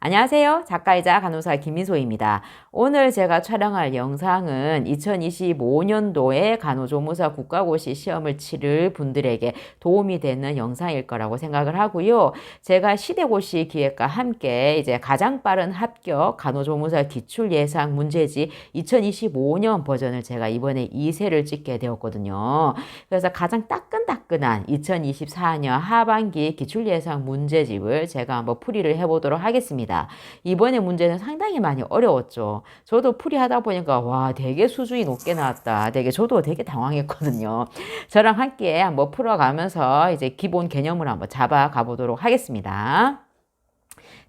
안녕하세요. 작가이자 간호사 김민소입니다. 오늘 제가 촬영할 영상은 2025년도에 간호조무사 국가고시 시험을 치를 분들에게 도움이 되는 영상일 거라고 생각을 하고요. 제가 시대고시 기획과 함께 이제 가장 빠른 합격 간호조무사 기출예상 문제지 2025년 버전을 제가 이번에 2세를 찍게 되었거든요. 그래서 가장 따끈따끈한 2024년 하반기 기출예상 문제집을 제가 한번 풀이를 해보도록 하겠습니다. 이번에 문제는 상당히 많이 어려웠죠. 저도 풀이하다 보니까 와 되게 수준이 높게 나왔다. 저도 되게 당황했거든요. 저랑 함께 한번 풀어가면서 이제 기본 개념을 한번 잡아가 보도록 하겠습니다.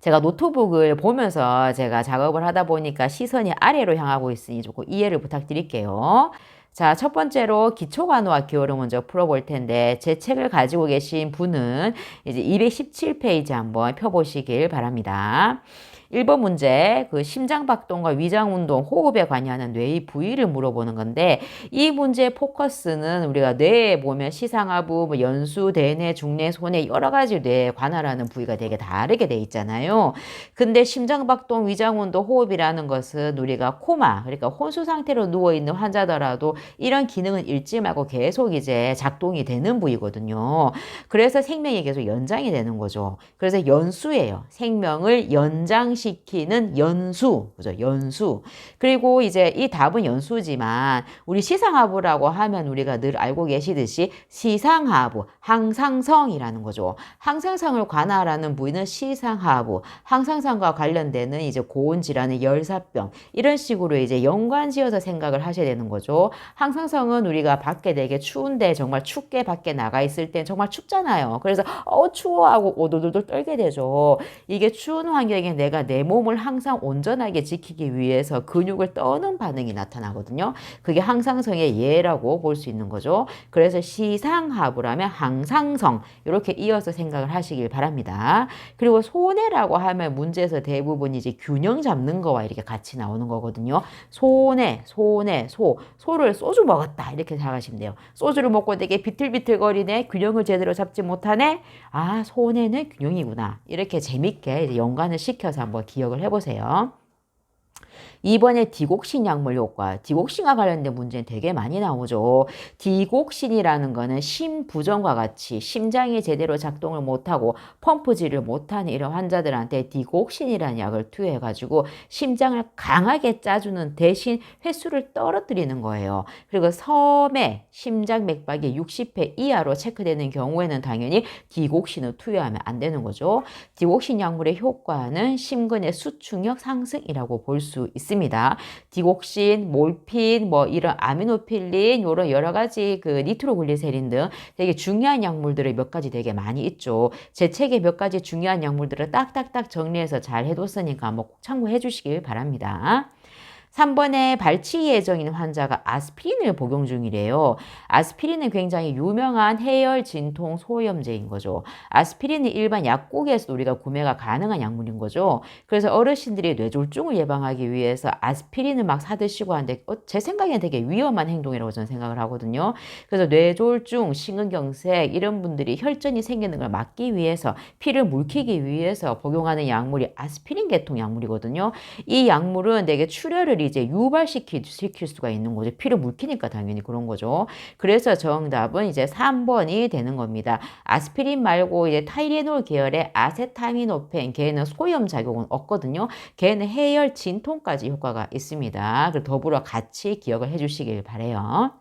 제가 노트북을 보면서 제가 작업을 하다 보니까 시선이 아래로 향하고 있으니 조금 이해를 부탁드릴게요. 자, 첫 번째로 기초간호학 기호를 먼저 풀어볼 텐데 제 책을 가지고 계신 분은 이제 217페이지 한번 펴보시길 바랍니다. 1번 문제, 심장박동과 위장운동, 호흡에 관여하는 뇌의 부위를 물어보는 건데 이 문제의 포커스는 우리가 뇌에 보면 시상하부, 연수, 대뇌, 중뇌, 소뇌 여러 가지 뇌에 관할하는 부위가 되게 다르게 돼 있잖아요. 근데 심장박동, 위장운동, 호흡이라는 것은 우리가 코마, 그러니까 혼수 상태로 누워있는 환자더라도 이런 기능은 잃지 말고 계속 이제 작동이 되는 부위거든요. 그래서 생명이 계속 연장이 되는 거죠. 그래서 연수예요. 생명을 연장시키는 연수. 그죠? 연수. 그리고 이제 이 답은 연수지만 우리 시상하부라고 하면 우리가 늘 알고 계시듯이 시상하부, 항상성이라는 거죠. 항상성을 관할하는 부위는 시상하부, 항상성과 관련되는 이제 고온질환의 열사병 이런 식으로 이제 연관지어서 생각을 하셔야 되는 거죠. 항상성은 우리가 밖에 되게 추운데 정말 춥게 밖에 나가 있을 땐 정말 춥잖아요. 그래서 추워 하고 오돌돌돌 떨게 되죠. 이게 추운 환경에 내가 내 몸을 항상 온전하게 지키기 위해서 근육을 떠는 반응이 나타나거든요. 그게 항상성의 예라고 볼 수 있는 거죠. 그래서 시상하부라면 항상성 이렇게 이어서 생각을 하시길 바랍니다. 그리고 소뇌라고 하면 문제에서 대부분 이제 균형 잡는 거와 이렇게 같이 나오는 거거든요. 소뇌, 소를 소주 먹었다 이렇게 생각하시면 돼요. 소주를 먹고 되게 비틀비틀거리네, 균형을 제대로 잡지 못하네, 아 소뇌는 균형이구나 이렇게 재밌게 이제 연관을 시켜서 한번 기억을 해보세요. 이번에 디곡신 약물 효과, 디곡신과 관련된 문제는 되게 많이 나오죠. 디곡신이라는 거는 심부전과 같이 심장이 제대로 작동을 못하고 펌프질을 못하는 이런 환자들한테 디곡신이라는 약을 투여해가지고 심장을 강하게 짜주는 대신 횟수를 떨어뜨리는 거예요. 그리고 섬에 심장 맥박이 60회 이하로 체크되는 경우에는 당연히 디곡신을 투여하면 안 되는 거죠. 디곡신 약물의 효과는 심근의 수축력 상승이라고 볼 수 있습니다. 디곡신, 몰핀, 이런 아미노필린, 이런 여러 가지 니트로글리세린 등 되게 중요한 약물들이 몇 가지 되게 많이 있죠. 제 책에 몇 가지 중요한 약물들을 딱딱딱 정리해서 잘 해뒀으니까 한번 꼭 참고해 주시길 바랍니다. 3번에 발치 예정인 환자가 아스피린을 복용 중이래요. 아스피린은 굉장히 유명한 해열 진통 소염제인 거죠. 아스피린은 일반 약국에서 우리가 구매가 가능한 약물인 거죠. 그래서 어르신들이 뇌졸중을 예방하기 위해서 아스피린을 막 사드시고 하는데 제 생각에는 되게 위험한 행동이라고 저는 생각을 하거든요. 그래서 뇌졸중, 심근경색 이런 분들이 혈전이 생기는 걸 막기 위해서 피를 물키기 위해서 복용하는 약물이 아스피린 계통 약물이거든요. 이 약물은 되게 출혈을 이제 유발시킬 수가 있는 거죠. 피를 물키니까 당연히 그런 거죠. 그래서 정답은 이제 3번이 되는 겁니다. 아스피린 말고 이제 타이레놀 계열의 아세타미노펜, 걔는 소염 작용은 없거든요. 걔는 해열 진통까지 효과가 있습니다. 그리고 더불어 같이 기억을 해주시길 바래요.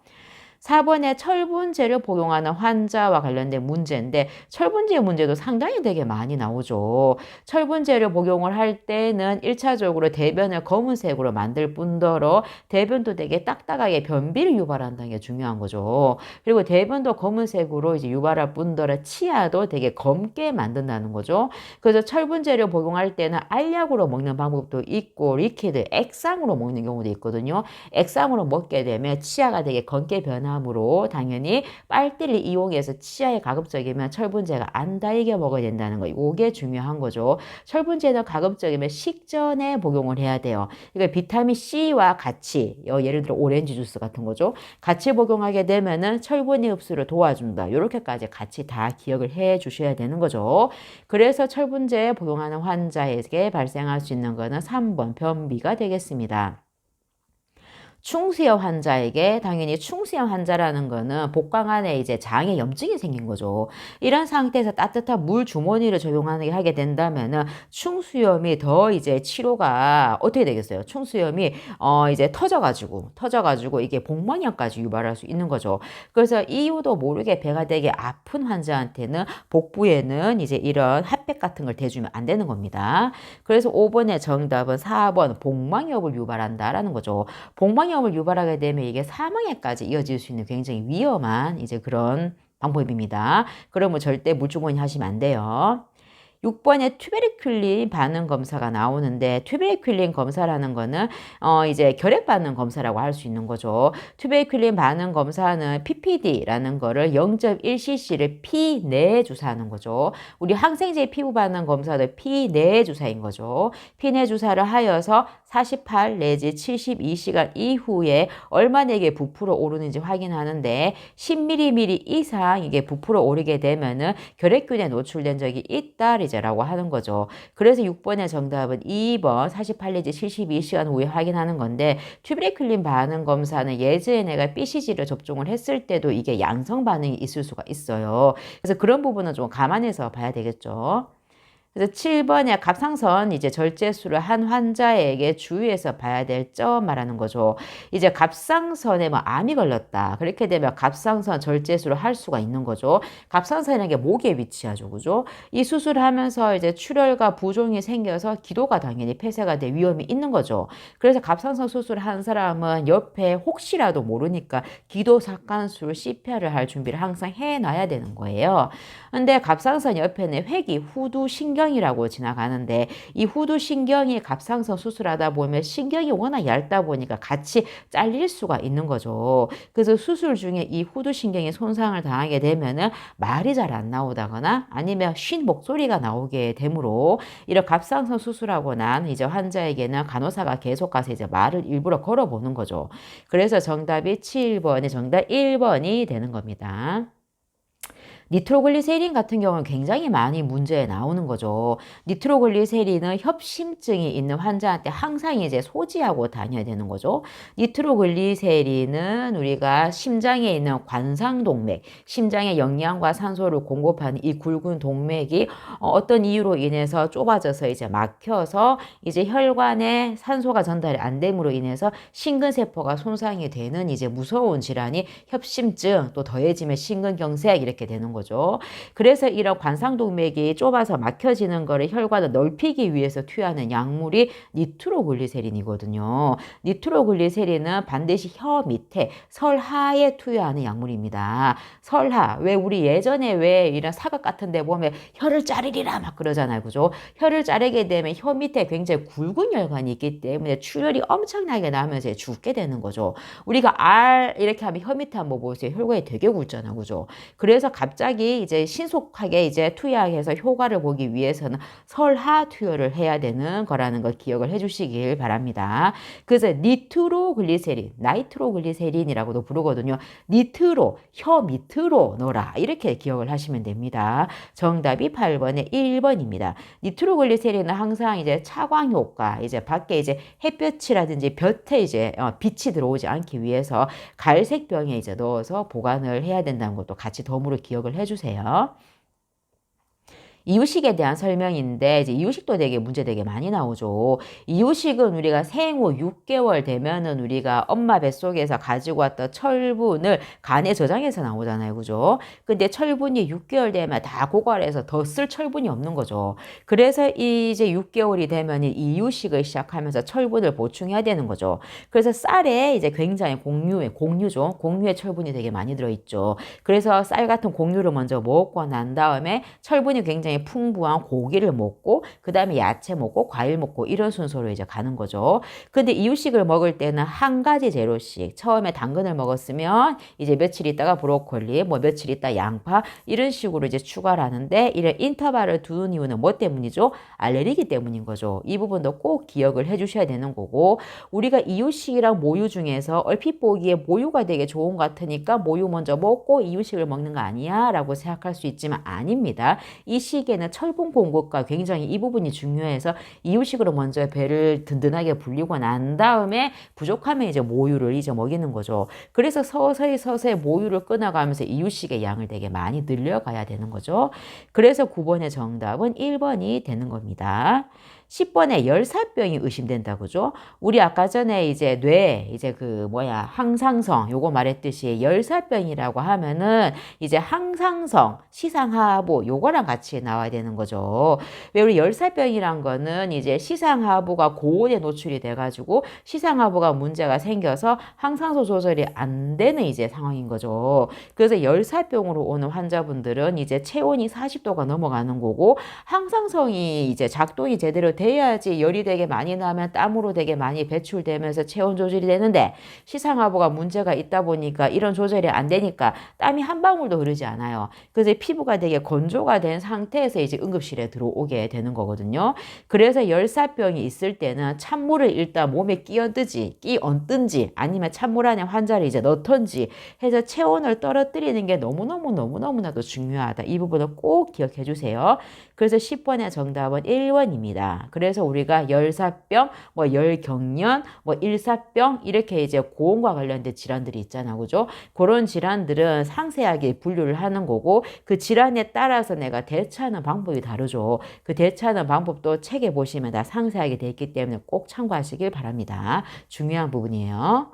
4번에 철분제를 복용하는 환자와 관련된 문제인데 철분제 문제도 상당히 되게 많이 나오죠. 철분제를 복용을 할 때는 1차적으로 대변을 검은색으로 만들 뿐더러 대변도 되게 딱딱하게 변비를 유발한다는 게 중요한 거죠. 그리고 대변도 검은색으로 이제 유발할 뿐더러 치아도 되게 검게 만든다는 거죠. 그래서 철분제를 복용할 때는 알약으로 먹는 방법도 있고 리퀴드, 액상으로 먹는 경우도 있거든요. 액상으로 먹게 되면 치아가 되게 검게 변화 다음으로 당연히 빨대를 이용해서 치아에 가급적이면 철분제가 안 달게 먹어야 된다는 거. 이게 중요한 거죠. 철분제는 가급적이면 식전에 복용을 해야 돼요. 그러니까 비타민 C와 같이 예를 들어 오렌지 주스 같은 거죠. 같이 복용하게 되면은 철분의 흡수를 도와준다. 이렇게까지 같이 다 기억을 해 주셔야 되는 거죠. 그래서 철분제 복용하는 환자에게 발생할 수 있는 거는 3번 변비가 되겠습니다. 충수염 환자에게 당연히 충수염 환자라는 거는 복강 안에 이제 장에 염증이 생긴 거죠. 이런 상태에서 따뜻한 물 주머니를 적용하게 된다면은 충수염이 더 이제 치료가 어떻게 되겠어요? 충수염이 이제 터져가지고 이게 복막염까지 유발할 수 있는 거죠. 그래서 이유도 모르게 배가 되게 아픈 환자한테는 복부에는 이제 이런 핫팩 같은 걸 대주면 안 되는 겁니다. 그래서 5번의 정답은 4번 복막염을 유발한다라는 거죠. 복막염을 유발하게 되면 이게 사망에까지 이어질 수 있는 굉장히 위험한 이제 그런 방법입니다. 그러면 절대 물주머니 하시면 안 돼요. 6번에 튜베르큘린 반응 검사가 나오는데 튜베르큘린 검사라는 거는 이제 결핵 반응 검사라고 할 수 있는 거죠. 튜베르큘린 반응 검사는 PPD라는 거를 0.1cc를 피 내에 주사하는 거죠. 우리 항생제 피부 반응 검사도 피 내에 주사인 거죠. 피 내 주사를 하여서 48 내지 72시간 이후에 얼마나 이게 부풀어 오르는지 확인하는데 10mm 이상 이게 부풀어 오르게 되면은 결핵균에 노출된 적이 있다 라고 하는 거죠. 그래서 6번의 정답은 2번 48 내지 72시간 후에 확인하는 건데 튜베르큘린 반응 검사는 예전에 내가 BCG를 접종을 했을 때도 이게 양성 반응이 있을 수가 있어요. 그래서 그런 부분은 좀 감안해서 봐야 되겠죠. 그래서 7번에 갑상선 이제 절제술을 한 환자에게 주의해서 봐야 될 점 말하는 거죠. 이제 갑상선에 뭐 암이 걸렸다. 그렇게 되면 갑상선 절제술을 할 수가 있는 거죠. 갑상선이라는 게 목에 위치하죠. 그죠? 이 수술을 하면서 이제 출혈과 부종이 생겨서 기도가 당연히 폐쇄가 될 위험이 있는 거죠. 그래서 갑상선 수술을 한 사람은 옆에 혹시라도 모르니까 기도 삭간술 CPR을 할 준비를 항상 해놔야 되는 거예요. 근데 갑상선 옆에는 회기, 후두, 신경이라고 지나가는데 이 후두 신경이 갑상선 수술하다 보면 신경이 워낙 얇다 보니까 같이 잘릴 수가 있는 거죠. 그래서 수술 중에 이 후두 신경이 손상을 당하게 되면은 말이 잘 안 나오다거나 아니면 쉰 목소리가 나오게 되므로 이런 갑상선 수술하고 난 이제 환자에게는 간호사가 계속 가서 이제 말을 일부러 걸어보는 거죠. 그래서 정답이 7번이 정답 1번이 되는 겁니다. 니트로글리세린 같은 경우는 굉장히 많이 문제에 나오는 거죠. 니트로글리세린은 협심증이 있는 환자한테 항상 이제 소지하고 다녀야 되는 거죠. 니트로글리세린은 우리가 심장에 있는 관상동맥, 심장에 영양과 산소를 공급하는 이 굵은 동맥이 어떤 이유로 인해서 좁아져서 이제 막혀서 이제 혈관에 산소가 전달이 안 됨으로 인해서 심근세포가 손상이 되는 이제 무서운 질환이 협심증, 또 더해지면 심근경색 이렇게 되는 거죠. 그래서 이런 관상동맥이 좁아서 막혀지는 거를 혈관을 넓히기 위해서 투여하는 약물이 니트로글리세린이거든요. 니트로글리세린은 반드시 혀 밑에 설하에 투여하는 약물입니다. 설하, 왜 우리 예전에 왜 이런 사각 같은 데 보면 혀를 자르리라 막 그러잖아요. 그죠? 혀를 자르게 되면 혀 밑에 굉장히 굵은 혈관이 있기 때문에 출혈이 엄청나게 나면서 죽게 되는 거죠. 우리가 알 이렇게 하면 혀 밑에 한번 보세요. 혈관이 되게 굵잖아. 그죠? 그래서 갑자기 이제 신속하게 이제 투여해서 효과를 보기 위해서는 설하 투여를 해야 되는 거라는 걸 기억을 해주시길 바랍니다. 그래서 니트로글리세린, 나이트로글리세린이라고도 부르거든요. 니트로, 혀 밑으로 넣어라. 이렇게 기억을 하시면 됩니다. 정답이 8번의 1번입니다. 니트로글리세린은 항상 이제 차광 효과, 이제 밖에 이제 햇볕이라든지 볕에 이제 빛이 들어오지 않기 위해서 갈색 병에 이제 넣어서 보관을 해야 된다는 것도 같이 덤으로 기억을 해주세요. 이유식에 대한 설명인데 이제 이유식도 문제 되게 많이 나오죠. 이유식은 우리가 생후 6개월 되면은 우리가 엄마 뱃속에서 가지고 왔던 철분을 간에 저장해서 나오잖아요. 그죠? 근데 철분이 6개월 되면 다 고갈해서 더 쓸 철분이 없는 거죠. 그래서 이제 6개월이 되면 이유식을 시작하면서 철분을 보충해야 되는 거죠. 그래서 쌀에 이제 굉장히 공유죠. 공유에 철분이 되게 많이 들어있죠. 그래서 쌀 같은 공유를 먼저 먹고 난 다음에 철분이 굉장히 굉장히 풍부한 고기를 먹고 그 다음에 야채 먹고 과일 먹고 이런 순서로 이제 가는 거죠. 근데 이유식을 먹을 때는 한 가지 재료씩 처음에 당근을 먹었으면 이제 며칠 있다가 브로콜리, 뭐 며칠 있다 양파 이런 식으로 이제 추가를 하는데 이런 인터벌을 두는 이유는 뭐 때문이죠? 알레르기 때문인 거죠. 이 부분도 꼭 기억을 해주셔야 되는 거고 우리가 이유식이랑 모유 중에서 얼핏 보기에 모유가 되게 좋은 것 같으니까 모유 먼저 먹고 이유식을 먹는 거 아니야? 라고 생각할 수 있지만 아닙니다. 이 시기에는 철분 공급과 굉장히 이 부분이 중요해서 이유식으로 먼저 배를 든든하게 불리고 난 다음에 부족하면 이제 모유를 이제 먹이는 거죠. 그래서 서서히 모유를 끊어가면서 이유식의 양을 되게 많이 늘려가야 되는 거죠. 그래서 9번의 정답은 1번이 되는 겁니다. 10번에 열사병이 의심된다고죠. 우리 아까 전에 이제 항상성 요거 말했듯이 열사병이라고 하면은 이제 항상성, 시상하부 요거랑 같이 나와야 되는 거죠. 왜 우리 열사병이란 거는 이제 시상하부가 고온에 노출이 돼가지고 시상하부가 문제가 생겨서 항상소 조절이 안 되는 이제 상황인 거죠. 그래서 열사병으로 오는 환자분들은 이제 체온이 40도가 넘어가는 거고 항상성이 이제 작동이 제대로 돼야지 열이 되게 많이 나면 땀으로 되게 많이 배출되면서 체온 조절이 되는데 시상하부가 문제가 있다 보니까 이런 조절이 안 되니까 땀이 한 방울도 흐르지 않아요. 그래서 피부가 되게 건조가 된 상태에서 이제 응급실에 들어오게 되는 거거든요. 그래서 열사병이 있을 때는 찬물을 일단 몸에 끼얹든지 아니면 찬물 안에 환자를 이제 넣던지 해서 체온을 떨어뜨리는 게 너무나도 중요하다. 이 부분을 꼭 기억해 주세요. 그래서 10번의 정답은 1번입니다. 그래서 우리가 열사병, 뭐 열경련, 뭐 일사병 이렇게 이제 고온과 관련된 질환들이 있잖아. 그죠? 그런 질환들은 상세하게 분류를 하는 거고 그 질환에 따라서 내가 대처하는 방법이 다르죠. 그 대처하는 방법도 책에 보시면 다 상세하게 되어 있기 때문에 꼭 참고하시길 바랍니다. 중요한 부분이에요.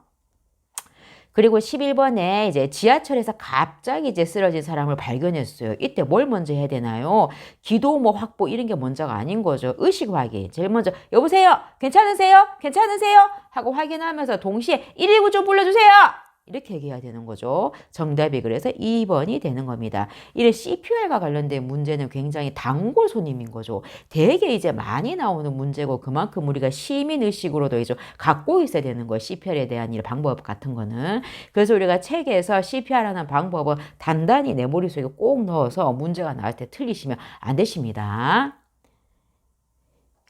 그리고 11번에 이제 지하철에서 갑자기 이제 쓰러진 사람을 발견했어요. 이때 뭘 먼저 해야 되나요? 기도 뭐 확보 이런 게 먼저가 아닌 거죠. 의식 확인. 제일 먼저 여보세요? 괜찮으세요? 괜찮으세요? 하고 확인하면서 동시에 119 좀 불러주세요. 이렇게 얘기해야 되는 거죠. 정답이 그래서 2번이 되는 겁니다. 이래 CPR과 관련된 문제는 굉장히 단골 손님인 거죠. 되게 이제 많이 나오는 문제고 그만큼 우리가 시민의식으로도 이제 갖고 있어야 되는 거예요. CPR에 대한 이 방법 같은 거는. 그래서 우리가 책에서 CPR 하는 방법은 단단히 내 머릿속에 꼭 넣어서 문제가 나올 때 틀리시면 안 되십니다.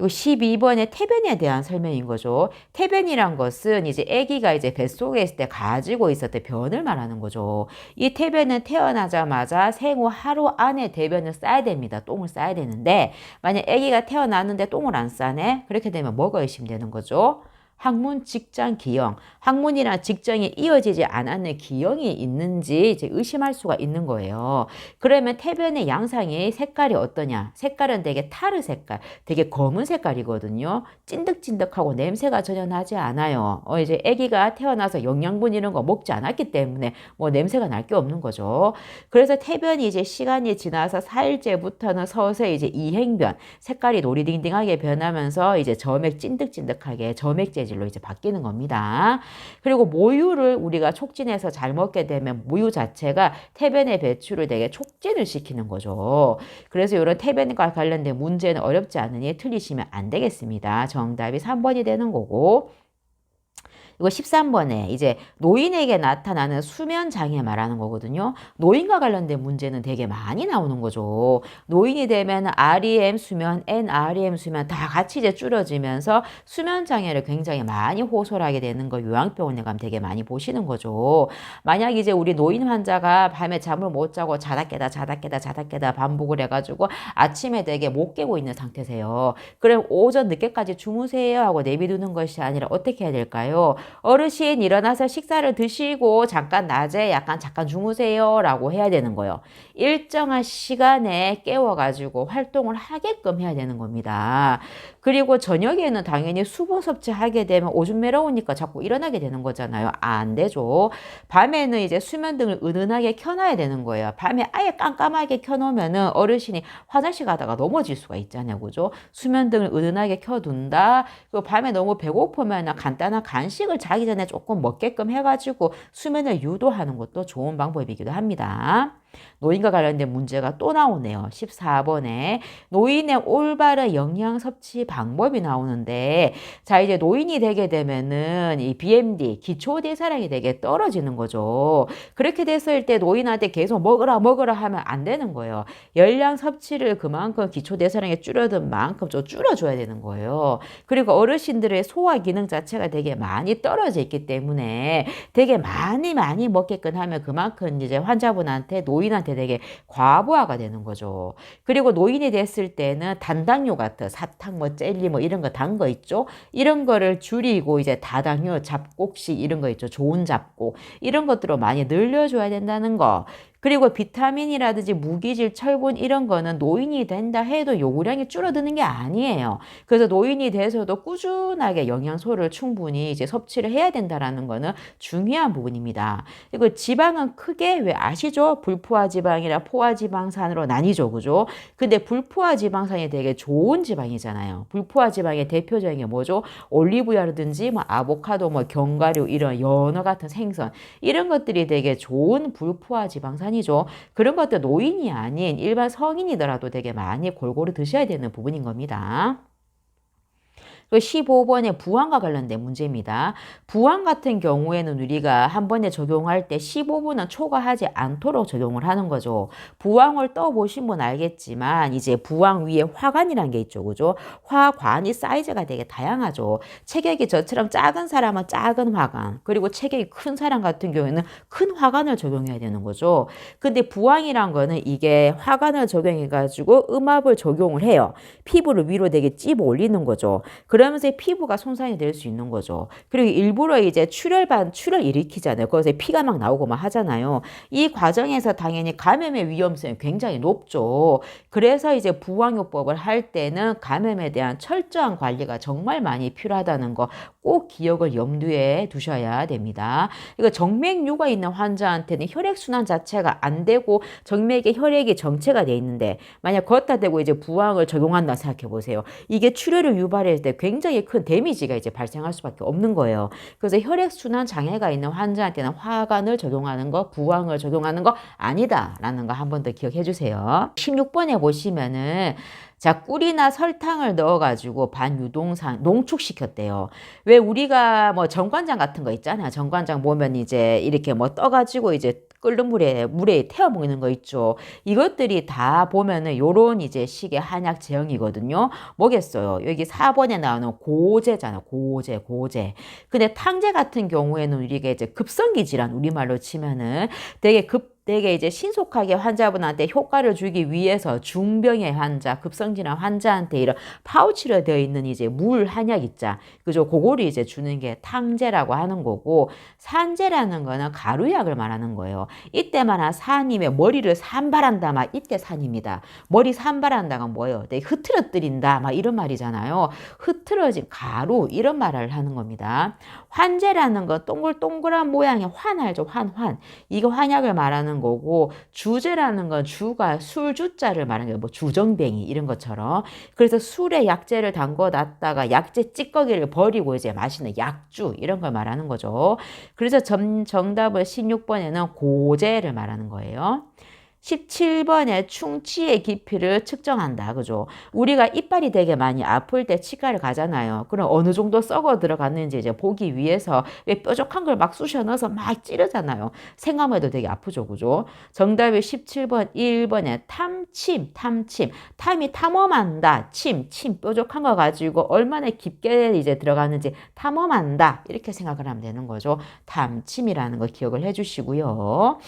12번의 태변에 대한 설명인 거죠. 태변이란 것은 이제 아기가 이제 뱃속에 있을 때 가지고 있었던 변을 말하는 거죠. 이 태변은 태어나자마자 생후 하루 안에 대변을 싸야 됩니다. 똥을 싸야 되는데 만약 아기가 태어났는데 똥을 안 싸네? 그렇게 되면 뭐가 의심되는 거죠? 학문, 직장, 기형. 학문이랑 직장이 이어지지 않았는 기형이 있는지 이제 의심할 수가 있는 거예요. 그러면 태변의 양상이 색깔이 어떠냐? 색깔은 되게 타르 색깔, 되게 검은 색깔이거든요. 찐득찐득하고 냄새가 전혀 나지 않아요. 이제 아기가 태어나서 영양분 이런 거 먹지 않았기 때문에 뭐 냄새가 날 게 없는 거죠. 그래서 태변이 이제 시간이 지나서 4일째부터는 서서히 이제 이행변, 색깔이 노리딩딩하게 변하면서 이제 점액 찐득찐득하게 점액 재질로 이제 바뀌는 겁니다. 그리고 모유를 우리가 촉진해서 잘 먹게 되면 모유 자체가 태변의 배출을 되게 촉진을 시키는 거죠. 그래서 이런 태변과 관련된 문제는 어렵지 않으니 틀리시면 안 되겠습니다. 정답이 3번이 되는 거고 이거 13번에 이제 노인에게 나타나는 수면 장애 말하는 거거든요. 노인과 관련된 문제는 되게 많이 나오는 거죠. 노인이 되면 REM 수면, NREM 수면 다 같이 이제 줄어지면서 수면 장애를 굉장히 많이 호소하게 되는 거 요양병원에 가면 되게 많이 보시는 거죠. 만약 이제 우리 노인 환자가 밤에 잠을 못 자고 자다 깨다 반복을 해가지고 아침에 되게 못 깨고 있는 상태세요. 그럼 오전 늦게까지 주무세요 하고 내비두는 것이 아니라 어떻게 해야 될까요? 어르신 일어나서 식사를 드시고 잠깐 낮에 잠깐 주무세요 라고 해야 되는 거예요. 일정한 시간에 깨워가지고 활동을 하게끔 해야 되는 겁니다. 그리고 저녁에는 당연히 수분 섭취하게 되면 오줌 매러우니까 자꾸 일어나게 되는 거잖아요. 안 되죠. 밤에는 이제 수면등을 은은하게 켜놔야 되는 거예요. 밤에 아예 깜깜하게 켜놓으면은 어르신이 화장실 가다가 넘어질 수가 있잖아요. 그죠? 수면등을 은은하게 켜둔다. 그리고 밤에 너무 배고프면 간단한 간식을 자기 전에 조금 먹게끔 해가지고 수면을 유도하는 것도 좋은 방법이기도 합니다. 노인과 관련된 문제가 또 나오네요. 14번에 노인의 올바른 영양 섭취 방법이 나오는데, 자, 이제 노인이 되게 되면은 이 BMD, 기초대사량이 되게 떨어지는 거죠. 그렇게 됐을 때 노인한테 계속 먹으라 먹으라 하면 안 되는 거예요. 열량 섭취를 그만큼 기초대사량이 줄어든 만큼 좀 줄여줘야 되는 거예요. 그리고 어르신들의 소화 기능 자체가 되게 많이 떨어져 있기 때문에 되게 많이 먹게끔 하면 그만큼 이제 환자분한테 노인한테 되게 과부하가 되는 거죠. 그리고 노인이 됐을 때는 단당류 같은 사탕 뭐 젤리 뭐 이런 거 단 거 있죠. 이런 거를 줄이고 이제 다당류, 잡곡식 이런 거 있죠. 좋은 잡곡 이런 것들을 많이 늘려줘야 된다는 거. 그리고 비타민이라든지 무기질, 철분 이런 거는 노인이 된다 해도 요구량이 줄어드는 게 아니에요. 그래서 노인이 돼서도 꾸준하게 영양소를 충분히 이제 섭취를 해야 된다라는 거는 중요한 부분입니다. 그리고 지방은 크게 왜 아시죠? 불포화 지방이나 포화 지방산으로 나뉘죠. 그죠? 근데 불포화 지방산이 되게 좋은 지방이잖아요. 불포화 지방의 대표적인 게 뭐죠? 올리브유라든지 뭐 아보카도, 뭐 견과류 이런 연어 같은 생선 이런 것들이 되게 좋은 불포화 지방산 이죠. 그런 것들 노인이 아닌 일반 성인이더라도 되게 많이 골고루 드셔야 되는 부분인 겁니다. 15번의 부항과 관련된 문제입니다. 부항 같은 경우에는 우리가 한 번에 적용할 때 15분은 초과하지 않도록 적용을 하는 거죠. 부항을 떠보신 분 알겠지만 이제 부항 위에 화관이라는 게 있죠. 그죠? 화관이 사이즈가 되게 다양하죠. 체격이 저처럼 작은 사람은 작은 화관, 그리고 체격이 큰 사람 같은 경우에는 큰 화관을 적용해야 되는 거죠. 근데 부항이란 거는 이게 화관을 적용해가지고 음압을 적용을 해요. 피부를 위로 되게 찝어 올리는 거죠. 그러면서 피부가 손상이 될 수 있는 거죠. 그리고 일부러 이제 출혈 일으키잖아요. 거기서 피가 막 나오고 막 하잖아요. 이 과정에서 당연히 감염의 위험성이 굉장히 높죠. 그래서 이제 부항요법을 할 때는 감염에 대한 철저한 관리가 정말 많이 필요하다는 거 꼭 기억을 염두에 두셔야 됩니다. 이거 정맥류가 있는 환자한테는 혈액순환 자체가 안 되고 정맥에 혈액이 정체가 돼 있는데 만약 걷다 대고 이제 부항을 적용한다 생각해 보세요. 이게 출혈을 유발할 때 굉장히 큰 데미지가 이제 발생할 수밖에 없는 거예요. 그래서 혈액순환 장애가 있는 환자한테는 화관을 적용하는 거, 부항을 적용하는 거 아니다라는 거 한 번 더 기억해 주세요. 16번에 보시면은 자, 꿀이나 설탕을 넣어가지고 반유동상 농축시켰대요. 왜 우리가 뭐 정관장 같은 거 있잖아요. 정관장 보면 이제 이렇게 뭐 떠가지고 이제 끓는 물에 태워 먹는 거 있죠. 이것들이 다 보면은 요런 이제 식의 한약 제형이거든요. 뭐겠어요? 여기 4번에 나오는 고제잖아요. 고제. 근데 탕제 같은 경우에는 우리가 이제 급성기 질환, 우리말로 치면은 되게 이제 신속하게 환자분한테 효과를 주기 위해서 중병의 환자, 급성질환 환자한테 이런 파우치로 되어 있는 이제 물 한약 있자. 그죠? 그거를 이제 주는 게 탕제라고 하는 거고, 산제라는 거는 가루약을 말하는 거예요. 이때만 산임에 머리를 산발한다, 막 이때 산입니다. 머리 산발한다가 뭐예요? 되게 흐트러뜨린다, 막 이런 말이잖아요. 흐트러진 가루, 이런 말을 하는 겁니다. 환제라는 건 동글동글한 모양의 환 알죠? 환. 이거 환약을 말하는 거고, 주제라는 건 주가 술주자를 말하는 거예요. 뭐 주정뱅이 이런 것처럼. 그래서 술에 약재를 담궈 놨다가 약재 찌꺼기를 버리고 이제 마시는 약주 이런 걸 말하는 거죠. 그래서 정답은 16번에는 고제를 말하는 거예요. 17번에 충치의 깊이를 측정한다. 그죠? 우리가 이빨이 되게 많이 아플 때 치과를 가잖아요. 그럼 어느 정도 썩어 들어갔는지 이제 보기 위해서 왜 뾰족한 걸 막 쑤셔 넣어서 막 찌르잖아요. 생각만 해도 되게 아프죠. 그죠? 정답이 17번 1번에 탐침. 탐이 탐험한다. 침 뾰족한 거 가지고 얼마나 깊게 이제 들어가는지 탐험한다. 이렇게 생각을 하면 되는 거죠. 탐침이라는 거 기억을 해 주시고요.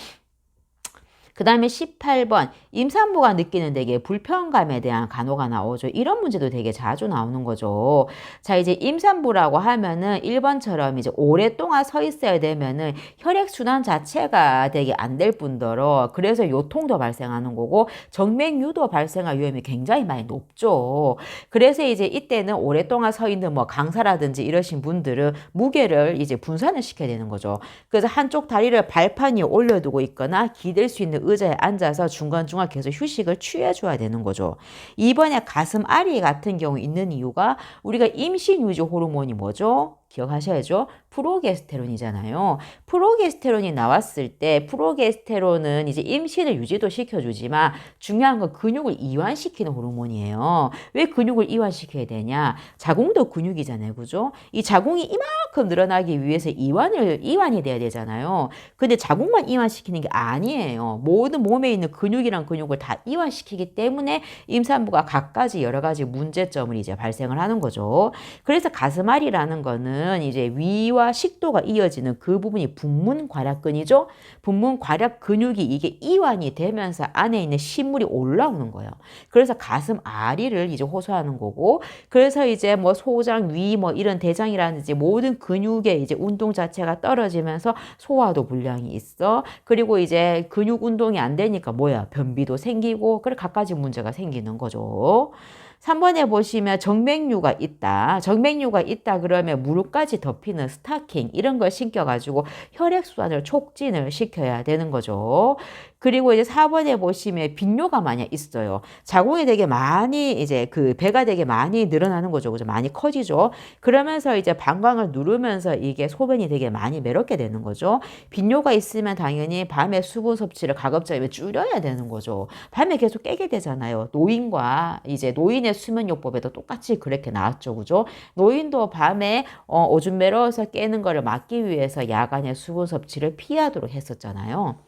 그 다음에 18번 임산부가 느끼는 되게 불편감에 대한 간호가 나오죠. 이런 문제도 되게 자주 나오는 거죠. 자, 이제 임산부라고 하면은 1번처럼 이제 오랫동안 서 있어야 되면은 혈액순환 자체가 되게 안 될 뿐더러 그래서 요통도 발생하는 거고 정맥류도 발생할 위험이 굉장히 많이 높죠. 그래서 이제 이때는 오랫동안 서 있는 뭐 강사라든지 이러신 분들은 무게를 이제 분산을 시켜야 되는 거죠. 그래서 한쪽 다리를 발판 위에 올려두고 있거나 기댈 수 있는 의자에 앉아서 중간중간 계속 휴식을 취해줘야 되는 거죠. 이번에 가슴 아리 같은 경우 있는 이유가 우리가 임신 유지 호르몬이 뭐죠? 기억하셔야죠. 프로게스테론이잖아요. 프로게스테론이 나왔을 때 프로게스테론은 이제 임신을 유지도 시켜주지만 중요한 건 근육을 이완시키는 호르몬이에요. 왜 근육을 이완시켜야 되냐? 자궁도 근육이잖아요. 그죠? 이 자궁이 이만큼 늘어나기 위해서 이완이 돼야 되잖아요. 근데 자궁만 이완시키는 게 아니에요. 모든 몸에 있는 근육이랑 근육을 다 이완시키기 때문에 임산부가 갖가지 여러 가지 문제점을 이제 발생을 하는 거죠. 그래서 가슴앓이라는 거는 이제 위와 식도가 이어지는 그 부분이 분문괄약근이죠. 분문괄약 근육이 이게 이완이 되면서 안에 있는 신물이 올라오는 거예요. 그래서 가슴앓이를 이제 호소하는 거고, 그래서 이제 뭐 소장, 위, 뭐 이런 대장이라든지 모든 근육의 이제 운동 자체가 떨어지면서 소화도 불량이 있어. 그리고 이제 근육 운동이 안 되니까 뭐야? 변비도 생기고, 그래 갖가지 문제가 생기는 거죠. 3번에 보시면 정맥류가 있다. 정맥류가 있다 그러면 무릎까지 덮이는 스타킹 이런 걸 신겨가지고 혈액순환을 촉진을 시켜야 되는 거죠. 그리고 이제 4번에 보시면 빈뇨가 만약 있어요. 자궁이 되게 많이 이제 그 배가 되게 많이 늘어나는 거죠. 그죠? 많이 커지죠. 그러면서 이제 방광을 누르면서 이게 소변이 되게 많이 매렵게 되는 거죠. 빈뇨가 있으면 당연히 밤에 수분 섭취를 가급적이면 줄여야 되는 거죠. 밤에 계속 깨게 되잖아요. 노인과 이제 노인의 수면요법에도 똑같이 그렇게 나왔죠. 그죠? 노인도 밤에 오줌 매러워서 깨는 거를 막기 위해서 야간에 수분 섭취를 피하도록 했었잖아요.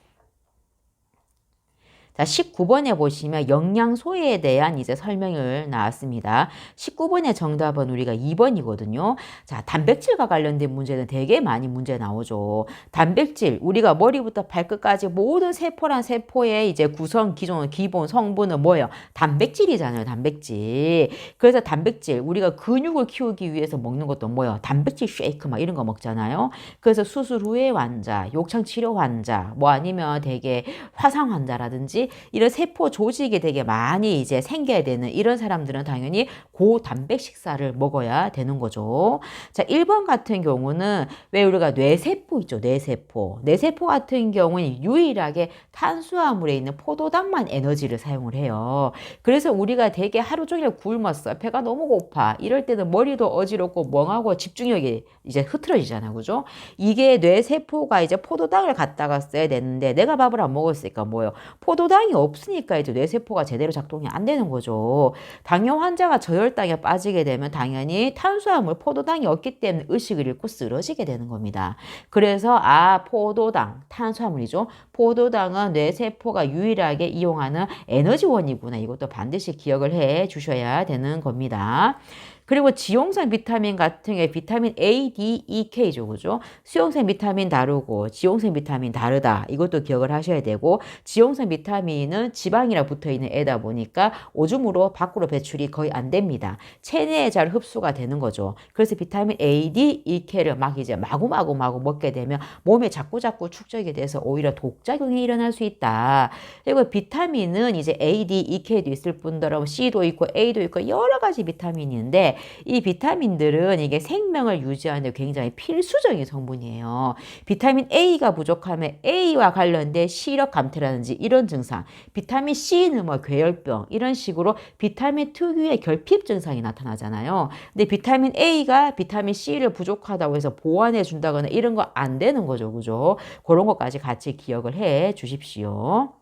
자, 19번에 보시면 영양소에 대한 이제 설명을 나왔습니다. 19번의 정답은 우리가 2번이거든요. 자, 단백질과 관련된 문제는 되게 많이 문제 나오죠. 단백질, 우리가 머리부터 발끝까지 모든 세포란 세포의 이제 구성, 기본 성분은 뭐예요? 단백질이잖아요, 단백질. 그래서 단백질, 우리가 근육을 키우기 위해서 먹는 것도 뭐예요? 단백질 쉐이크 막 이런 거 먹잖아요. 그래서 수술 후에 환자, 욕창 치료 환자, 뭐 아니면 되게 화상 환자라든지 이런 세포 조직이 되게 많이 이제 생겨야 되는 이런 사람들은 당연히 고단백 식사를 먹어야 되는 거죠. 자, 1번 같은 경우는 왜 우리가 뇌세포 있죠? 뇌세포. 뇌세포 같은 경우는 유일하게 탄수화물에 있는 포도당만 에너지를 사용을 해요. 그래서 우리가 되게 하루 종일 굶었어. 배가 너무 고파. 이럴 때는 머리도 어지럽고 멍하고 집중력이 이제 흐트러지잖아요. 그죠? 이게 뇌세포가 이제 포도당을 갖다가 써야 되는데 내가 밥을 안 먹었으니까 뭐예요? 포도당이 없으니까 이제 뇌세포가 제대로 작동이 안 되는 거죠. 당뇨 환자가 저혈당에 빠지게 되면 당연히 탄수화물, 포도당이 없기 때문에 의식을 잃고 쓰러지게 되는 겁니다. 그래서 포도당, 탄수화물이죠. 포도당은 뇌세포가 유일하게 이용하는 에너지원이구나. 이것도 반드시 기억을 해 주셔야 되는 겁니다. 그리고 지용성 비타민 같은 게 비타민 A, D, E, K죠. 그죠? 수용성 비타민 다르고 지용성 비타민 다르다. 이것도 기억을 하셔야 되고 지용성 비타민은 지방이라 붙어있는 애다 보니까 오줌으로 밖으로 배출이 거의 안 됩니다. 체내에 잘 흡수가 되는 거죠. 그래서 비타민 A, D, E, K를 막 이제 마구마구 먹게 되면 몸에 자꾸자꾸 축적이 돼서 오히려 독작용이 일어날 수 있다. 그리고 비타민은 이제 A, D, E, K도 있을 뿐더러 C도 있고 A도 있고 여러 가지 비타민이 있는데 이 비타민들은 이게 생명을 유지하는 데 굉장히 필수적인 성분이에요. 비타민 A가 부족하면 A와 관련된 시력 감퇴라든지 이런 증상, 비타민 C는 뭐 괴혈병 이런 식으로 비타민 특유의 결핍 증상이 나타나잖아요. 근데 비타민 A가 비타민 C를 부족하다고 해서 보완해 준다거나 이런 거 안 되는 거죠. 그죠? 그런 것까지 같이 기억을 해 주십시오.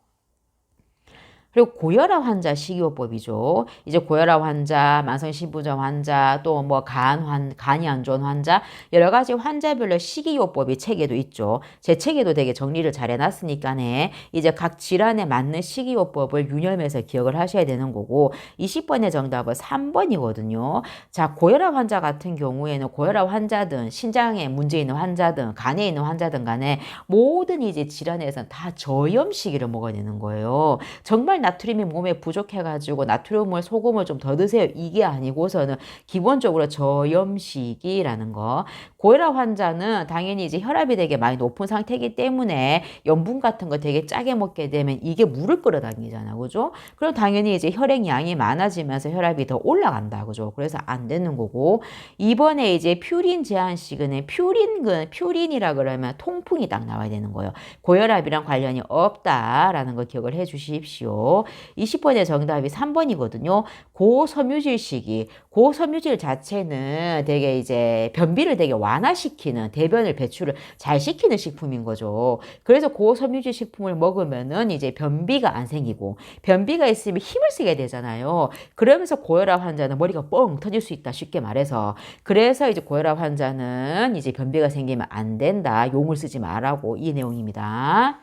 그리고 고혈압 환자 식이요법이죠. 이제 고혈압 환자, 만성신부전 환자, 또 뭐 간이 안 좋은 환자, 여러 가지 환자별로 식이요법이 책에도 있죠. 제 책에도 되게 정리를 잘 해놨으니까네. 이제 각 질환에 맞는 식이요법을 유념해서 기억을 하셔야 되는 거고, 20번의 정답은 3번이거든요. 자, 고혈압 환자 같은 경우에는 고혈압 환자든 신장에 문제 있는 환자든 간에 있는 환자든 간에 모든 이제 질환에서는 다 저염식이를 먹어야 되는 거예요. 정말 나트륨이 몸에 부족해가지고 나트륨을 소금을 좀 더 드세요. 이게 아니고서는 기본적으로 저염식이라는 거. 고혈압 환자는 당연히 이제 혈압이 되게 많이 높은 상태이기 때문에 염분 같은 거 되게 짜게 먹게 되면 이게 물을 끌어당기잖아. 그죠? 그럼 당연히 이제 혈액량이 많아지면서 혈압이 더 올라간다. 그죠? 그래서 안 되는 거고. 이번에 이제 퓨린 제한 시간에 퓨린이라 그러면 통풍이 딱 나와야 되는 거예요. 고혈압이랑 관련이 없다라는 거 기억을 해 주십시오. 거죠. 20번의 정답이 3번이거든요. 고섬유질 시기. 고섬유질 자체는 되게 이제 변비를 되게 완화시키는, 대변을 배출을 잘 시키는 식품인 거죠. 그래서 고섬유질 식품을 먹으면은 이제 변비가 안 생기고, 변비가 있으면 힘을 쓰게 되잖아요. 그러면서 고혈압 환자는 머리가 뻥 터질 수 있다, 쉽게 말해서. 그래서 이제 고혈압 환자는 이제 변비가 생기면 안 된다, 용을 쓰지 말라고, 이 내용입니다.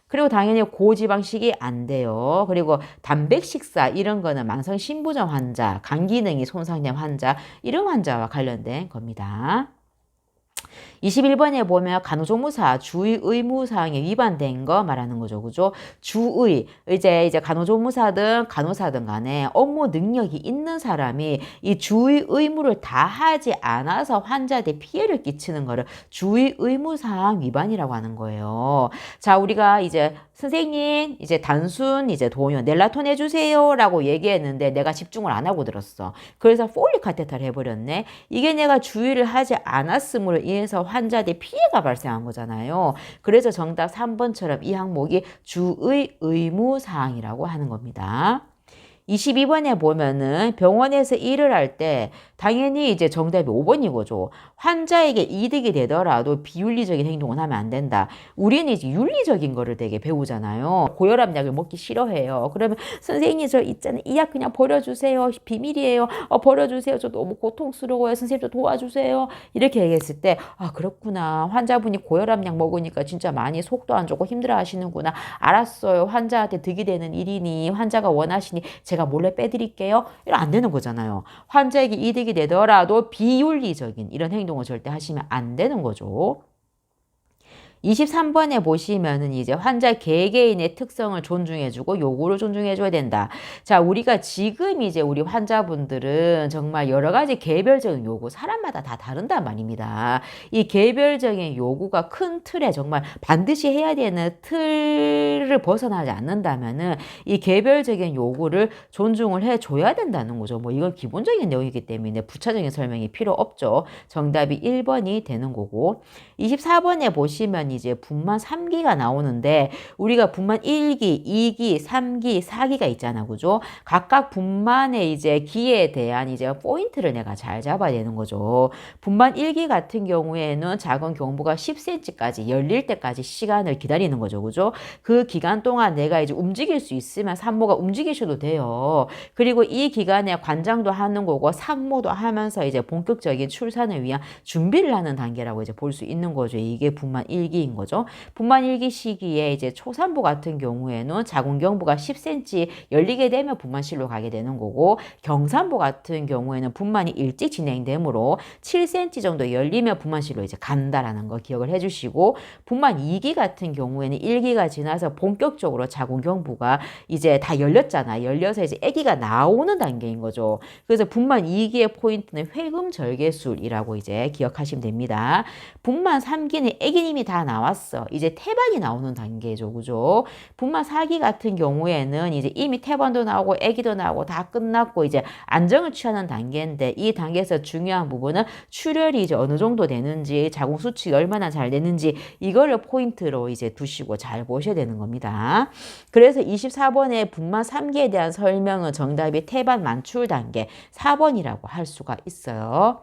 그리고 당연히 고지방식이 안 돼요. 그리고 단백 식사 이런 거는 만성 신부전 환자, 간 기능이 손상된 환자, 이런 환자와 관련된 겁니다. 21번에 보면 간호조무사 주의 의무사항에 위반된 거 말하는 거죠. 그죠? 주의. 이제 간호조무사든 간호사든 간에 업무 능력이 있는 사람이 이 주의 의무를 다 하지 않아서 환자한테 피해를 끼치는 거를 주의 의무사항 위반이라고 하는 거예요. 자, 우리가 이제 선생님, 이제 단순 이제 도요, 넬라톤 해주세요 라고 얘기했는데 내가 집중을 안 하고 들었어. 그래서 폴릭 카테터를 해버렸네. 이게 내가 주의를 하지 않았음으로 인해서 환자한테 피해가 발생한 거잖아요. 그래서 정답 3번처럼 이 항목이 주의 의무사항이라고 하는 겁니다. 22번에 보면은 병원에서 일을 할 때 당연히 이제 정답이 5번인 거죠. 환자에게 이득이 되더라도 비윤리적인 행동은 하면 안 된다. 우리는 이제 윤리적인 거를 되게 배우잖아요. 고혈압 약을 먹기 싫어해요. 그러면 선생님 저 있잖아요. 이 약 그냥 버려주세요. 비밀이에요. 버려주세요. 저 너무 고통스러워요. 선생님 저 도와주세요. 이렇게 얘기했을 때 아 그렇구나. 환자분이 고혈압 약 먹으니까 진짜 많이 속도 안 좋고 힘들어 하시는구나. 알았어요. 환자한테 득이 되는 일이니 환자가 원하시니 제가 몰래 빼드릴게요. 이러면 안 되는 거잖아요. 환자에게 이득이 되더라도 비윤리적인 이런 행동을 절대 하시면 안 되는 거죠. 23번에 보시면은 이제 환자 개개인의 특성을 존중해주고 요구를 존중해줘야 된다. 자, 우리가 지금 이제 우리 환자분들은 정말 여러 가지 개별적인 요구, 사람마다 다 다른단 말입니다. 이 개별적인 요구가 큰 틀에 정말 반드시 해야 되는 틀을 벗어나지 않는다면은 이 개별적인 요구를 존중을 해줘야 된다는 거죠. 뭐 이건 기본적인 내용이기 때문에 부차적인 설명이 필요 없죠. 정답이 1번이 되는 거고. 24번에 보시면 이제 분만 3기가 나오는데 우리가 분만 1기, 2기, 3기, 4기가 있잖아. 그죠? 각각 분만의 이제 기에 대한 이제 포인트를 내가 잘 잡아야 되는 거죠. 분만 1기 같은 경우에는 작은 경부가 10cm까지 열릴 때까지 시간을 기다리는 거죠. 그죠? 그 기간 동안 내가 이제 움직일 수 있으면 산모가 움직이셔도 돼요. 그리고 이 기간에 관장도 하는 거고 산모도 하면서 이제 본격적인 출산을 위한 준비를 하는 단계라고 이제 볼 수 있는 거죠. 이게 분만 1기인 거죠. 분만 1기 시기에 이제 초산부 같은 경우에는 자궁경부가 10cm 열리게 되면 분만실로 가게 되는 거고 경산부 같은 경우에는 분만이 일찍 진행되므로 7cm 정도 열리면 분만실로 이제 간다라는 거 기억을 해주시고 분만 2기 같은 경우에는 1기가 지나서 본격적으로 자궁경부가 이제 다 열렸잖아. 열려서 이제 아기가 나오는 단계인 거죠. 그래서 분만 2기의 포인트는 회금절개술이라고 이제 기억하시면 됩니다. 분만 3기는 아기님이 다 나왔어. 이제 태반이 나오는 단계죠. 그죠? 분만 4기 같은 경우에는 이제 이미 태반도 나오고 아기도 나오고 다 끝났고 이제 안정을 취하는 단계인데 이 단계에서 중요한 부분은 출혈이 이제 어느 정도 되는지 자궁 수축이 얼마나 잘 되는지 이거를 포인트로 이제 두시고 잘 보셔야 되는 겁니다. 그래서 24번에 분만 3기에 대한 설명은 정답이 태반 만출 단계 4번이라고 할 수가 있어요.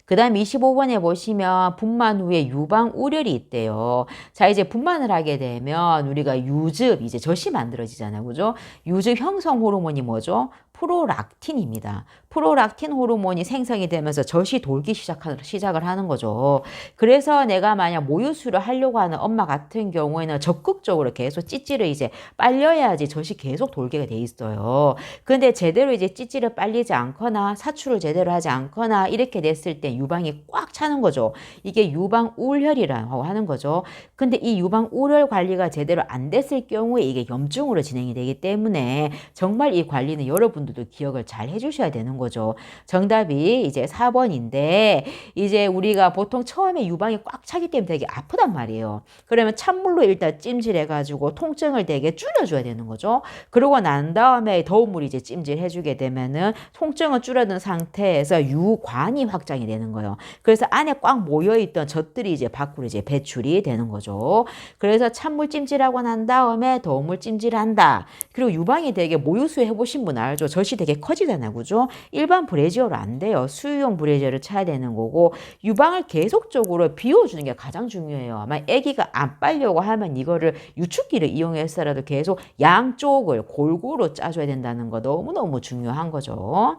그 다음 25번에 보시면 분만 후에 유방 우려이 있대요. 자, 이제 분만을 하게 되면 우리가 유즙, 이제 젖이 만들어지잖아요. 그죠? 유즙 형성 호르몬이 뭐죠? 프로락틴입니다. 프로락틴 호르몬이 생성이 되면서 젖이 돌기 시작을 하는 거죠. 그래서 내가 만약 모유수를 하려고 하는 엄마 같은 경우에는 적극적으로 계속 찌찌를 이제 빨려야지 젖이 계속 돌게 돼 있어요. 근데 제대로 이제 찌찌를 빨리지 않거나 사출을 제대로 하지 않거나 이렇게 됐을 때 유방이 꽉 차는 거죠. 이게 유방울혈이라고 하는 거죠. 근데 이 유방울혈 관리가 제대로 안 됐을 경우에 이게 염증으로 진행이 되기 때문에 정말 이 관리는 여러분 여러분들도 기억을 잘 해주셔야 되는 거죠. 정답이 이제 4번인데 이제 우리가 보통 처음에 유방이 꽉 차기 때문에 되게 아프단 말이에요. 그러면 찬물로 일단 찜질해가지고 통증을 되게 줄여줘야 되는 거죠. 그러고 난 다음에 더운 물이 이제 찜질해주게 되면은 통증은 줄어든 상태에서 유관이 확장이 되는 거예요. 그래서 안에 꽉 모여있던 젖들이 이제 밖으로 이제 배출이 되는 거죠. 그래서 찬물 찜질하고 난 다음에 더운 물 찜질한다. 그리고 유방이 되게 모유수유 해보신 분 알죠? 젖이 되게 커지잖아요. 그죠? 일반 브래지어로 안 돼요. 수유용 브래지어를 차야 되는 거고 유방을 계속적으로 비워주는 게 가장 중요해요. 아마 아기가 안 빨려고 하면 이거를 유축기를 이용해서라도 계속 양쪽을 골고루 짜줘야 된다는 거 너무너무 중요한 거죠.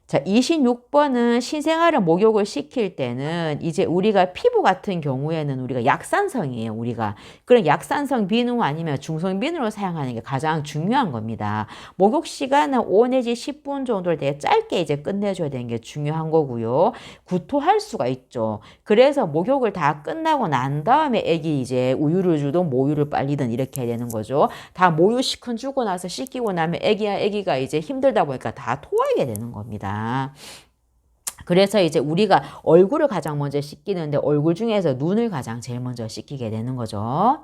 자, 26번은 신생아를 목욕을 시킬 때는 이제 우리가 피부 같은 경우에는 우리가 약산성이에요. 우리가. 그런 약산성 비누 아니면 중성 비누를 사용하는 게 가장 중요한 겁니다. 목욕 시간은 5 내지 10분 정도를 되게 짧게 이제 끝내줘야 되는 게 중요한 거고요. 구토할 수가 있죠. 그래서 목욕을 다 끝나고 난 다음에 애기 이제 우유를 주든 모유를 빨리든 이렇게 해야 되는 거죠. 다 모유 시큰 주고 나서 씻기고 나면 애기가 이제 힘들다 보니까 다 토하게 되는 겁니다. 그래서 이제 우리가 얼굴을 가장 먼저 씻기는데 얼굴 중에서 눈을 가장 제일 먼저 씻기게 되는 거죠.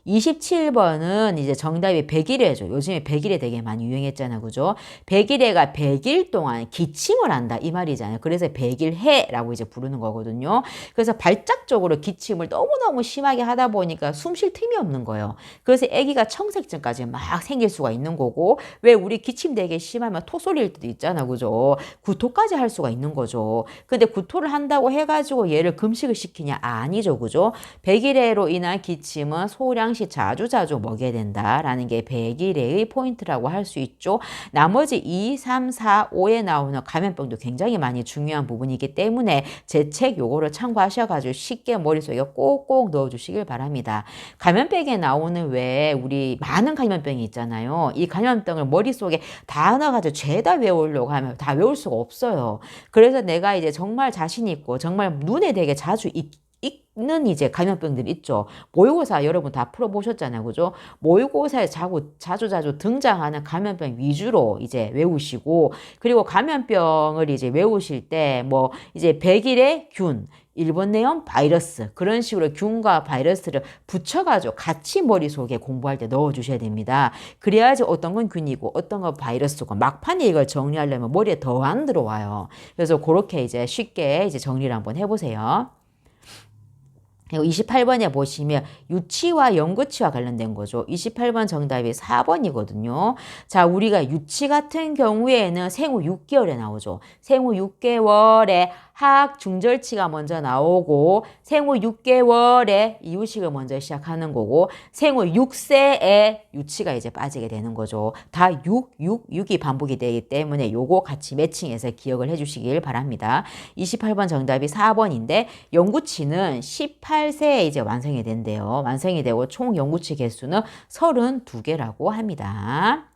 27번은 이제 정답이 백일해죠. 요즘에 백일해 되게 많이 유행했잖아요. 그죠? 백일해가 100일 동안 기침을 한다. 이 말이잖아요. 그래서 백일해라고 이제 부르는 거거든요. 그래서 발작적으로 기침을 너무너무 심하게 하다 보니까 숨 쉴 틈이 없는 거예요. 그래서 아기가 청색증까지 막 생길 수가 있는 거고 왜 우리 기침 되게 심하면 토 쏠릴 때도 있잖아. 그죠? 구토까지 할 수가 있는 거죠. 근데 구토를 한다고 해가지고 얘를 금식을 시키냐? 아니죠. 그죠? 백일해로 인한 기침은 소량 자주 먹여야 된다라는 게 백일해의 포인트라고 할 수 있죠. 나머지 2, 3, 4, 5에 나오는 감염병도 굉장히 많이 중요한 부분이기 때문에 제 책 요거를 참고하셔가지고 쉽게 머릿속에 꼭꼭 넣어주시길 바랍니다. 감염병에 나오는 왜 우리 많은 감염병이 있잖아요. 이 감염병을 머릿속에 다 넣어가지고 죄다 외우려고 하면 다 외울 수가 없어요. 그래서 내가 이제 정말 자신 있고 정말 눈에 되게 자주 있는 이제 감염병들 있죠. 모의고사 여러분 다 풀어보셨잖아요. 그죠? 모의고사에 자주 등장하는 감염병 위주로 이제 외우시고, 그리고 감염병을 이제 외우실 때 뭐 이제 백일의 균, 일본내염 바이러스, 그런 식으로 균과 바이러스를 붙여가지고 같이 머릿속에 공부할 때 넣어주셔야 됩니다. 그래야지 어떤 건 균이고 어떤 건 바이러스고 막판에 이걸 정리하려면 머리에 더 안 들어와요. 그래서 그렇게 이제 쉽게 이제 정리를 한번 해보세요. 28번에 보시면 유치와 영구치와 관련된 거죠. 28번 정답이 4번이거든요. 자, 우리가 유치 같은 경우에는 생후 6개월에 나오죠. 생후 6개월에 하악 중절치가 먼저 나오고 생후 6개월에 이유식을 먼저 시작하는 거고 생후 6세에 유치가 이제 빠지게 되는 거죠. 다 6이 반복이 되기 때문에 요거 같이 매칭해서 기억을 해주시길 바랍니다. 28번 정답이 4번인데 영구치는 18세에 이제 완성이 된대요. 완성이 되고 총 영구치 개수는 32개라고 합니다.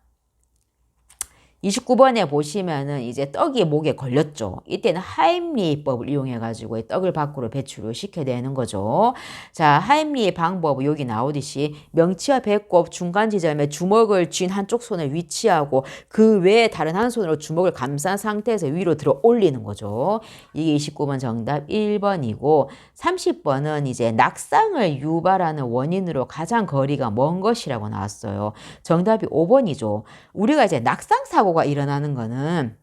29번에 보시면은 이제 떡이 목에 걸렸죠. 이때는 하임리히법을 이용해가지고 떡을 밖으로 배출을 시켜야 되는 거죠. 자, 하임리히 방법은 여기 나오듯이 명치와 배꼽 중간 지점에 주먹을 쥔 한쪽 손을 위치하고 그 외에 다른 한 손으로 주먹을 감싼 상태에서 위로 들어 올리는 거죠. 이게 29번 정답 1번이고 30번은 이제 낙상을 유발하는 원인으로 가장 거리가 먼 것이라고 나왔어요. 정답이 5번이죠. 우리가 이제 낙상 사고가 일어나는 거는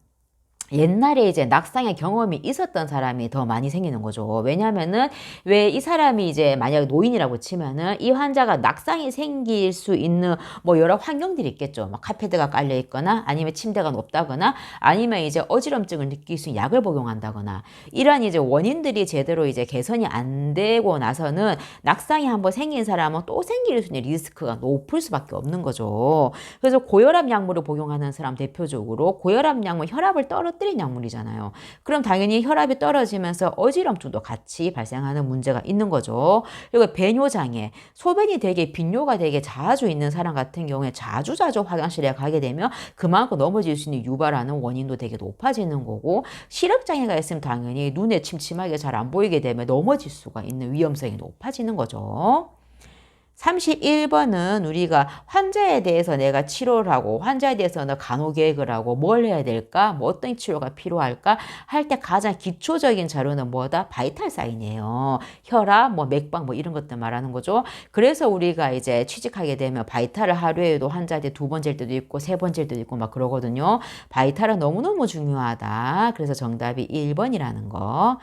옛날에 이제 낙상의 경험이 있었던 사람이 더 많이 생기는 거죠. 왜냐면은 왜 이 사람이 이제 만약 노인이라고 치면은 이 환자가 낙상이 생길 수 있는 뭐 여러 환경들이 있겠죠. 막 카페트가 깔려 있거나 아니면 침대가 높다거나 아니면 이제 어지럼증을 느낄 수 있는 약을 복용한다거나 이런 이제 원인들이 제대로 이제 개선이 안 되고 나서는 낙상이 한번 생긴 사람은 또 생길 수 있는 리스크가 높을 수밖에 없는 거죠. 그래서 고혈압 약물을 복용하는 사람 대표적으로 고혈압 약물 혈압을 떨어뜨리는 약물이잖아요. 그럼 당연히 혈압이 떨어지면서 어지럼증도 같이 발생하는 문제가 있는 거죠. 그리고 배뇨장애, 소변이 되게 빈뇨가 되게 자주 있는 사람 같은 경우에 자주 화장실에 가게 되면 그만큼 넘어질 수 있는 유발하는 원인도 되게 높아지는 거고 시력장애가 있으면 당연히 눈에 침침하게 잘 안 보이게 되면 넘어질 수가 있는 위험성이 높아지는 거죠. 31번은 우리가 환자에 대해서 내가 치료를 하고 환자에 대해서는 간호 계획을 하고 뭘 해야 될까? 뭐 어떤 치료가 필요할까? 할 때 가장 기초적인 자료는 뭐다? 바이탈 사인이에요. 혈압, 뭐 맥박 뭐 이런 것들 말하는 거죠. 그래서 우리가 이제 취직하게 되면 바이탈을 하루에도 환자한테 2번 잴 때도 있고 3번 잴 때도 있고 막 그러거든요. 바이탈은 너무너무 중요하다. 그래서 정답이 1번이라는 거.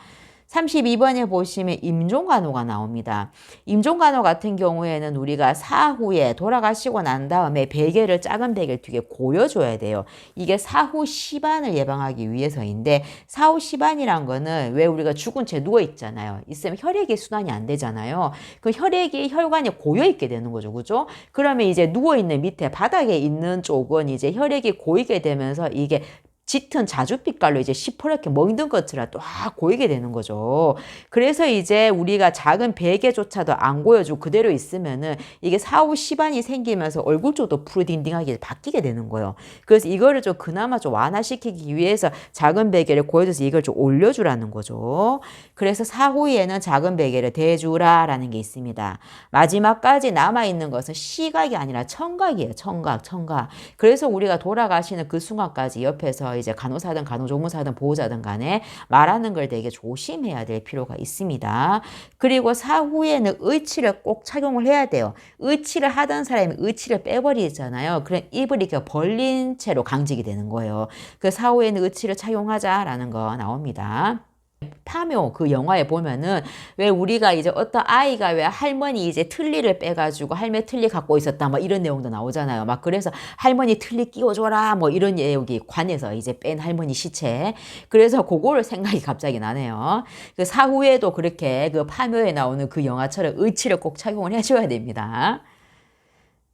32번에 보시면 임종간호가 나옵니다. 임종간호 같은 경우에는 우리가 사후에 돌아가시고 난 다음에 베개를 작은 베개를 뒤에 고여줘야 돼요. 이게 사후 시반을 예방하기 위해서인데 사후 시반이란 거는 왜 우리가 죽은 채 누워있잖아요. 있으면 혈액이 순환이 안 되잖아요. 그 혈액이 혈관에 고여있게 되는 거죠. 그죠? 그러면 이제 누워있는 밑에 바닥에 있는 쪽은 이제 혈액이 고이게 되면서 이게 짙은 자줏빛깔로 이제 시퍼렇게 먹는 것처럼 딱 고이게 되는 거죠. 그래서 이제 우리가 작은 베개조차도 안 고여주고 그대로 있으면은 이게 사후 시반이 생기면서 얼굴 쪽도 푸르딩딩하게 바뀌게 되는 거예요. 그래서 이거를 좀 그나마 좀 완화시키기 위해서 작은 베개를 고여줘서 이걸 좀 올려주라는 거죠. 그래서 사후에는 작은 베개를 대주라라는 게 있습니다. 마지막까지 남아있는 것은 시각이 아니라 청각이에요. 청각. 그래서 우리가 돌아가시는 그 순간까지 옆에서 이제 간호사든 간호조무사든 보호자든 간에 말하는 걸 되게 조심해야 될 필요가 있습니다. 그리고 사후에는 의치를 꼭 착용을 해야 돼요. 의치를 하던 사람이 의치를 빼버리잖아요. 그럼 입을 이렇게 벌린 채로 강직이 되는 거예요. 그 사후에는 의치를 착용하자라는 거 나옵니다. 파묘 그 영화에 보면은 왜 우리가 이제 어떤 아이가 왜 할머니 이제 틀니를 빼가지고 할머니 틀니 갖고 있었다 뭐 이런 내용도 나오잖아요. 막 그래서 할머니 틀니 끼워줘라 뭐 이런 내용이 관에서 이제 뺀 할머니 시체. 그래서 그거를 생각이 갑자기 나네요. 그 사후에도 그렇게 그 파묘에 나오는 그 영화처럼 의치를 꼭 착용을 해줘야 됩니다.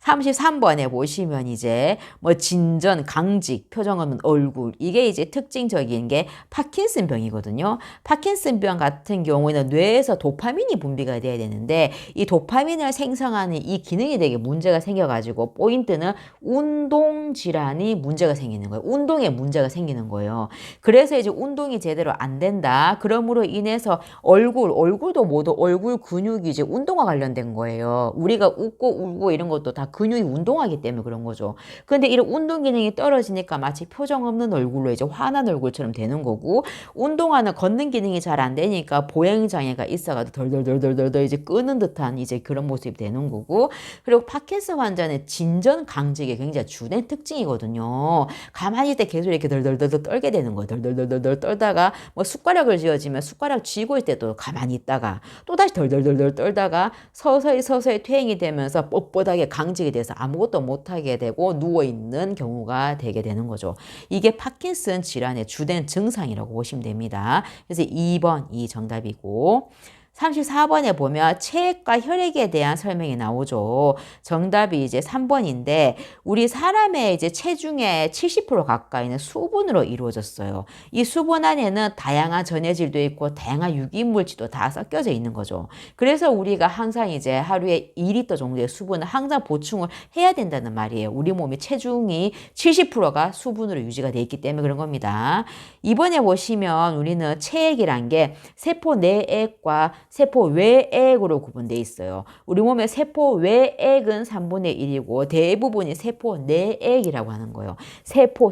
33번에 보시면 이제 뭐 진전, 강직, 표정 없는 얼굴 이게 이제 특징적인 게 파킨슨 병이거든요. 파킨슨 병 같은 경우에는 뇌에서 도파민이 분비가 돼야 되는데 이 도파민을 생성하는 이 기능이 되게 문제가 생겨가지고 포인트는 운동 질환이 문제가 생기는 거예요. 운동에 문제가 생기는 거예요. 그래서 이제 운동이 제대로 안 된다. 그러므로 인해서 얼굴도 모두 얼굴 근육이 이제 운동과 관련된 거예요. 우리가 웃고 울고 이런 것도 다 근육이 운동하기 때문에 그런 거죠. 근데 이런 운동 기능이 떨어지니까 마치 표정 없는 얼굴로 이제 화난 얼굴처럼 되는 거고 운동하는 걷는 기능이 잘 안 되니까 보행 장애가 있어가지고 덜덜덜덜덜 이제 끄는 듯한 이제 그런 모습이 되는 거고 그리고 파킨슨 환자는 진전 강직이 굉장히 주된 특징이거든요. 가만히 있을 때 계속 이렇게 덜덜덜덜 떨게 되는 거예요. 덜덜덜덜 떨다가 뭐 숟가락을 쥐어지면 숟가락 쥐고 있을 때도 가만히 있다가 또 다시 덜덜덜덜 떨다가 서서히 퇴행이 되면서 뻣뻣하게 강직이 돼서 아무것도 못하게 되고 누워있는 경우가 되게 되는 거죠. 이게 파킨슨 질환의 주된 증상이라고 보시면 됩니다. 그래서 2번이 정답이고 34번에 보면 체액과 혈액에 대한 설명이 나오죠. 정답이 이제 3번인데 우리 사람의 이제 체중의 70% 가까이는 수분으로 이루어졌어요. 이 수분 안에는 다양한 전해질도 있고 다양한 유기물질도 다 섞여져 있는 거죠. 그래서 우리가 항상 이제 하루에 2리터 정도의 수분을 항상 보충을 해야 된다는 말이에요. 우리 몸의 체중이 70%가 수분으로 유지가 돼 있기 때문에 그런 겁니다. 이번에 보시면 우리는 체액이란 게 세포 내액과 세포 외액으로 구분되어 있어요. 우리 몸의 세포 외액은 3분의 1이고 대부분이 세포 내액이라고 하는 거예요. 세포.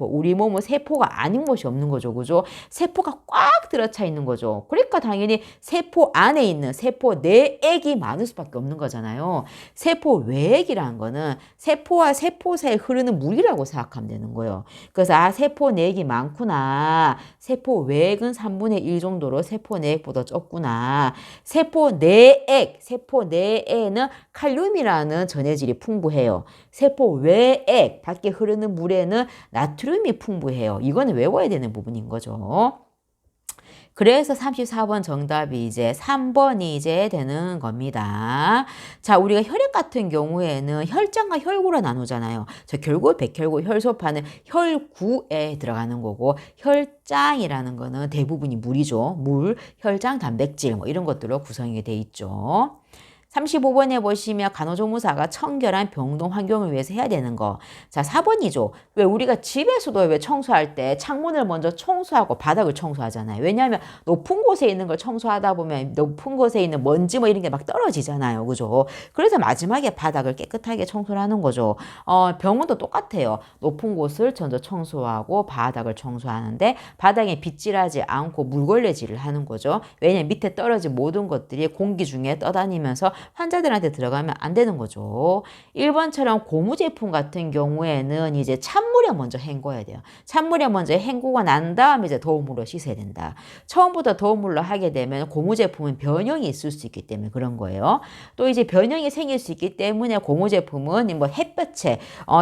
우리 몸은 세포가 아닌 것이 없는 거죠. 그죠? 세포가 꽉 들어차 있는 거죠. 그러니까 당연히 세포 안에 있는 세포 내액이 많을 수밖에 없는 거잖아요. 세포 외액이라는 거는 세포와 세포 사이에 흐르는 물이라고 생각하면 되는 거예요. 그래서 세포 내액이 많구나. 세포 외액은 3분의 1 정도로 세포 내액보다 적구나. 세포 내에는 칼륨이라는 전해질이 풍부해요. 세포 외액, 밖에 흐르는 물에는 나트륨이 풍부해요. 이거는 외워야 되는 부분인 거죠. 그래서 34번 정답이 이제 3번이 이제 되는 겁니다. 자, 우리가 혈액 같은 경우에는 혈장과 혈구로 나누잖아요. 저 결국 백혈구, 혈소판은 혈구에 들어가는 거고 혈장이라는 거는 대부분이 물이죠. 물, 혈장, 단백질 뭐 이런 것들로 구성이 돼 있죠. 35번에 보시면 간호조무사가 청결한 병동 환경을 위해서 해야 되는 거. 자, 4번이죠. 왜 우리가 집에서도 왜 청소할 때 창문을 먼저 청소하고 바닥을 청소하잖아요. 왜냐하면 높은 곳에 있는 걸 청소하다 보면 높은 곳에 있는 먼지 뭐 이런 게 막 떨어지잖아요. 그죠? 그래서 마지막에 바닥을 깨끗하게 청소를 하는 거죠. 병원도 똑같아요. 높은 곳을 먼저 청소하고 바닥을 청소하는데 바닥에 빗질하지 않고 물걸레질을 하는 거죠. 왜냐면 밑에 떨어진 모든 것들이 공기 중에 떠다니면서 환자들한테 들어가면 안 되는 거죠. 1번처럼 고무 제품 같은 경우에는 이제 찬물에 먼저 헹궈야 돼요. 찬물에 먼저 헹구고 난 다음에 이제 더운 물로 씻어야 된다. 처음부터 더운 물로 하게 되면 고무 제품은 변형이 있을 수 있기 때문에 그런 거예요. 또 이제 변형이 생길 수 있기 때문에 고무 제품은 뭐 햇볕에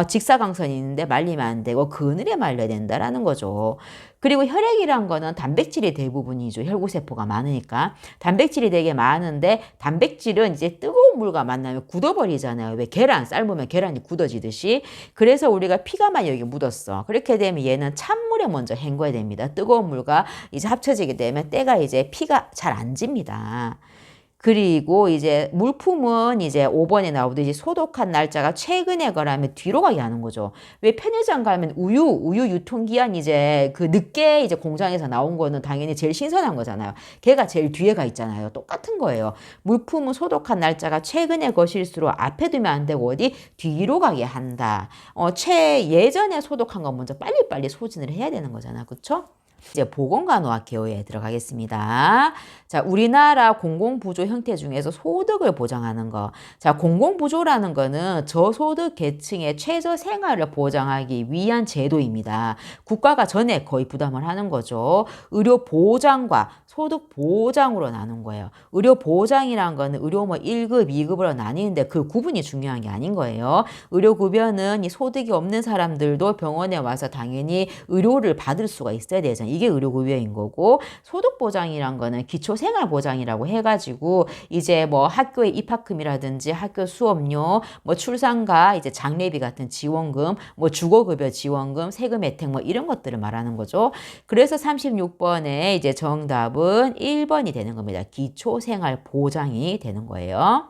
직사광선이 있는데 말리면 안 되고 그늘에 말려야 된다라는 거죠. 그리고 혈액이란 거는 단백질이 대부분이죠. 혈구세포가 많으니까. 단백질이 되게 많은데 단백질은 이제 뜨거운 물과 만나면 굳어버리잖아요. 왜 계란 삶으면 계란이 굳어지듯이. 그래서 우리가 피가 만 여기 묻었어. 그렇게 되면 얘는 찬물에 먼저 헹궈야 됩니다. 뜨거운 물과 이제 합쳐지게 되면 때가 이제 피가 잘 안 집니다. 그리고 이제 물품은 이제 5번에 나오듯이 소독한 날짜가 최근에 거라면 뒤로 가게 하는 거죠. 왜 편의점 가면 우유 유통기한 이제 그 늦게 이제 공장에서 나온 거는 당연히 제일 신선한 거잖아요. 걔가 제일 뒤에 가 있잖아요. 똑같은 거예요. 물품은 소독한 날짜가 최근에 것일수록 앞에 두면 안 되고 어디 뒤로 가게 한다. 예전에 소독한 거 먼저 빨리빨리 소진을 해야 되는 거잖아. 그쵸? 이제 보건간호학 개요에 들어가겠습니다. 자, 우리나라 공공부조 형태 중에서 소득을 보장하는 거. 자, 공공부조라는 거는 저소득 계층의 최저 생활을 보장하기 위한 제도입니다. 국가가 전액 거의 부담을 하는 거죠. 의료 보장과 소득 보장으로 나눈 거예요. 의료 보장이란 거는 의료 뭐 1급, 2급으로 나뉘는데 그 구분이 중요한 게 아닌 거예요. 의료 급여는 이 소득이 없는 사람들도 병원에 와서 당연히 의료를 받을 수가 있어야 되잖아요. 이게 의료급여인 거고, 소득보장이란 거는 기초생활보장이라고 해가지고 이제 뭐 학교의 입학금이라든지 학교 수업료, 뭐 출산과 이제 장례비 같은 지원금, 뭐 주거급여 지원금, 세금 혜택 뭐 이런 것들을 말하는 거죠. 그래서 36번에 이제 정답은 1번이 되는 겁니다. 기초생활보장이 되는 거예요.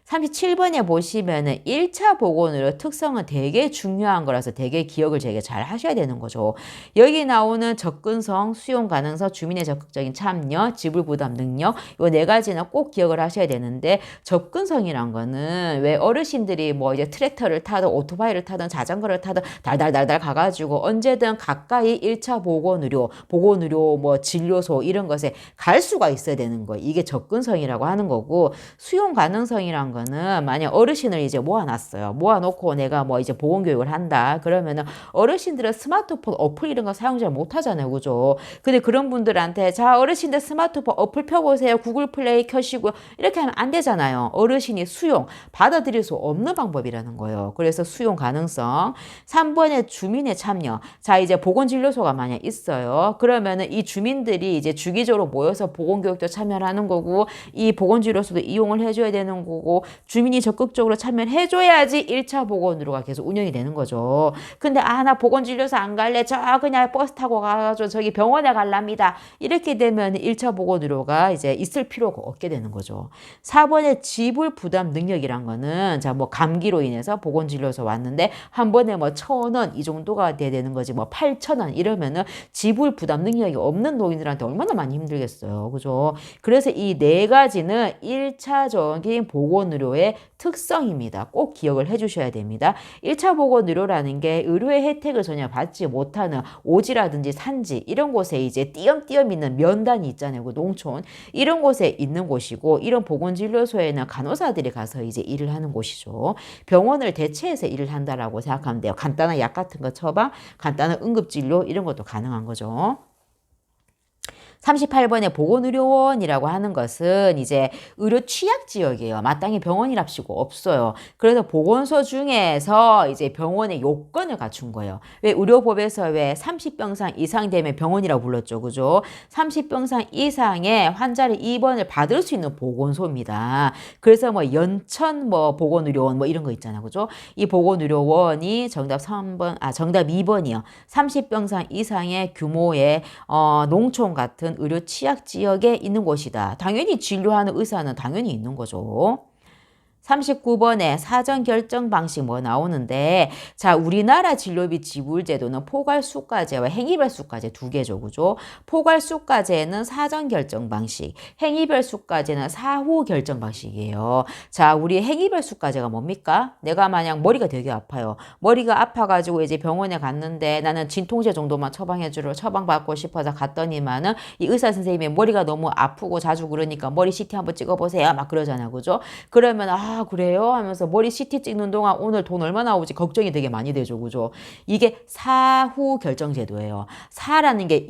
37번에 보시면은 1차 보건의료 특성은 되게 중요한 거라서 되게 기억을 되게 잘 하셔야 되는 거죠. 여기 나오는 접근성, 수용 가능성, 주민의 적극적인 참여, 지불 부담 능력 이 네 가지는 꼭 기억을 하셔야 되는데 접근성이란 거는 왜 어르신들이 뭐 이제 트랙터를 타든 오토바이를 타든 자전거를 타든 달달달달 가가지고 언제든 가까이 1차 보건의료 뭐 진료소 이런 것에 갈 수가 있어야 되는 거예요. 이게 접근성이라고 하는 거고 수용 가능성이란 거는 만약 어르신을 이제 모아놨어요. 모아놓고 내가 뭐 이제 보건교육을 한다. 그러면은 어르신들은 스마트폰 어플 이런 거 사용 잘 못하잖아요. 그죠? 근데 그런 분들한테 자 어르신들 스마트폰 어플 펴보세요. 구글 플레이 켜시고요. 이렇게 하면 안 되잖아요. 어르신이 수용 받아들일 수 없는 방법이라는 거예요. 그래서 수용 가능성. 3번에 주민의 참여. 자 이제 보건진료소가 만약 있어요. 그러면은 이 주민들이 이제 주기적으로 모여서 보건교육도 참여를 하는 거고 이 보건진료소도 이용을 해줘야 되는 거고 주민이 적극적으로 참여를 해줘야지 1차 보건의료가 계속 운영이 되는 거죠. 근데 나 보건진료소 안 갈래. 저 그냥 버스 타고 가가지고 저기 병원에 갈랍니다. 이렇게 되면 1차 보건의료가 이제 있을 필요가 없게 되는 거죠. 4번에 지불 부담 능력이란 거는 자 뭐 감기로 인해서 보건진료소 왔는데 한 번에 뭐 1,000원 이 정도가 돼야 되는 거지 뭐 8,000원 이러면은 지불 부담 능력이 없는 노인들한테 얼마나 많이 힘들겠어요. 그죠? 그래서 이 네 가지는 1차적인 보건의료의 특성입니다. 꼭 기억을 해주셔야 됩니다. 1차 보건의료라는 게 의료의 혜택을 전혀 받지 못하는 오지라든지 산지 이런 곳에 이제 띄엄띄엄 있는 면단이 있잖아요. 그 농촌 이런 곳에 있는 곳이고 이런 보건진료소에는 간호사들이 가서 이제 일을 하는 곳이죠. 병원을 대체해서 일을 한다라고 생각하면 돼요. 간단한 약 같은 거 처방, 간단한 응급진료 이런 것도 가능한 거죠. 38번에 보건의료원이라고 하는 것은 이제 의료 취약 지역이에요. 마땅히 병원이랍시고 없어요. 그래서 보건소 중에서 이제 병원의 요건을 갖춘 거예요. 왜 의료법에서 왜 30병상 이상 되면 병원이라고 불렀죠. 그죠? 30병상 이상의 환자를 입원을 받을 수 있는 보건소입니다. 그래서 뭐 연천 뭐 보건의료원 뭐 이런 거 있잖아요. 그죠? 이 보건의료원이 정답 2번이요. 30병상 이상의 규모의 농촌 같은 의료 취약 지역에 있는 곳이다. 당연히 진료하는 의사는 당연히 있는 거죠. 39번에 사전 결정 방식 뭐 나오는데, 자, 우리나라 진료비 지불 제도는 포괄수가제와 행위별수가제 두 개죠. 그죠? 포괄수가제는 사전 결정 방식, 행위별수가제는 사후 결정 방식이에요. 자, 우리 행위별수가제가 뭡니까? 내가 만약 머리가 되게 아파요. 머리가 아파가지고 이제 병원에 갔는데 나는 진통제 정도만 처방받고 싶어서 갔더니만은 이 의사 선생님이 머리가 너무 아프고 자주 그러니까 머리 CT 한번 찍어보세요. 막 그러잖아요. 그죠? 그러면 아, 그래요? 하면서 머리 CT 찍는 동안 오늘 돈 얼마 나오지? 걱정이 되게 많이 되죠. 그죠? 이게 사후 결정 제도예요. 사라는 게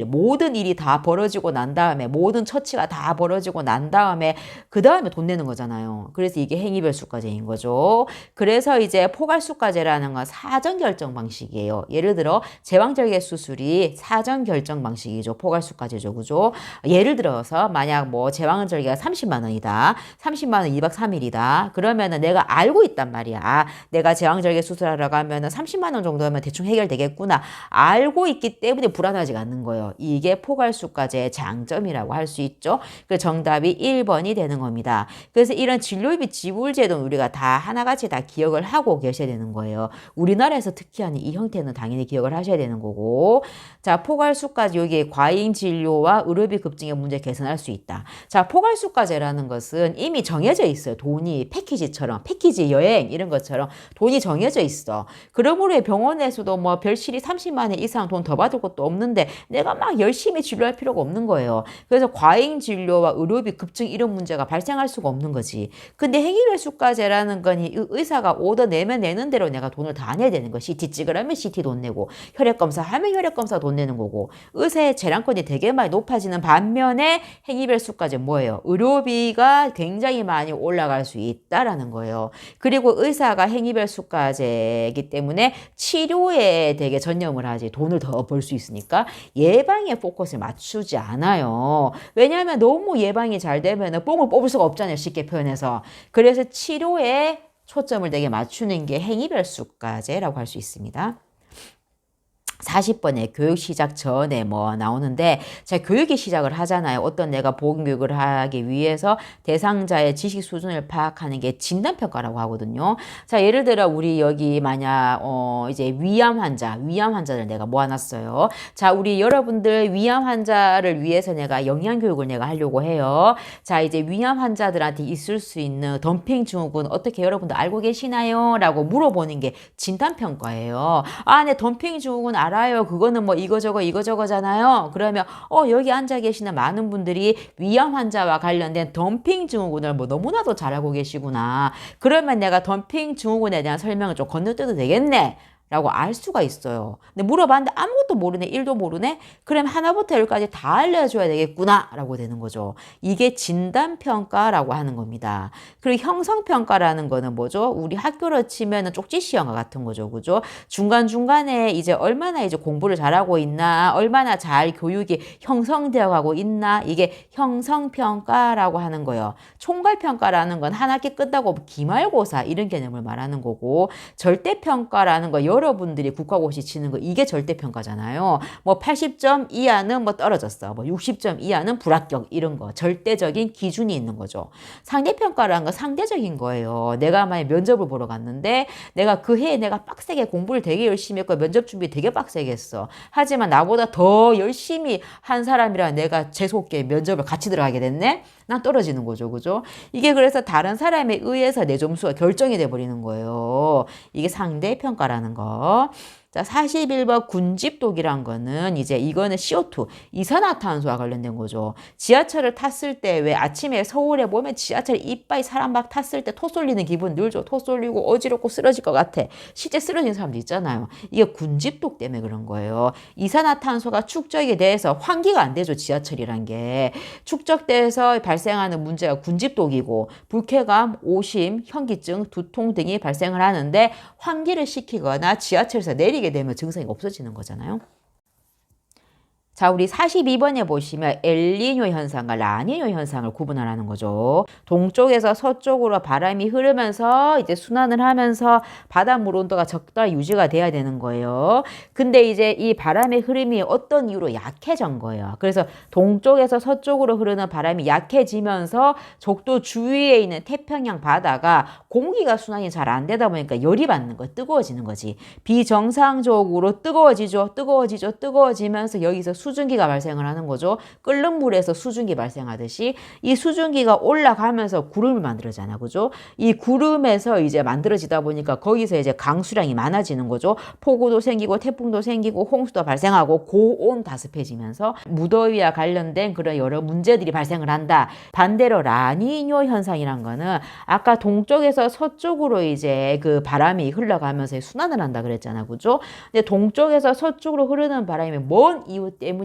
모든 일이 다 벌어지고 난 다음에, 모든 처치가 다 벌어지고 난 다음에, 그 다음에 돈 내는 거잖아요. 그래서 이게 행위별수가제인 거죠. 그래서 이제 포괄수가제라는 건 사전 결정 방식이에요. 예를 들어, 제왕절개 수술이 사전 결정 방식이죠. 포괄수가제죠. 그죠? 예를 들어서, 만약 뭐 제왕절개가 30만 원이다. 30만 원 2박 3일이다. 그러면은 내가 알고 있단 말이야. 아, 내가 제왕절개 수술하러 가면은 30만 원 정도면 대충 해결되겠구나. 알고 있기 때문에 불안하지가 않는 거예요. 이게 포괄수가제의 장점이라고 할 수 있죠. 그 정답이 1번이 되는 겁니다. 그래서 이런 진료비 지불제도는 우리가 다 하나같이 다 기억을 하고 계셔야 되는 거예요. 우리나라에서 특히하는 이 형태는 당연히 기억을 하셔야 되는 거고. 자, 포괄수가제 여기 과잉진료와 의료비 급증의 문제 개선할 수 있다. 자, 포괄수가제라는 것은 이미 정해져 있어요. 돈이 패키지처럼, 패키지 여행 이런 것처럼 돈이 정해져 있어. 그러므로 병원에서도 뭐 별실이 30만 원 이상 돈 더 받을 것도 없는데 내가 막 열심히 진료할 필요가 없는 거예요. 그래서 과잉 진료와 의료비 급증 이런 문제가 발생할 수가 없는 거지. 근데 행위별수가제라는 건 의사가 오더 내면 내는 대로 내가 돈을 다 내야 되는 거. CT 찍으라면 CT 돈 내고, 혈액검사 하면 혈액검사 돈 내는 거고, 의사의 재량권이 되게 많이 높아지는 반면에 행위별수가제 뭐예요? 의료비가 굉장히 많이 올라갈 수 있다라는 거예요. 그리고 의사가 행위별수가제이기 때문에 치료에 되게 전념을 하지. 돈을 더 벌 수 있으니까 예방에 포커스를 맞추지 않아요. 왜냐하면 너무 예방이 잘 되면 뽕을 뽑을 수가 없잖아요. 쉽게 표현해서. 그래서 치료에 초점을 되게 맞추는 게 행위별수가제라고 할 수 있습니다. 40번에 교육 시작 전에 뭐 나오는데, 자, 교육이 시작을 하잖아요. 어떤 내가 보건교육을 하기 위해서 대상자의 지식 수준을 파악하는 게 진단평가라고 하거든요. 자, 예를 들어 우리 여기 만약 이제 위암 환자를 내가 모아놨어요. 자, 우리 여러분들 위암 환자를 위해서 내가 영양교육을 내가 하려고 해요. 자, 이제 위암 환자들한테 있을 수 있는 덤핑 증후군 어떻게 여러분들 알고 계시나요? 라고 물어보는 게 진단평가예요. 아, 네, 덤핑 증후군 알아요. 그거는 뭐 이거저거잖아요. 그러면 여기 앉아 계시는 많은 분들이 위암 환자와 관련된 덤핑 증후군을 뭐 너무나도 잘 알고 계시구나. 그러면 내가 덤핑 증후군에 대한 설명을 좀 건너뛰어도 되겠네. 라고 알 수가 있어요. 근데 물어봤는데 아무것도 모르네. 1도 모르네. 그럼 하나부터 열까지 다 알려줘야 되겠구나. 라고 되는 거죠. 이게 진단평가라고 하는 겁니다. 그리고 형성평가라는 거는 뭐죠? 우리 학교로 치면은 쪽지 시험과 같은 거죠. 그죠? 중간중간에 이제 얼마나 이제 공부를 잘하고 있나, 얼마나 잘 교육이 형성되어 가고 있나, 이게 형성평가라고 하는 거예요. 총괄평가라는 건 한 학기 끝나고 기말고사 이런 개념을 말하는 거고, 절대평가라는 거 여러분들이 국가고시 치는 거 이게 절대평가잖아요. 뭐 80점 이하는 뭐 떨어졌어. 뭐 60점 이하는 불합격 이런 거. 절대적인 기준이 있는 거죠. 상대평가라는 건 상대적인 거예요. 내가 만약 면접을 보러 갔는데 내가 그 해에 내가 빡세게 공부를 되게 열심히 했고 면접 준비 되게 빡세게 했어. 하지만 나보다 더 열심히 한 사람이랑 내가 재수없게 면접을 같이 들어가게 됐네? 난 떨어지는 거죠. 그죠? 이게 그래서 다른 사람에 의해서 내 점수가 결정이 돼버리는 거예요. 이게 상대평가라는 거. 자, 41번 군집독이란 거는 이제 이거는 CO2, 이산화탄소와 관련된 거죠. 지하철을 탔을 때 왜 아침에 서울에 보면 지하철 이빠이 사람 막 탔을 때 토 쏠리는 기분 늘죠. 토 쏠리고 어지럽고 쓰러질 것 같아. 실제 쓰러진 사람도 있잖아요. 이게 군집독 때문에 그런 거예요. 이산화탄소가 축적이 돼서 환기가 안 되죠. 지하철이란 게. 축적돼서 발생하는 문제가 군집독이고 불쾌감, 오심, 현기증, 두통 등이 발생을 하는데 환기를 시키거나 지하철에서 내리게 되면 증상이 없어지는 거잖아요. 자, 우리 42번에 보시면 엘니뇨 현상과 라니뇨 현상을 구분하라는 거죠. 동쪽에서 서쪽으로 바람이 흐르면서 이제 순환을 하면서 바닷물 온도가 적당히 유지가 돼야 되는 거예요. 근데 이제 이 바람의 흐름이 어떤 이유로 약해진 거예요. 그래서 동쪽에서 서쪽으로 흐르는 바람이 약해지면서 적도 주위에 있는 태평양 바다가 공기가 순환이 잘 안 되다 보니까 열이 받는 거예요. 뜨거워지는 거지. 비정상적으로 뜨거워지면서 여기서 수증기가 발생을 하는 거죠. 끓는 물에서 수증기 발생하듯이 이 수증기가 올라가면서 구름을 만들어잖아. 그죠? 이 구름에서 이제 만들어지다 보니까 거기서 이제 강수량이 많아지는 거죠. 폭우도 생기고 태풍도 생기고 홍수도 발생하고 고온 다습해지면서 무더위와 관련된 그런 여러 문제들이 발생을 한다. 반대로 라니뇨 현상이란 거는 아까 동쪽에서 서쪽으로 이제 그 바람이 흘러가면서 순환을 한다 그랬잖아. 그죠? 근데 동쪽에서 서쪽으로 흐르는 바람이 뭔 이유 때문인지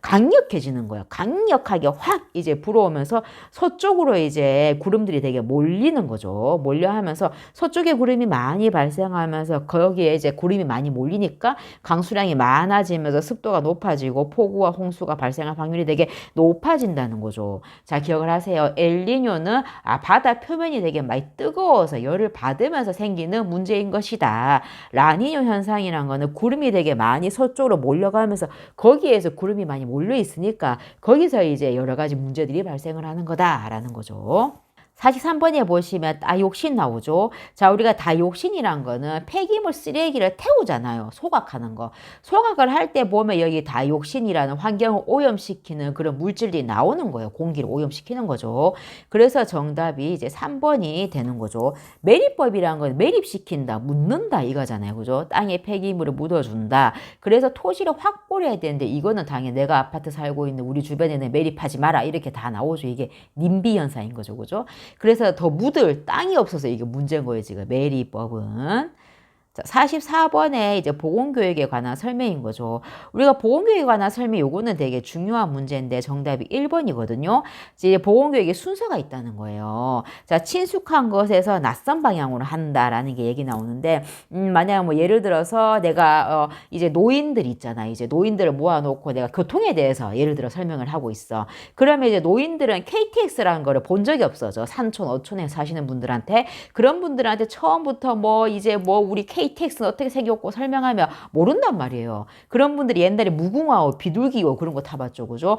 강력해지는 거예요. 강력하게 확 이제 불어오면서 서쪽으로 이제 구름들이 되게 몰리는 거죠. 몰려하면서 서쪽에 구름이 많이 발생하면서 거기에 이제 구름이 많이 몰리니까 강수량이 많아지면서 습도가 높아지고 폭우와 홍수가 발생할 확률이 되게 높아진다는 거죠. 자, 기억을 하세요. 엘니뇨는 바다 표면이 되게 많이 뜨거워서 열을 받으면서 생기는 문제인 것이다. 라니뇨 현상이란 거는 구름이 되게 많이 서쪽으로 몰려가면서 거기에서 구름이 많이 몰려 있으니까 거기서 이제 여러 가지 문제들이 발생을 하는 거다라는 거죠. 43번에 보시면 다이옥신 나오죠. 자, 우리가 다이옥신이란 거는 폐기물 쓰레기를 태우잖아요. 소각하는 거. 소각을 할 때 보면 여기 다이옥신이라는 환경을 오염시키는 그런 물질이 나오는 거예요. 공기를 오염시키는 거죠. 그래서 정답이 이제 3번이 되는 거죠. 매립법이란 건 매립시킨다, 묻는다 이거잖아요. 그죠? 땅에 폐기물을 묻어준다. 그래서 토지를 확보를 해야 되는데 이거는 당연히 내가 아파트 살고 있는 우리 주변에는 매립하지 마라 이렇게 다 나오죠. 이게 님비 현상인 거죠. 그죠? 그래서 더 묻을 땅이 없어서 이게 문제인 거예요, 지금 매립법은. 자, 44번에 이제 보건교육에 관한 설명인 거죠. 우리가 보건교육에 관한 설명 요거는 되게 중요한 문제인데 정답이 1번이거든요. 이제 보건교육에 순서가 있다는 거예요. 자, 친숙한 것에서 낯선 방향으로 한다라는 게 얘기 나오는데 만약 뭐 예를 들어서 내가 이제 노인들 있잖아. 이제 노인들을 모아놓고 내가 교통에 대해서 예를 들어 설명을 하고 있어. 그러면 이제 노인들은 KTX라는 거를 본 적이 없어져. 산촌, 어촌에 사시는 분들한테. 그런 분들한테 처음부터 뭐 이제 뭐 우리 KTX는 어떻게 생겼고 설명하면 모른단 말이에요. 그런 분들이 옛날에 무궁화호, 비둘기호 그런 거 타봤죠. 그죠?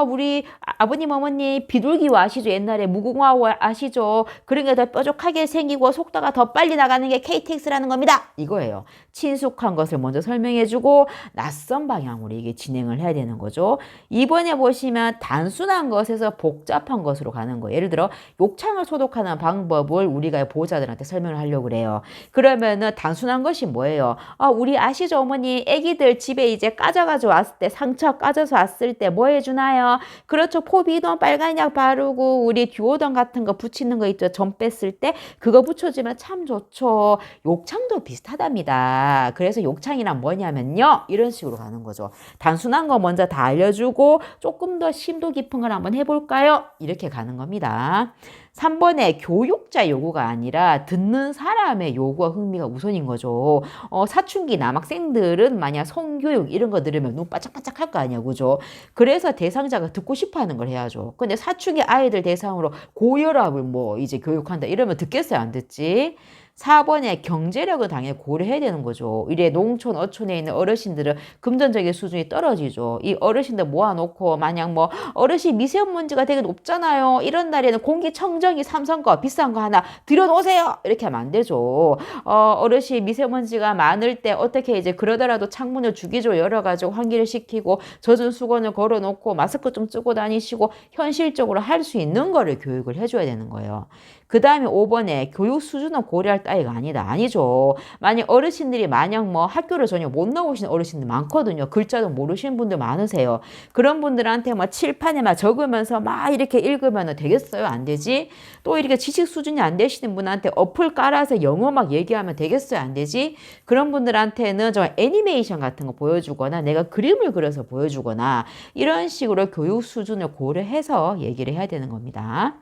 우리 아버님, 어머니 비둘기호 아시죠? 옛날에 무궁화호 아시죠? 그런 게 더 뾰족하게 생기고 속도가 더 빨리 나가는 게 KTX라는 겁니다. 이거예요. 친숙한 것을 먼저 설명해주고 낯선 방향으로 이게 진행을 해야 되는 거죠. 이번에 보시면 단순한 것에서 복잡한 것으로 가는 거예요. 예를 들어 욕창을 소독하는 방법을 우리가 보호자들한테 설명을 하려고 그래요. 그러면은 단순한 것이 뭐예요? 우리 아시죠, 어머니? 애기들 집에 이제 까져가지고 왔을 때, 상처 까져서 왔을 때 뭐 해주나요? 그렇죠. 포비돈, 빨간약 바르고 우리 듀오던 같은 거 붙이는 거 있죠. 점 뺐을 때 그거 붙여주면 참 좋죠. 욕창도 비슷하답니다. 그래서 욕창이란 뭐냐면요. 이런 식으로 가는 거죠. 단순한 거 먼저 다 알려주고 조금 더 심도 깊은 걸 한번 해볼까요? 이렇게 가는 겁니다. 3번에 교육자 요구가 아니라 듣는 사람의 요구와 흥미가 우선인 거죠. 사춘기 남학생들은 만약 성교육 이런 거 들으면 눈 바짝바짝 할 거 아니야. 그죠? 그래서 대상자가 듣고 싶어 하는 걸 해야죠. 근데 사춘기 아이들 대상으로 고혈압을 뭐 이제 교육한다 이러면 듣겠어요? 안 듣지? 4번에 경제력은 당연히 고려해야 되는 거죠. 이래 농촌, 어촌에 있는 어르신들은 금전적인 수준이 떨어지죠. 이 어르신들 모아놓고 만약 뭐 어르신 미세먼지가 되게 높잖아요. 이런 날에는 공기청정기 삼성 거 비싼 거 하나 들여놓으세요. 이렇게 하면 안 되죠. 어르신 미세먼지가 많을 때 어떻게 이제 그러더라도 창문을 주기적으로 열어가지고 환기를 시키고 젖은 수건을 걸어놓고 마스크 좀 쓰고 다니시고 현실적으로 할 수 있는 거를 교육을 해줘야 되는 거예요. 그 다음에 5번에 교육 수준은 고려할 따위가 아니다. 아니죠. 만약 어르신들이 만약 뭐 학교를 전혀 못 나오시는 어르신들 많거든요. 글자도 모르시는 분들 많으세요. 그런 분들한테 막 칠판에 막 적으면서 막 이렇게 읽으면 되겠어요? 안 되지? 또 이렇게 지식 수준이 안 되시는 분한테 어플 깔아서 영어 막 얘기하면 되겠어요? 안 되지? 그런 분들한테는 좀 애니메이션 같은 거 보여주거나 내가 그림을 그려서 보여주거나 이런 식으로 교육 수준을 고려해서 얘기를 해야 되는 겁니다.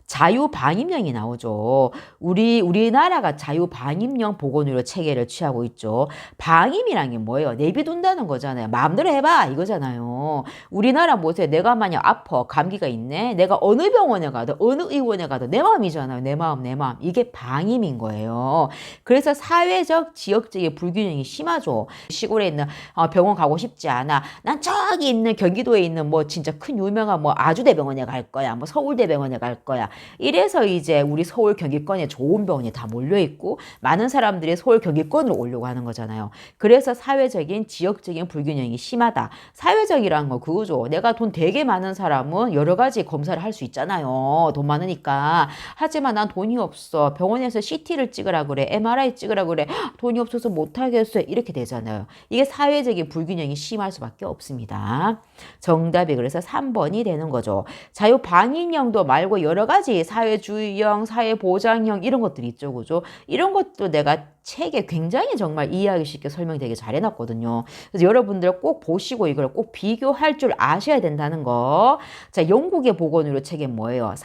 자유방임령이 나오죠. 우리나라가 자유방임령 보건의료 체계를 취하고 있죠. 방임이란 게 뭐예요? 내비둔다는 거잖아요. 마음대로 해봐 이거잖아요. 우리나라 보세요. 내가 만약 아파 감기가 있네. 내가 어느 병원에 가도 어느 의원에 가도 내 마음이잖아요. 내 마음 내 마음. 이게 방임인 거예요. 그래서 사회적 지역적인 불균형이 심하죠. 시골에 있는 병원 가고 싶지 않아. 난 저기 있는 경기도에 있는 뭐 진짜 큰 유명한 뭐 아주대병원에 갈 거야. 뭐 서울대병원에 갈 거야. 이래서 이제 우리 서울 경기권에 좋은 병원이 다 몰려있고 많은 사람들이 서울 경기권으로 오려고 하는 거잖아요. 그래서 사회적인 지역적인 불균형이 심하다. 사회적이란 거 그거죠. 내가 돈 되게 많은 사람은 여러 가지 검사를 할 수 있잖아요. 돈 많으니까. 하지만 난 돈이 없어. 병원에서 CT를 찍으라 그래. MRI 찍으라 그래. 돈이 없어서 못하겠어요. 이렇게 되잖아요. 이게 사회적인 불균형이 심할 수밖에 없습니다. 정답이 그래서 3번이 되는 거죠. 자유방임령도 말고 여러 가지 사회주의형, 사회보장형 이런 것들이 있죠. 그죠? 이런 것도 내가 책에 굉장히 정말 이해하기 쉽게 설명되게 잘 해놨거든요. 그래서 여러분들 꼭 보시고 이걸 꼭 비교할 줄 아셔야 된다는 거. 자, 영국의 보건의료 책은 뭐예요?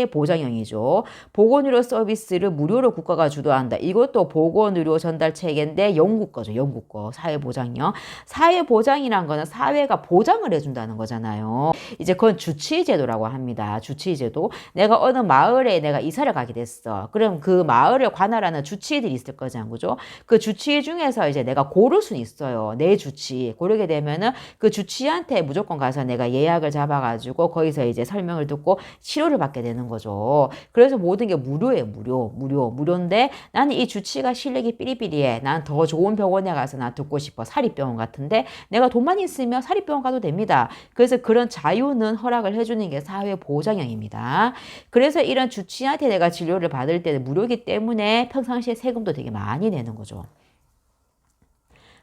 사회보장형이죠. 보건의료 서비스를 무료로 국가가 주도한다. 이것도 보건의료 전달 체계인데 영국 거죠. 영국 거. 사회보장형. 사회보장이란 거는 사회가 보장을 해준다는 거잖아요. 이제 그건 주치의제도라고 합니다. 주치의제도. 내가 어느 마을에 내가 이사를 가게 됐어. 그럼 그 마을을 관할하는 주치의들이 있을 거잖아요. 그죠? 그 주치의 중에서 이제 내가 고를 수는 있어요. 내 주치. 고르게 되면은 그 주치의한테 무조건 가서 내가 예약을 잡아가지고 거기서 이제 설명을 듣고 치료를 받게 되는 거죠. 그래서 모든 게 무료예요. 무료인데 나는 이 주치의가 실력이 삐리삐리해. 난 더 좋은 병원에 가서 나 듣고 싶어. 사립병원 같은데 내가 돈만 있으면 사립병원 가도 됩니다. 그래서 그런 자유는 허락을 해주는 게 사회보장형입니다. 그래서 이런 주치의한테 내가 진료를 받을 때는 무료이기 때문에 평상시에 세금도 되게 많이 내는 거죠.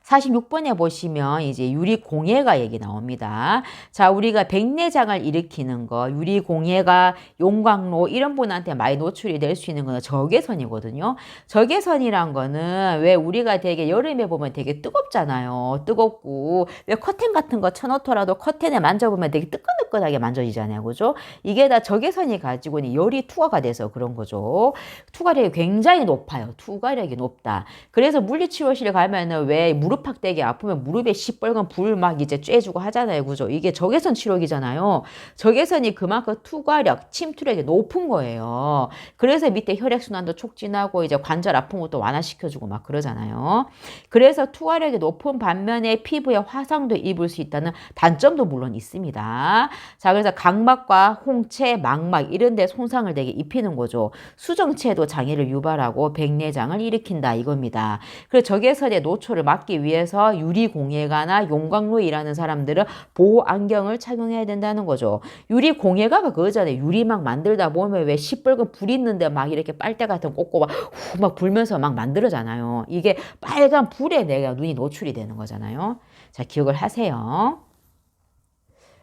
46번에 보시면 이제 유리공예가 얘기 나옵니다. 자, 우리가 백내장을 일으키는 거, 유리공예가 용광로 이런 분한테 많이 노출이 될 수 있는 거는 적외선이거든요. 적외선이란 거는 왜 우리가 되게 여름에 보면 되게 뜨겁잖아요. 뜨겁고 왜 커튼 같은 거 쳐놓더라도 커튼에 만져보면 되게 뜨끈뜨끈하게 만져지잖아요. 그죠? 이게 다 적외선이 가지고 있는 열이 투과가 돼서 그런 거죠. 투과력이 굉장히 높아요. 투과력이 높다. 그래서 물리치료실 가면은 왜 무릎 팍되게 아프면 무릎에 시뻘건 불 막 이제 쬐주고 하잖아요. 그죠? 이게 적외선 치료기잖아요. 적외선이 그만큼 투과력, 침투력이 높은 거예요. 그래서 밑에 혈액순환도 촉진하고 이제 관절 아픈 것도 완화시켜주고 막 그러잖아요. 그래서 투과력이 높은 반면에 피부에 화상도 입을 수 있다는 단점도 물론 있습니다. 자, 그래서 각막과 홍채, 망막 이런 데 손상을 되게 입히는 거죠. 수정체도 장애를 유발하고 백내장을 일으킨다 이겁니다. 그래서 적외선의 노출을 막기 위해서 유리공예가나 용광로에 일하는 사람들은 보호 안경을 착용해야 된다는 거죠. 유리공예가가 그거잖아요. 유리 막 만들다 보면 왜 시뻘건 불 있는데 막 이렇게 빨대 같은 거 꽂고 막 후 막 불면서 막 만들어잖아요. 이게 빨간 불에 내가 눈이 노출이 되는 거잖아요. 자, 기억을 하세요.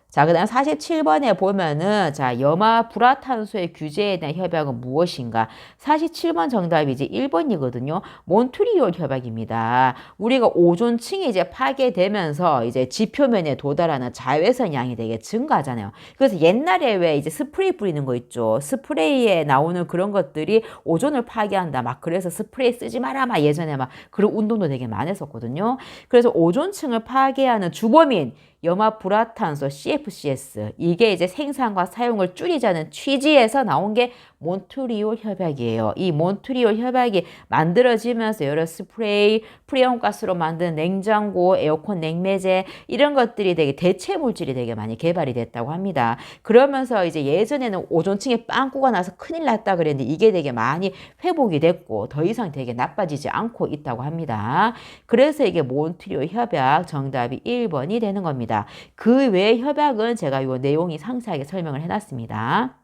자, 그 다음 47번에 보면은, 자, 염화 불화탄소의 규제에 대한 협약은 무엇인가? 47번 정답이 이제 1번이거든요. 몬트리올 협약입니다. 우리가 오존층이 이제 파괴되면서 이제 지표면에 도달하는 자외선 양이 되게 증가하잖아요. 그래서 옛날에 왜 이제 스프레이 뿌리는 거 있죠. 스프레이에 나오는 그런 것들이 오존을 파괴한다. 막 그래서 스프레이 쓰지 마라. 막 예전에 막 그런 운동도 되게 많이 했었거든요. 그래서 오존층을 파괴하는 주범인 염화 불화탄소 CFCS 이게 이제 생산과 사용을 줄이자는 취지에서 나온 게 몬트리올 협약이에요. 이 몬트리올 협약이 만들어지면서 여러 스프레이, 프레온가스로 만든 냉장고, 에어컨 냉매제 이런 것들이 되게 대체 물질이 되게 많이 개발이 됐다고 합니다. 그러면서 이제 예전에는 오존층에 빵꾸가 나서 큰일 났다 그랬는데 이게 되게 많이 회복이 됐고 더 이상 되게 나빠지지 않고 있다고 합니다. 그래서 이게 몬트리올 협약 정답이 1번이 되는 겁니다. 그 외의 협약은 제가 이 내용이 상세하게 설명을 해놨습니다.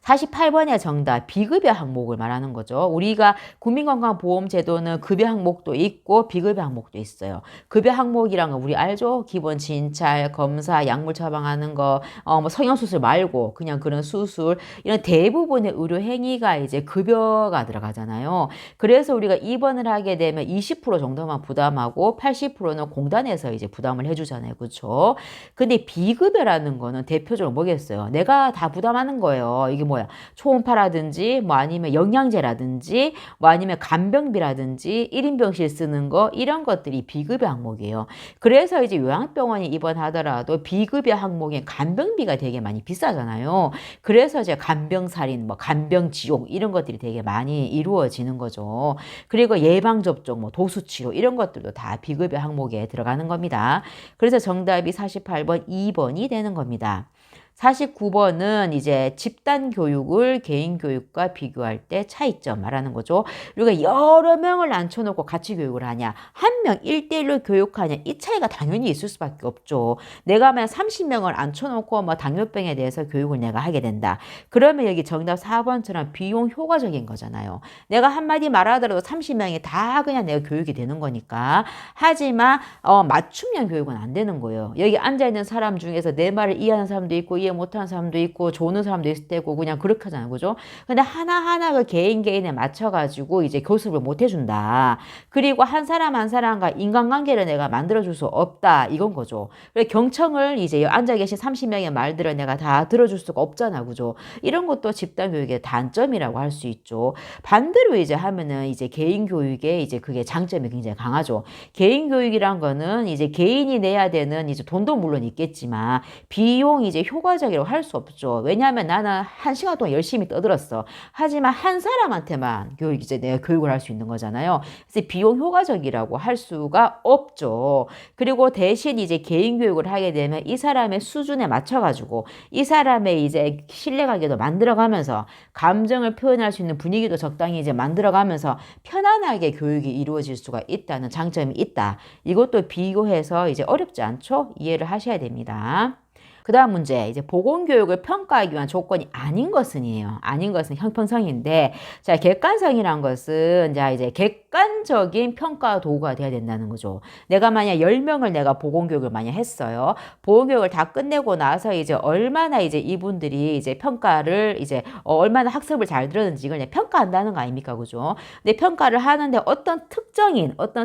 48번의 정답, 비급여 항목을 말하는 거죠. 우리가 국민건강보험제도는 급여 항목도 있고 비급여 항목도 있어요. 급여 항목이란 거 우리 알죠? 기본 진찰, 검사, 약물 처방하는 거, 뭐 성형수술 말고 그냥 그런 수술, 이런 대부분의 의료 행위가 이제 급여가 들어가잖아요. 그래서 우리가 입원을 하게 되면 20% 정도만 부담하고 80%는 공단에서 이제 부담을 해주잖아요. 그렇죠? 근데 비급여라는 거는 대표적으로 뭐겠어요? 내가 다 부담하는 거예요. 이게 뭐야? 초음파라든지 뭐 아니면 영양제라든지 뭐 아니면 간병비라든지 1인병실 쓰는 거 이런 것들이 비급여 항목이에요. 그래서 이제 요양병원에 입원하더라도 비급여 항목에 간병비가 되게 많이 비싸잖아요. 그래서 이제 간병살인, 뭐 간병지옥 이런 것들이 되게 많이 이루어지는 거죠. 그리고 예방접종, 뭐 도수치료 이런 것들도 다 비급여 항목에 들어가는 겁니다. 그래서 정답이 48번 2번이 되는 겁니다. 49번은 이제 집단 교육을 개인 교육과 비교할 때 차이점 말하는 거죠. 우리가 여러 명을 앉혀놓고 같이 교육을 하냐, 한 명 1대1로 교육하냐, 이 차이가 당연히 있을 수밖에 없죠. 내가 만약 30명을 앉혀놓고 뭐 당뇨병에 대해서 교육을 내가 하게 된다. 그러면 여기 정답 4번처럼 비용 효과적인 거잖아요. 내가 한마디 말하더라도 30명이 다 그냥 내가 교육이 되는 거니까. 하지만 맞춤형 교육은 안 되는 거예요. 여기 앉아있는 사람 중에서 내 말을 이해하는 사람도 있고 이해 못하는 사람도 있고 조는 사람도 있을 때고 그냥 그렇게 하잖아요. 그죠? 근데 하나하나 그 개인에 맞춰가지고 이제 교습을 못 해준다. 그리고 한 사람 한 사람과 인간관계를 내가 만들어줄 수 없다. 이건 거죠. 경청을 이제 앉아 계신 30명의 말들을 내가 다 들어줄 수가 없잖아. 그죠? 이런 것도 집단 교육의 단점이라고 할 수 있죠. 반대로 이제 하면은 이제 개인 교육에 이제 그게 장점이 굉장히 강하죠. 개인 교육이란 거는 이제 개인이 내야 되는 이제 돈도 물론 있겠지만 비용이 이제 효과적이라고 할 수 없죠. 왜냐하면 나는 1시간 동안 열심히 떠들었어. 하지만 한 사람한테만 이제 내가 교육을 할 수 있는 거잖아요. 그래서 비용 효과적이라고 할 수가 없죠. 그리고 대신 이제 개인 교육을 하게 되면 이 사람의 수준에 맞춰가지고 이 사람의 이제 신뢰관계도 만들어가면서 감정을 표현할 수 있는 분위기도 적당히 이제 만들어가면서 편안하게 교육이 이루어질 수가 있다는 장점이 있다. 이것도 비교해서 이제 어렵지 않죠? 이해를 하셔야 됩니다. 그 다음 문제, 이제 보건교육을 평가하기 위한 조건이 아닌 것은이에요. 아닌 것은 형평성인데, 자, 객관성이란 것은, 자, 이제 객관적인 평가 도구가 돼야 된다는 거죠. 내가 만약 10명을 내가 보건교육을 만약 했어요. 보건교육을 다 끝내고 나서 이제 얼마나 이제 이분들이 이제 평가를 이제 얼마나 학습을 잘 들었는지 이걸 평가한다는 거 아닙니까? 그죠? 근데 평가를 하는데 어떤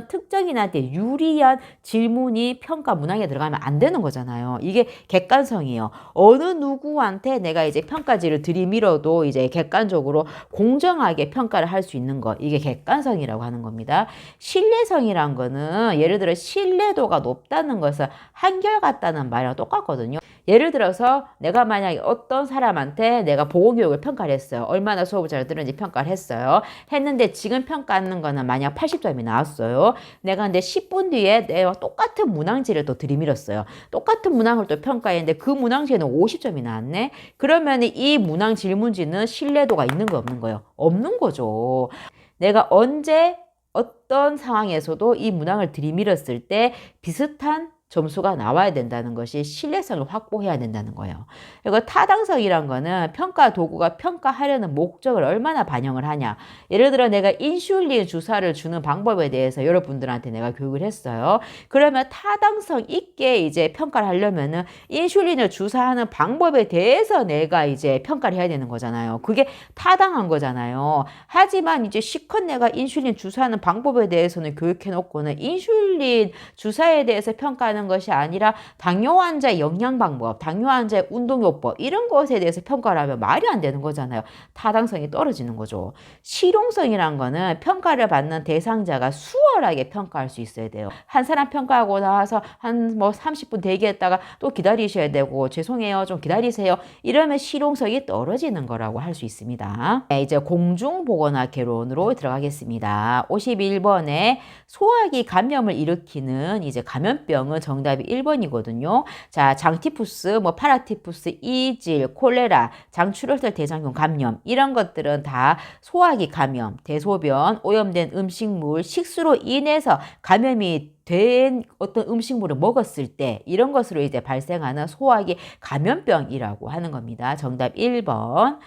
특정인한테 유리한 질문이 평가 문항에 들어가면 안 되는 거잖아요. 이게 객관성이에요. 어느 누구한테 내가 이제 평가지를 들이밀어도 이제 객관적으로 공정하게 평가를 할 수 있는 것. 이게 객관성이라고 하는 겁니다. 신뢰성이란 거는 예를 들어 신뢰도가 높다는 것은 한결같다는 말이랑 똑같거든요. 예를 들어서 내가 만약에 어떤 사람한테 내가 보건교육을 평가를 했어요. 얼마나 수업을 잘 들었는지 평가를 했어요. 했는데 지금 평가하는 거는 만약 80점이 나왔어요. 내가 근데 10분 뒤에 내가 똑같은 문항지를 또 들이밀었어요. 똑같은 문항을 또 평가했는데 그 문항지에는 50점이 나왔네. 그러면 이 문항 질문지는 신뢰도가 있는 거 없는 거예요? 없는 거죠. 내가 언제 어떤 상황에서도 이 문항을 들이밀었을 때 비슷한 점수가 나와야 된다는 것이 신뢰성을 확보해야 된다는 거예요. 그리고 타당성이란 거는 평가 도구가 평가하려는 목적을 얼마나 반영을 하냐. 예를 들어 내가 인슐린 주사를 주는 방법에 대해서 여러분들한테 내가 교육을 했어요. 그러면 타당성 있게 이제 평가를 하려면은 인슐린을 주사하는 방법에 대해서 내가 이제 평가를 해야 되는 거잖아요. 그게 타당한 거잖아요. 하지만 이제 실컷 내가 인슐린 주사하는 방법에 대해서는 교육해 놓고는 인슐린 주사에 대해서 평가하는 것이 아니라 당뇨 환자의 영양 방법, 당뇨 환자의 운동요법 이런 것에 대해서 평가를 하면 말이 안 되는 거잖아요. 타당성이 떨어지는 거죠. 실용성이란 거는 평가를 받는 대상자가 수월하게 평가할 수 있어야 돼요. 한 사람 평가하고 나와서 한 뭐 30분 대기했다가 또 기다리셔야 되고 죄송해요 좀 기다리세요 이러면 실용성이 떨어지는 거라고 할 수 있습니다. 네, 이제 공중보건학 개론으로 들어가겠습니다. 51번에 소화기 감염을 일으키는 이제 감염병은 정답이 1번이거든요. 자, 장티푸스, 뭐 파라티푸스, 이질, 콜레라, 장출혈성 대장균 감염 이런 것들은 다 소화기 감염, 대소변, 오염된 음식물, 식수로 인해서 감염이 된 어떤 음식물을 먹었을 때 이런 것으로 이제 발생하는 소화기 감염병이라고 하는 겁니다. 정답 1번.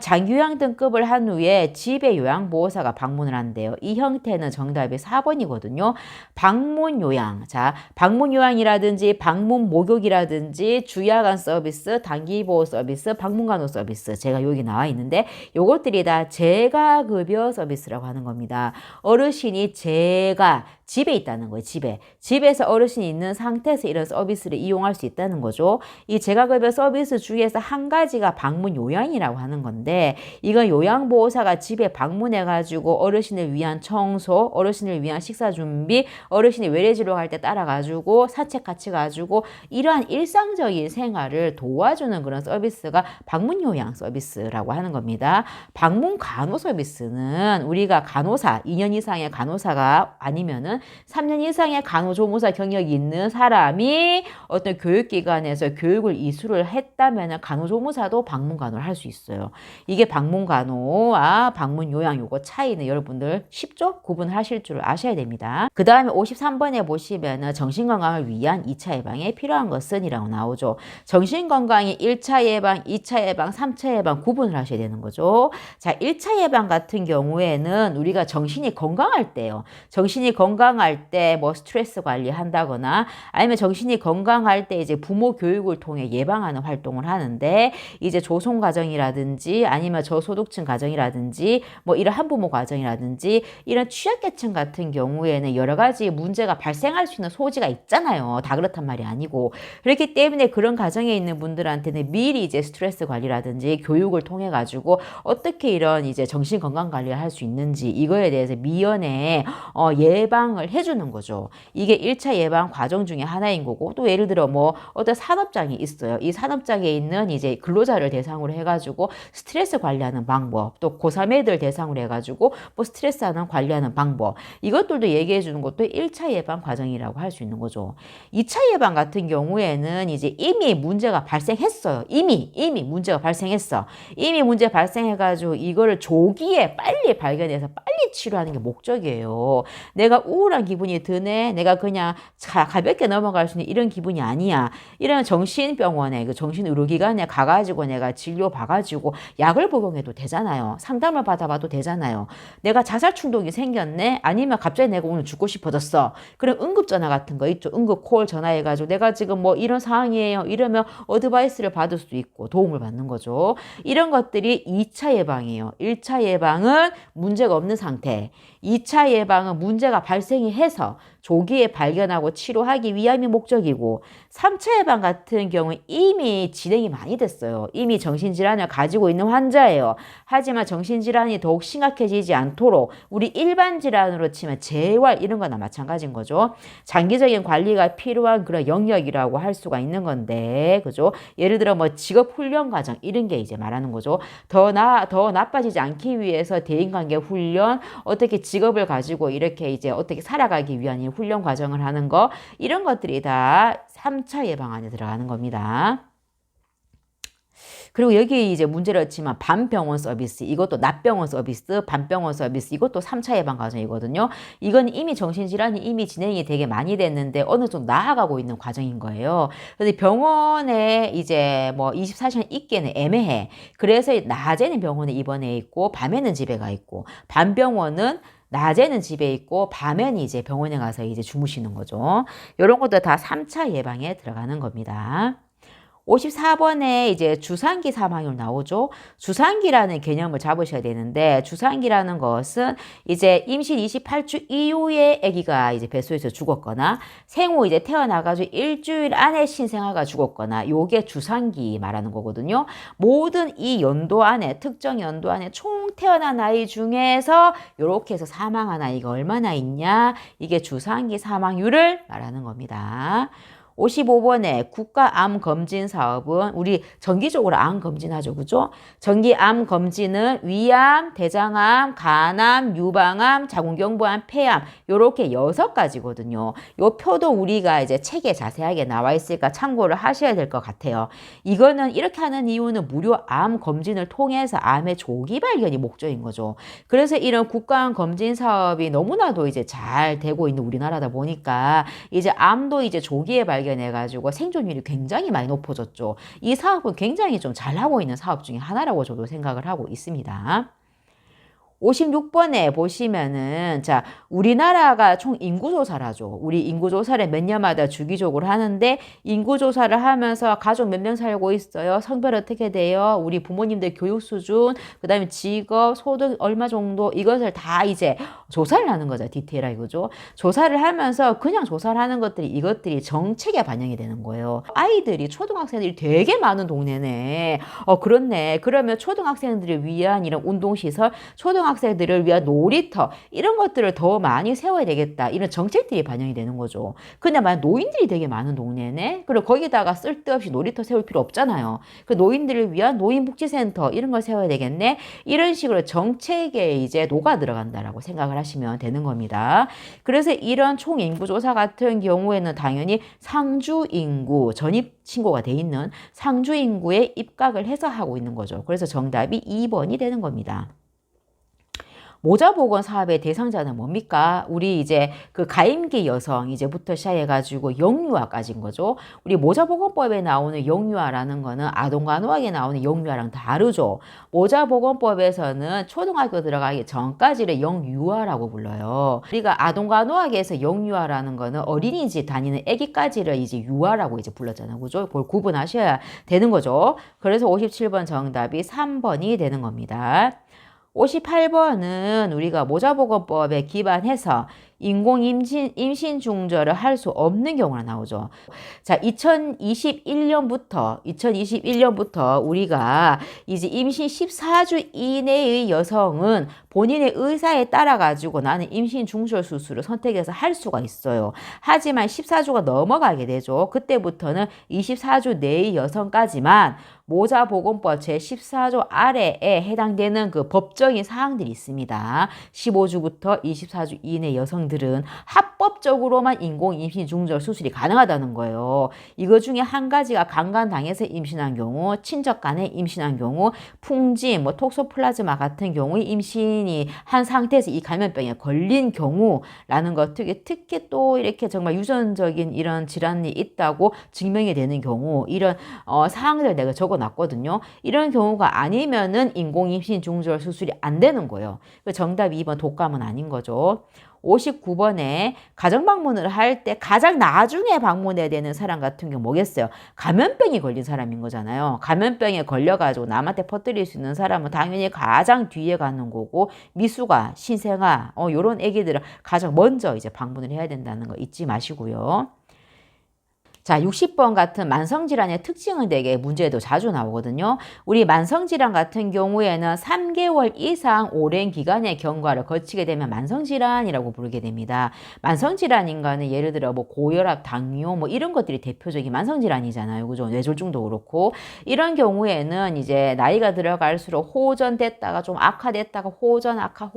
장기 요양 등급을 한 후에 집에 요양보호사가 방문을 한대요. 이 형태는 정답이 4번이거든요. 방문 요양. 자, 방문 요양이라든지 방문 목욕이라든지 주야간 서비스, 단기 보호 서비스, 방문 간호 서비스. 제가 여기 나와 있는데 요것들이 다 재가급여 서비스라고 하는 겁니다. 어르신이 집에 있다는 거예요. 집에서 어르신이 있는 상태에서 이런 서비스를 이용할 수 있다는 거죠. 이 재가급여 서비스 중에서 한 가지가 방문 요양이라고 하는 건데, 이건 요양보호사가 집에 방문해가지고 어르신을 위한 청소, 어르신을 위한 식사 준비, 어르신이 외래지로 갈 때 따라가지고 산책 같이 가지고 이러한 일상적인 생활을 도와주는 그런 서비스가 방문 요양 서비스라고 하는 겁니다. 방문 간호 서비스는 우리가 간호사, 2년 이상의 간호사가 아니면은 3년 이상의 간호조무사 경력이 있는 사람이 어떤 교육기관에서 교육을 이수를 했다면 간호조무사도 방문간호를 할 수 있어요. 이게 방문간호와 방문요양 요거 차이는 여러분들 쉽죠? 구분하실 줄 아셔야 됩니다. 그 다음에 53번에 보시면 정신건강을 위한 2차 예방에 필요한 것은 이라고 나오죠. 정신건강이 1차 예방, 2차 예방, 3차 예방 구분을 하셔야 되는 거죠. 자, 1차 예방 같은 경우에는 우리가 정신이 건강할 때요. 정신이 건강할 때 뭐 스트레스 관리한다거나 아니면 정신이 건강할 때 이제 부모 교육을 통해 예방하는 활동을 하는데, 이제 조성 가정이라든지 아니면 저소득층 가정이라든지 뭐 이런 한부모 가정이라든지 이런 취약계층 같은 경우에는 여러 가지 문제가 발생할 수 있는 소지가 있잖아요. 다 그렇단 말이 아니고. 그렇기 때문에 그런 가정에 있는 분들한테는 미리 이제 스트레스 관리라든지 교육을 통해 가지고 어떻게 이런 이제 정신 건강 관리를 할 수 있는지 이거에 대해서 미연에 예방을 해주는 거죠. 이게 1차 예방 과정 중에 하나인 거고, 또 예를 들어 뭐 어떤 산업장이 있어요. 이 산업장에 있는 이제 근로자를 대상으로 해가지고 스트레스 관리하는 방법, 또 고3 애들 대상으로 해가지고 뭐 스트레스 하는 관리하는 방법, 이것들도 얘기해 주는 것도 1차 예방 과정이라고 할 수 있는 거죠. 2차 예방 같은 경우에는 이제 이미 문제가 발생했어요. 이미 문제가 발생했어. 이미 문제 발생해가지고 이거를 조기에 빨리 발견해서 빨리 치료하는 게 목적이에요. 내가 우울한 기분이 드네. 내가 그냥 가볍게 넘어갈 수 있는 이런 기분이 아니야. 이런 정신병원에, 그 정신의료기관에 가가지고 내가 진료 봐가지고 약을 복용해도 되잖아요. 상담을 받아봐도 되잖아요. 내가 자살 충동이 생겼네. 아니면 갑자기 내가 오늘 죽고 싶어졌어. 그럼 응급전화 같은 거 있죠. 응급콜 전화해가지고 내가 지금 뭐 이런 상황이에요. 이러면 어드바이스를 받을 수 있고 도움을 받는 거죠. 이런 것들이 2차 예방이에요. 1차 예방은 문제가 없는 상태. 2차 예방은 문제가 발생이 해서 조기에 발견하고 치료하기 위함이 목적이고, 3차 예방 같은 경우는 이미 진행이 많이 됐어요. 이미 정신질환을 가지고 있는 환자예요. 하지만 정신질환이 더욱 심각해지지 않도록 우리 일반 질환으로 치면 재활 이런 거나 마찬가지인 거죠. 장기적인 관리가 필요한 그런 영역이라고 할 수가 있는 건데, 그죠? 예를 들어 뭐 직업 훈련 과정 이런 게 이제 말하는 거죠. 더 나빠지지 않기 위해서 대인관계 훈련, 어떻게 직업을 가지고 이렇게 이제 어떻게 살아가기 위한 이 훈련 과정을 하는 거, 이런 것들이 다 3차 예방 안에 들어가는 겁니다. 그리고 여기 이제 문제를 했지만 밤병원 서비스, 이것도 낮병원 서비스, 밤병원 서비스, 이것도 3차 예방 과정이거든요. 이건 이미 정신질환이 이미 진행이 되게 많이 됐는데 어느 정도 나아가고 있는 과정인 거예요. 그래서 병원에 이제 뭐 24시간 있기는 애매해. 그래서 낮에는 병원에 입원해 있고 밤에는 집에 가 있고, 밤병원은 낮에는 집에 있고 밤에는 이제 병원에 가서 이제 주무시는 거죠. 이런 것도 다 3차 예방에 들어가는 겁니다. 54번에 이제 주산기 사망률 나오죠. 주산기라는 개념을 잡으셔야 되는데, 주산기라는 것은 이제 임신 28주 이후에 아기가 이제 뱃속에서 죽었거나 생후 이제 태어나가지고 일주일 안에 신생아가 죽었거나, 요게 주산기 말하는 거거든요. 모든 이 연도 안에, 특정 연도 안에 총 태어난 아이 중에서 요렇게 해서 사망한 아이가 얼마나 있냐, 이게 주산기 사망률을 말하는 겁니다. 55번에 국가암검진 사업은 우리 정기적으로 암 검진하죠. 그죠? 정기 암 검진은 위암, 대장암, 간암, 유방암, 자궁경부암, 폐암 요렇게 6가지거든요. 요 표도 우리가 이제 책에 자세하게 나와 있으니까 참고를 하셔야 될 것 같아요. 이거는 이렇게 하는 이유는 무료 암 검진을 통해서 암의 조기 발견이 목적인 거죠. 그래서 이런 국가암 검진 사업이 너무나도 이제 잘 되고 있는 우리나라다 보니까 이제 암도 이제 조기에 발견 발견해가지고 생존율이 굉장히 많이 높아졌죠. 이 사업은 굉장히 좀 잘하고 있는 사업 중에 하나라고 저도 생각을 하고 있습니다. 56번에 보시면은, 자, 우리나라가 총 인구조사를 하죠. 우리 인구조사를 몇 년마다 주기적으로 하는데, 인구조사를 하면서 가족 몇 명 살고 있어요? 성별 어떻게 돼요? 우리 부모님들 교육 수준, 그 다음에 직업, 소득 얼마 정도, 이것을 다 이제 조사를 하는 거죠. 디테일하게, 그죠? 조사를 하면서 그냥 조사를 하는 것들이, 이것들이 정책에 반영이 되는 거예요. 아이들이, 초등학생들이 되게 많은 동네네. 그렇네. 그러면 초등학생들을 위한 이런 운동시설, 초등학생들을 위한 놀이터 이런 것들을 더 많이 세워야 되겠다. 이런 정책들이 반영이 되는 거죠. 근데 만약 노인들이 되게 많은 동네네. 그리고 거기다가 쓸데없이 놀이터 세울 필요 없잖아요. 그 노인들을 위한 노인복지센터 이런 걸 세워야 되겠네. 이런 식으로 정책에 이제 녹아 들어간다라고 생각을 하시면 되는 겁니다. 그래서 이런 총인구조사 같은 경우에는 당연히 상주 인구, 전입 신고가 돼 있는 상주 인구에 입각을 해서 하고 있는 거죠. 그래서 정답이 2번이 되는 겁니다. 모자보건 사업의 대상자는 뭡니까? 우리 이제 그 가임기 여성 이제부터 시작해가지고 영유아까지인 거죠. 우리 모자보건법에 나오는 영유아라는 거는 아동간호학에 나오는 영유아랑 다르죠. 모자보건법에서는 초등학교 들어가기 전까지를 영유아라고 불러요. 우리가 아동간호학에서 영유아라는 거는 어린이집 다니는 아기까지를 이제 유아라고 이제 불렀잖아요. 그죠? 그걸 구분하셔야 되는 거죠. 그래서 57번 정답이 3번이 되는 겁니다. 58번은 우리가 모자보건법에 기반해서 임신 중절을 할 수 없는 경우가 나오죠. 자, 2021년부터 우리가 이제 임신 14주 이내의 여성은 본인의 의사에 따라 가지고 나는 임신 중절 수술을 선택해서 할 수가 있어요. 하지만 14주가 넘어가게 되죠. 그때부터는 24주 내의 여성까지만 모자보건법 제14조 아래에 해당되는 그 법적인 사항들이 있습니다. 15주부터 24주 이내 여성들은 합법적으로만 인공 임신 중절 수술이 가능하다는 거예요. 이거 중에 한 가지가 강간당해서 임신한 경우, 친척 간에 임신한 경우, 풍진, 톡소플라즈마 같은 경우에 임신이 한 상태에서 이 감염병에 걸린 경우라는 것, 특히 또 이렇게 정말 유전적인 이런 질환이 있다고 증명이 되는 경우, 이런 사항들 내가 적어놨거든요. 이런 경우가 아니면은 인공임신 중절 수술이 안 되는 거예요. 정답 2번 독감은 아닌 거죠. 59번에 가정방문을 할 때 가장 나중에 방문해야 되는 사람 같은 경우 뭐겠어요? 감염병이 걸린 사람인 거잖아요. 감염병에 걸려가지고 남한테 퍼뜨릴 수 있는 사람은 당연히 가장 뒤에 가는 거고, 미숙아, 신생아, 요런 애기들은 가장 먼저 이제 방문을 해야 된다는 거 잊지 마시고요. 자, 60번 같은 만성질환의 특징은 되게 문제에도 자주 나오거든요. 우리 만성질환 같은 경우에는 3개월 이상 오랜 기간의 경과를 거치게 되면 만성질환이라고 부르게 됩니다. 만성질환인 거는 예를 들어 고혈압, 당뇨 이런 것들이 대표적인 만성질환이잖아요. 그죠? 뇌졸중도 그렇고. 이런 경우에는 이제 나이가 들어갈수록 호전됐다가 좀 악화됐다가 호전, 악화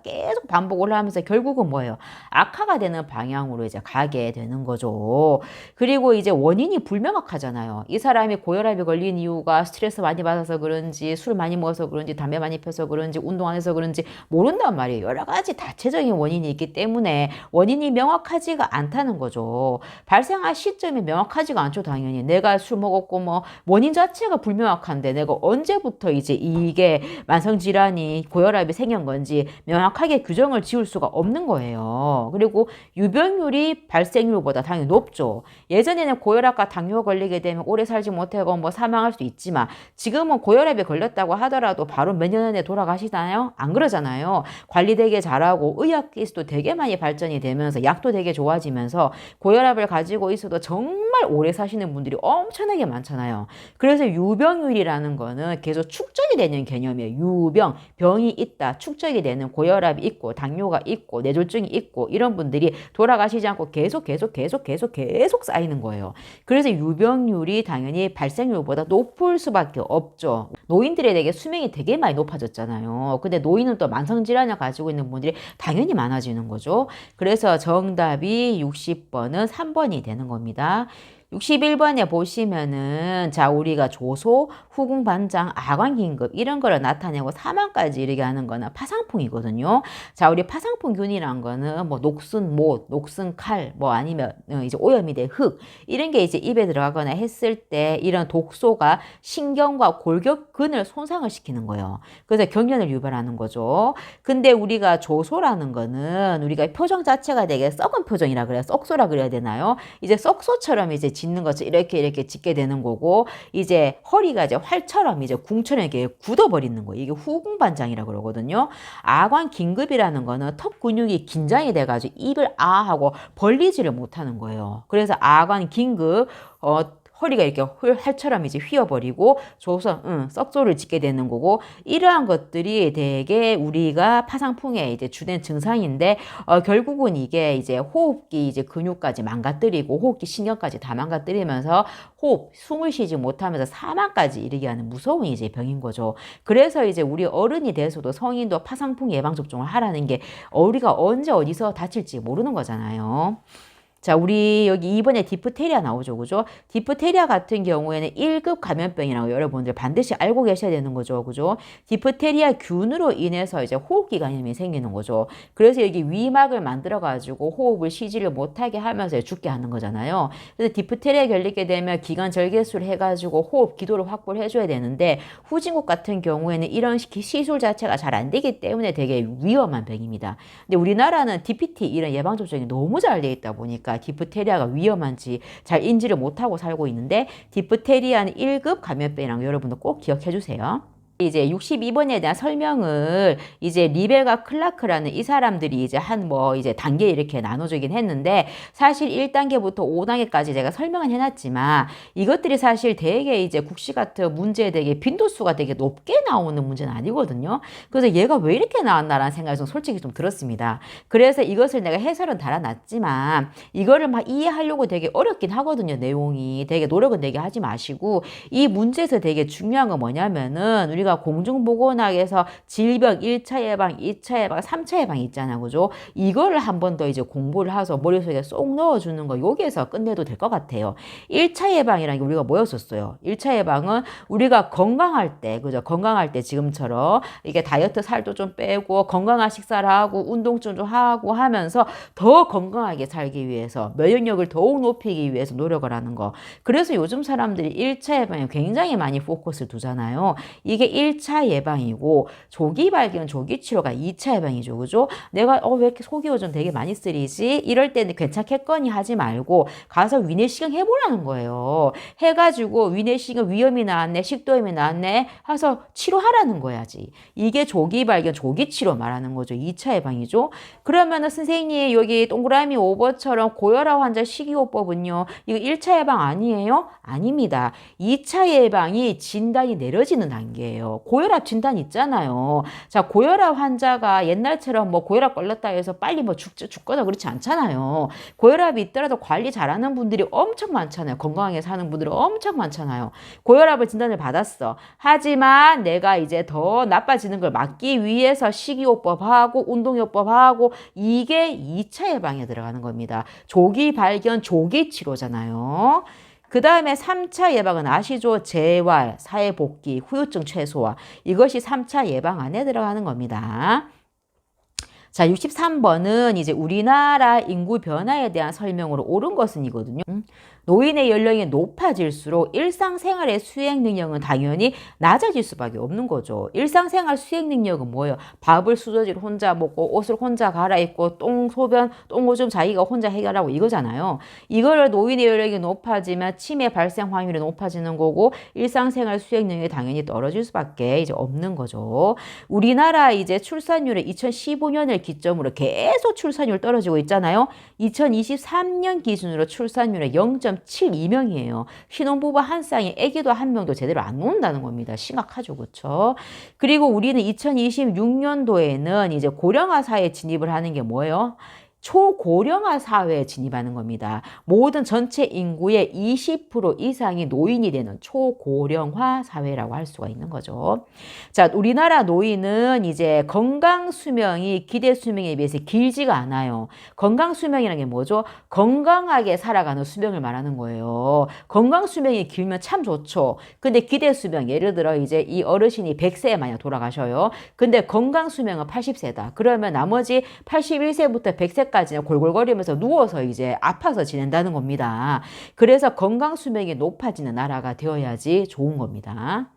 계속 반복을 하면서 결국은 뭐예요? 악화가 되는 방향으로 이제 가게 되는 거죠. 그리고 이제 원인이 불명확하잖아요. 이 사람이 고혈압이 걸린 이유가 스트레스 많이 받아서 그런지, 술 많이 먹어서 그런지, 담배 많이 펴서 그런지, 운동 안 해서 그런지 모른단 말이에요. 여러 가지 다체적인 원인이 있기 때문에 원인이 명확하지가 않다는 거죠. 발생할 시점이 명확하지가 않죠, 당연히. 내가 술 먹었고 원인 자체가 불명확한데 내가 언제부터 이제 이게 만성질환이 고혈압이 생긴 건지 명확하게 규정을 지을 수가 없는 거예요. 그리고 유병률이 발생률보다 당연히 높죠. 예전에는 고혈압과 당뇨 걸리게 되면 오래 살지 못하고 사망할 수 있지만 지금은 고혈압에 걸렸다고 하더라도 바로 몇 년 안에 돌아가시나요? 안 그러잖아요. 관리 되게 잘하고 의학 기술도 되게 많이 발전이 되면서 약도 되게 좋아지면서 고혈압을 가지고 있어도 정말 오래 사시는 분들이 엄청나게 많잖아요. 그래서 유병률이라는 거는 계속 축적이 되는 개념이에요. 유병, 병이 있다, 축적이 되는 고혈압이 있고 당뇨가 있고 뇌졸중이 있고 이런 분들이 돌아가시지 않고 계속 쌓이는 거예요. 그래서 유병률이 당연히 발생률보다 높을 수밖에 없죠. 노인들에게 수명이 되게 많이 높아졌잖아요. 근데 노인은 또 만성질환을 가지고 있는 분들이 당연히 많아지는 거죠. 그래서 정답이 60번은 3번이 되는 겁니다. 61번에 보시면은 자 우리가 조소, 후궁 반장, 아관 긴급 이런 거를 나타내고 사망까지 이르게 하는 거는 파상풍이거든요. 자 우리 파상풍균이란 거는 뭐 녹슨 못, 녹슨 칼, 뭐 아니면 이제 오염이 된 흙 이런 게 이제 입에 들어가거나 했을 때 이런 독소가 신경과 골격근을 손상을 시키는 거예요. 그래서 경련을 유발하는 거죠. 근데 우리가 조소라는 거는 우리가 표정 자체가 되게 썩은 표정이라 그래요. 썩소라 그래야 되나요? 이제 썩소처럼 이제 짓는 것을 이렇게 짓게 되는 거고 이제 허리가 이제 활처럼 이제 궁처럼 이렇게 굳어버리는 거예요. 이게 후궁반장이라고 그러거든요. 아관 긴급이라는 거는 턱 근육이 긴장이 돼가지고 입을 아 하고 벌리지를 못하는 거예요. 그래서 아관 긴급 허리가 이렇게 활처럼 이제 휘어버리고 조선, 썩소를 짓게 되는 거고, 이러한 것들이 되게 우리가 파상풍의 이제 주된 증상인데, 결국은 이게 이제 호흡기 이제 근육까지 망가뜨리고, 호흡기 신경까지 다 망가뜨리면서 숨을 쉬지 못하면서 사망까지 이르게 하는 무서운 이제 병인 거죠. 그래서 이제 우리 어른이 돼서도 성인도 파상풍 예방접종을 하라는 게 우리가 언제 어디서 다칠지 모르는 거잖아요. 자, 우리 여기 2번에 디프테리아 나오죠. 그죠? 디프테리아 같은 경우에는 1급 감염병이라고 여러분들 반드시 알고 계셔야 되는 거죠. 그죠? 디프테리아 균으로 인해서 이제 호흡기 감염이 생기는 거죠. 그래서 여기 위막을 만들어가지고 호흡을 쉬지를 못하게 하면서 죽게 하는 거잖아요. 그래서 디프테리아 걸리게 되면 기관 절개술을 해가지고 호흡 기도를 확보를 해줘야 되는데 후진국 같은 경우에는 이런 시술 자체가 잘 안 되기 때문에 되게 위험한 병입니다. 근데 우리나라는 DPT 이런 예방접종이 너무 잘 돼 있다 보니까 디프테리아가 위험한지 잘 인지를 못하고 살고 있는데 디프테리아는 1급 감염병이라고 여러분들 꼭 기억해 주세요. 이제 62번에 대한 설명을 이제 리벨과 클라크라는 이 사람들이 이제 이제 단계 이렇게 나눠주긴 했는데 사실 1단계부터 5단계까지 제가 설명은 해놨지만 이것들이 사실 되게 이제 국시 같은 문제에 되게 빈도수가 되게 높게 나오는 문제는 아니거든요. 그래서 얘가 왜 이렇게 나왔나라는 생각이 좀 솔직히 좀 들었습니다. 그래서 이것을 내가 해설은 달아놨지만 이거를 막 이해하려고 되게 어렵긴 하거든요. 내용이 되게 노력은 되게 하지 마시고 이 문제에서 되게 중요한 건 뭐냐면은 우리가 공중보건학에서 질병 1차 예방, 2차 예방, 3차 예방 있잖아요. 그죠? 이거를 한 번 더 이제 공부를 해서 머릿속에 쏙 넣어주는 거 여기에서 끝내도 될 것 같아요. 1차 예방이라는 게 우리가 뭐였었어요? 1차 예방은 우리가 건강할 때, 그죠? 건강할 때 지금처럼 이게 다이어트 살도 좀 빼고 건강한 식사를 하고 운동 좀 하고 하면서 더 건강하게 살기 위해서 면역력을 더욱 높이기 위해서 노력을 하는 거. 그래서 요즘 사람들이 1차 예방에 굉장히 많이 포커스를 두잖아요. 이게 1차 예방이고 조기 발견, 조기 치료가 2차 예방이죠. 그죠? 내가 왜 이렇게 속이 요즘 되게 많이 쓰리지? 이럴 때는 괜찮겠거니 하지 말고 가서 위내시경 해보라는 거예요. 해가지고 위내시경 위염이 나왔네, 식도염이 나왔네 해서 치료하라는 거야지. 이게 조기 발견, 조기 치료 말하는 거죠. 2차 예방이죠. 그러면은 선생님 여기 동그라미 5번처럼 고혈압 환자 식이요법은요. 이거 1차 예방 아니에요? 아닙니다. 2차 예방이 진단이 내려지는 단계예요. 고혈압 진단 있잖아요. 자, 고혈압 환자가 옛날처럼 뭐 고혈압 걸렸다 해서 빨리 뭐 죽거나 그렇지 않잖아요. 고혈압이 있더라도 관리 잘하는 분들이 엄청 많잖아요. 건강하게 사는 분들이 엄청 많잖아요. 고혈압을 진단을 받았어. 하지만 내가 이제 더 나빠지는 걸 막기 위해서 식이요법하고 운동요법하고 이게 2차 예방에 들어가는 겁니다. 조기 발견, 조기 치료잖아요. 그 다음에 3차 예방은 아시죠? 재활, 사회복귀, 후유증 최소화. 이것이 3차 예방 안에 들어가는 겁니다. 자, 63번은 이제 우리나라 인구 변화에 대한 설명으로 옳은 것은 이거든요. 노인의 연령이 높아질수록 일상생활의 수행 능력은 당연히 낮아질 수밖에 없는 거죠. 일상생활 수행 능력은 뭐예요? 밥을 수저질 혼자 먹고 옷을 혼자 갈아입고 똥 오줌 자기가 혼자 해결하고 이거잖아요. 이거를 노인의 연령이 높아지면 치매 발생 확률이 높아지는 거고 일상생활 수행 능력이 당연히 떨어질 수밖에 이제 없는 거죠. 우리나라 이제 출산율은 2015년을 기점으로 계속 출산율 떨어지고 있잖아요. 2023년 기준으로 출산율은 0.72명이에요. 신혼부부 한 쌍에 아기도 한 명도 제대로 안 놓는다는 겁니다. 심각하죠. 그렇죠? 그리고 우리는 2026년도에는 이제 고령화 사회에 진입을 하는 게 뭐예요? 초고령화 사회에 진입하는 겁니다. 모든 전체 인구의 20% 이상이 노인이 되는 초고령화 사회라고 할 수가 있는 거죠. 자, 우리나라 노인은 이제 건강 수명이 기대 수명에 비해서 길지가 않아요. 건강 수명이라는 게 뭐죠? 건강하게 살아가는 수명을 말하는 거예요. 건강 수명이 길면 참 좋죠. 근데 기대 수명, 예를 들어 이제 이 어르신이 100세에 만약 돌아가셔요. 근데 건강 수명은 80세다. 그러면 나머지 81세부터 100세까지는 골골거리면서 누워서 이제 아파서 지낸다는 겁니다. 그래서 건강 수명이 높아지는 나라가 되어야지 좋은 겁니다.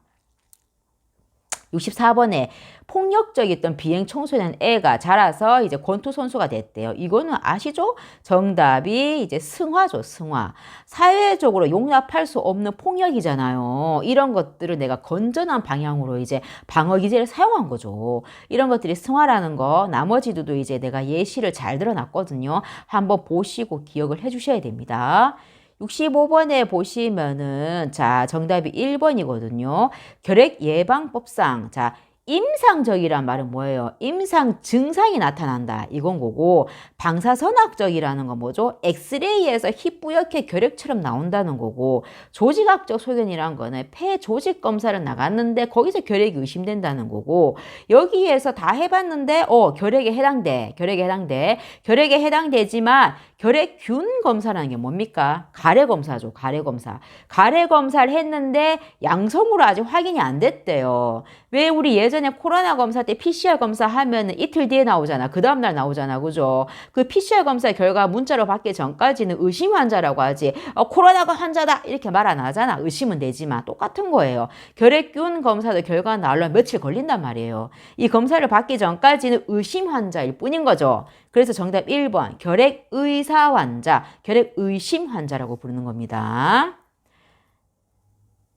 64번에 폭력적이었던 비행 청소년 애가 자라서 이제 권투 선수가 됐대요. 이거는 아시죠? 정답이 이제 승화죠, 승화. 사회적으로 용납할 수 없는 폭력이잖아요. 이런 것들을 내가 건전한 방향으로 이제 방어 기제를 사용한 거죠. 이런 것들이 승화라는 거, 나머지도 이제 내가 예시를 잘 들어놨거든요. 한번 보시고 기억을 해주셔야 됩니다. 65번에 보시면은 자 정답이 1번이거든요. 결핵예방법상 자 임상적이란 말은 뭐예요? 임상 증상이 나타난다. 이건 거고 방사선학적이라는 건 뭐죠? 엑스레이에서 희뿌옇게 결핵처럼 나온다는 거고 조직학적 소견이란 거는 폐 조직 검사를 나갔는데 거기서 결핵이 의심된다는 거고 여기에서 다 해봤는데 결핵에 해당돼. 결핵에 해당되지만 결핵균 검사라는 게 뭡니까? 가래 검사죠. 가래 검사. 가래 검사를 했는데 양성으로 아직 확인이 안 됐대요. 왜 우리 예전에 코로나 검사 때 PCR 검사 하면 이틀 뒤에 나오잖아. 그 다음날 나오잖아. 그죠? 그 PCR 검사 결과 문자로 받기 전까지는 의심 환자라고 하지. 코로나가 환자다. 이렇게 말 안 하잖아. 의심은 되지만 똑같은 거예요. 결핵균 검사도 결과 나오려면 며칠 걸린단 말이에요. 이 검사를 받기 전까지는 의심 환자일 뿐인 거죠. 그래서 정답 1번 결핵의사 환자, 결핵의심 환자라고 부르는 겁니다.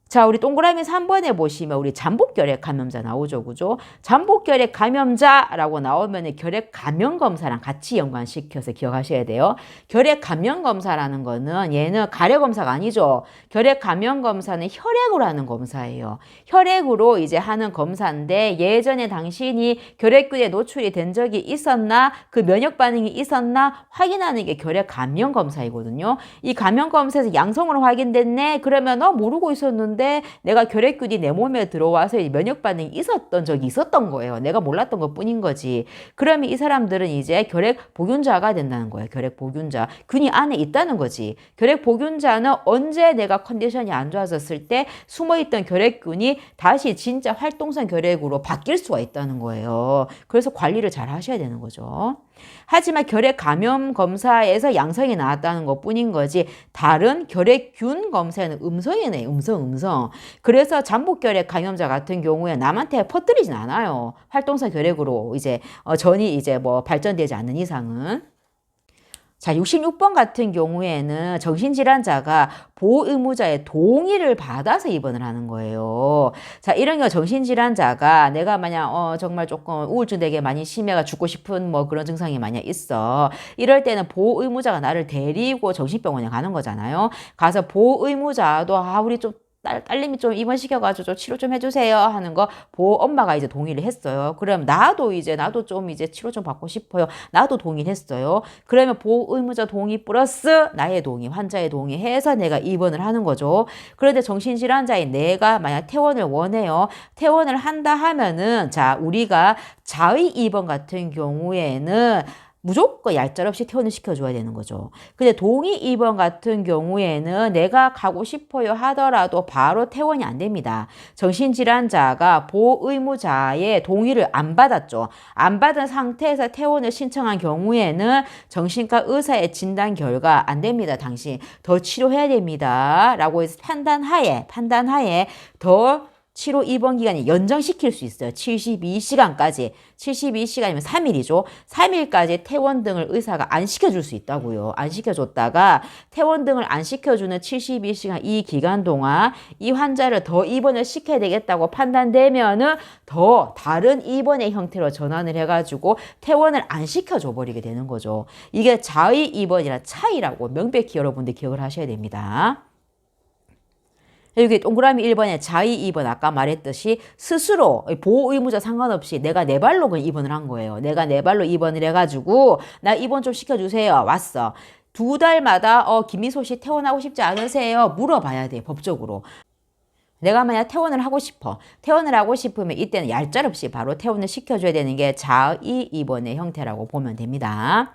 자, 우리 동그라미 3번에 보시면 우리 잠복결핵 감염자 나오죠. 그죠? 잠복결핵 감염자라고 나오면 결핵 감염 검사랑 같이 연관시켜서 기억하셔야 돼요. 결핵 감염 검사라는 거는 얘는 가래 검사가 아니죠. 결핵 감염 검사는 혈액으로 하는 검사예요. 혈액으로 이제 하는 검사인데 예전에 당신이 결핵균에 노출이 된 적이 있었나? 그 면역 반응이 있었나? 확인하는 게 결핵 감염 검사이거든요. 이 감염 검사에서 양성으로 확인됐네. 그러면 모르고 있었는데 내가 결핵균이 내 몸에 들어와서 면역 반응이 있었던 적이 있었던 거예요. 내가 몰랐던 것 뿐인 거지. 그러면 이 사람들은 이제 결핵 복균자가 된다는 거예요. 결핵 복균자. 균이 안에 있다는 거지. 결핵 복균자는 언제 내가 컨디션이 안 좋아졌을 때 숨어있던 결핵균이 다시 진짜 활동성 결핵으로 바뀔 수가 있다는 거예요. 그래서 관리를 잘 하셔야 되는 거죠. 하지만 결핵 감염 검사에서 양성이 나왔다는 것 뿐인 거지 다른 결핵균 검사에는 음성이네. 음성. 그래서 잠복결핵 감염자 같은 경우에 남한테 퍼뜨리진 않아요. 활동성 결핵으로 이제 전이 이제 뭐 발전되지 않는 이상은. 자, 66번 같은 경우에는 정신질환자가 보호의무자의 동의를 받아서 입원을 하는 거예요. 자, 이런 경우 정신질환자가 내가 만약 정말 조금 우울증 되게 많이 심해가 죽고 싶은 뭐 그런 증상이 만약 있어. 이럴 때는 보호의무자가 나를 데리고 정신병원에 가는 거잖아요. 가서 보호의무자도 우리 좀 딸님이 좀 입원시켜가지고 좀 치료 좀 해주세요 하는 거 엄마가 이제 동의를 했어요. 그럼 나도 좀 이제 치료 좀 받고 싶어요. 나도 동의를 했어요. 그러면 보호의무자 동의 플러스 나의 동의, 환자의 동의해서 내가 입원을 하는 거죠. 그런데 정신질환자인 내가 만약 퇴원을 원해요. 퇴원을 한다 하면은 자, 우리가 자의 입원 같은 경우에는 무조건 얄짤없이 퇴원을 시켜줘야 되는 거죠. 근데 동의 입원 같은 경우에는 내가 가고 싶어요 하더라도 바로 퇴원이 안 됩니다. 정신질환자가 보호의무자의 동의를 안 받았죠. 안 받은 상태에서 퇴원을 신청한 경우에는 정신과 의사의 진단 결과 안 됩니다. 당신 더 치료해야 됩니다. 라고 해서 판단하에 더 치료 입원 기간이 연장시킬 수 있어요. 72시간까지. 72시간이면 3일이죠. 3일까지 퇴원 등을 의사가 안 시켜줄 수 있다고요. 안 시켜줬다가 퇴원 등을 안 시켜주는 72시간 이 기간 동안 이 환자를 더 입원을 시켜야 되겠다고 판단되면은 더 다른 입원의 형태로 전환을 해가지고 퇴원을 안 시켜줘 버리게 되는 거죠. 이게 자의 입원이랑 차이라고 명백히 여러분들 기억을 하셔야 됩니다. 여기 동그라미 1번에 자의 2번 아까 말했듯이 스스로 보호 의무자 상관없이 내가 내 발로 그냥 입원을 한 거예요. 내가 내 발로 입원을 해가지고 나 입원 좀 시켜주세요. 왔어. 2달마다 김미소 씨 퇴원하고 싶지 않으세요? 물어봐야 돼, 법적으로. 내가 만약 퇴원을 하고 싶어. 퇴원을 하고 싶으면 이때는 얄짤없이 바로 퇴원을 시켜줘야 되는 게 자의 입원의 형태라고 보면 됩니다.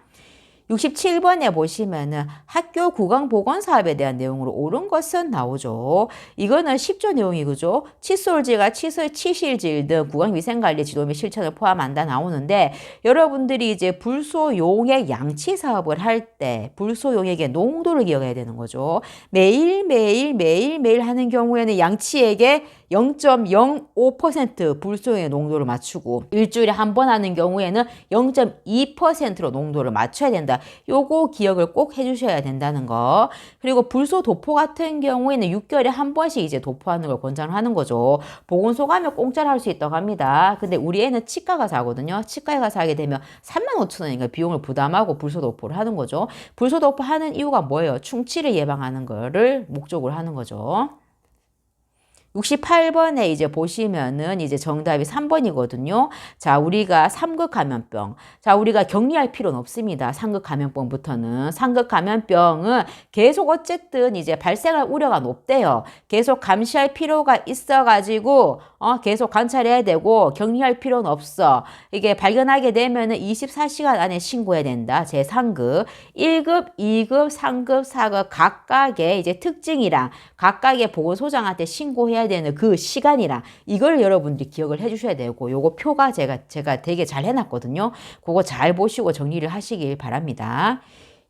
67번에 보시면은 학교 구강 보건 사업에 대한 내용으로 옳은 것은 나오죠. 이거는 10조 내용이 그죠? 칫솔질과 치실질 등 구강위생관리 지도 및 실천을 포함한다 나오는데 여러분들이 이제 불소용액 양치 사업을 할 때 불소용액의 농도를 기억해야 되는 거죠. 매일매일 하는 경우에는 양치액의 0.05% 불소용액 농도를 맞추고 일주일에 한 번 하는 경우에는 0.2%로 농도를 맞춰야 된다. 요거 기억을 꼭 해주셔야 된다는 거. 그리고 불소 도포 같은 경우에는 6개월에 한 번씩 이제 도포하는 걸 권장하는 거죠. 보건소 가면 공짜로 할 수 있다고 합니다. 근데 우리 애는 치과 가서 하거든요. 치과에 가서 하게 되면 35,000원인가 비용을 부담하고 불소 도포를 하는 거죠. 불소 도포 하는 이유가 뭐예요? 충치를 예방하는 거를 목적으로 하는 거죠. 68번에 이제 보시면은 이제 정답이 3번이거든요. 자, 우리가 3급 감염병. 자, 우리가 격리할 필요는 없습니다. 3급 감염병부터는. 3급 감염병은 계속 어쨌든 이제 발생할 우려가 높대요. 계속 감시할 필요가 있어가지고, 계속 관찰해야 되고, 격리할 필요는 없어. 이게 발견하게 되면은 24시간 안에 신고해야 된다. 제3급. 1급, 2급, 3급, 4급 각각의 이제 특징이랑 각각의 보건소장한테 신고해야 되는 그 시간이랑 이걸 여러분들이 기억을 해주셔야 되고 요거 표가 제가 되게 잘 해놨거든요. 그거 잘 보시고 정리를 하시길 바랍니다.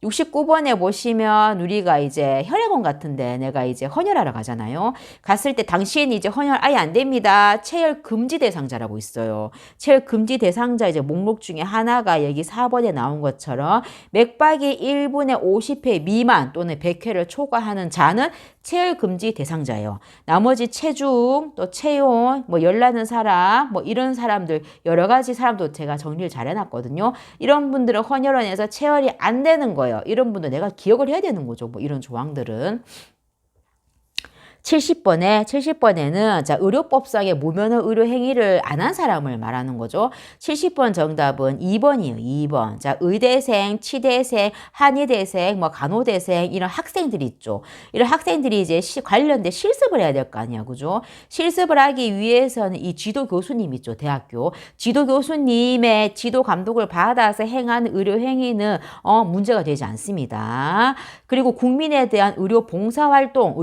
69번에 보시면 우리가 이제 혈액원 같은데 내가 이제 헌혈하러 가잖아요. 갔을 때 당신이 이제 헌혈 아예 안 됩니다. 체혈 금지 대상자라고 있어요. 체혈 금지 대상자 이제 목록 중에 하나가 여기 4번에 나온 것처럼 맥박이 1분에 50회 미만 또는 100회를 초과하는 자는 체혈 금지 대상자예요. 나머지 체중, 또 체온, 뭐 열나는 사람, 뭐 이런 사람들 여러 가지 사람도 제가 정리를 잘 해놨거든요. 이런 분들은 헌혈원에서 체혈이 안 되는 거예요. 이런 분들 내가 기억을 해야 되는 거죠. 뭐 이런 조항들은. 70번에는 자, 의료법상의 무면허 의료 행위를 안 한 사람을 말하는 거죠. 70번 정답은 2번이에요. 2번. 자, 의대생, 치대생, 한의대생, 뭐 간호대생 이런 학생들이 있죠. 이런 학생들이 이제 관련된 실습을 해야 될 거 아니야. 그죠? 실습을 하기 위해서는 이 지도 교수님 있죠. 대학교. 지도 교수님의 지도 감독을 받아서 행하는 의료 행위는 문제가 되지 않습니다. 그리고 국민에 대한 의료 봉사활동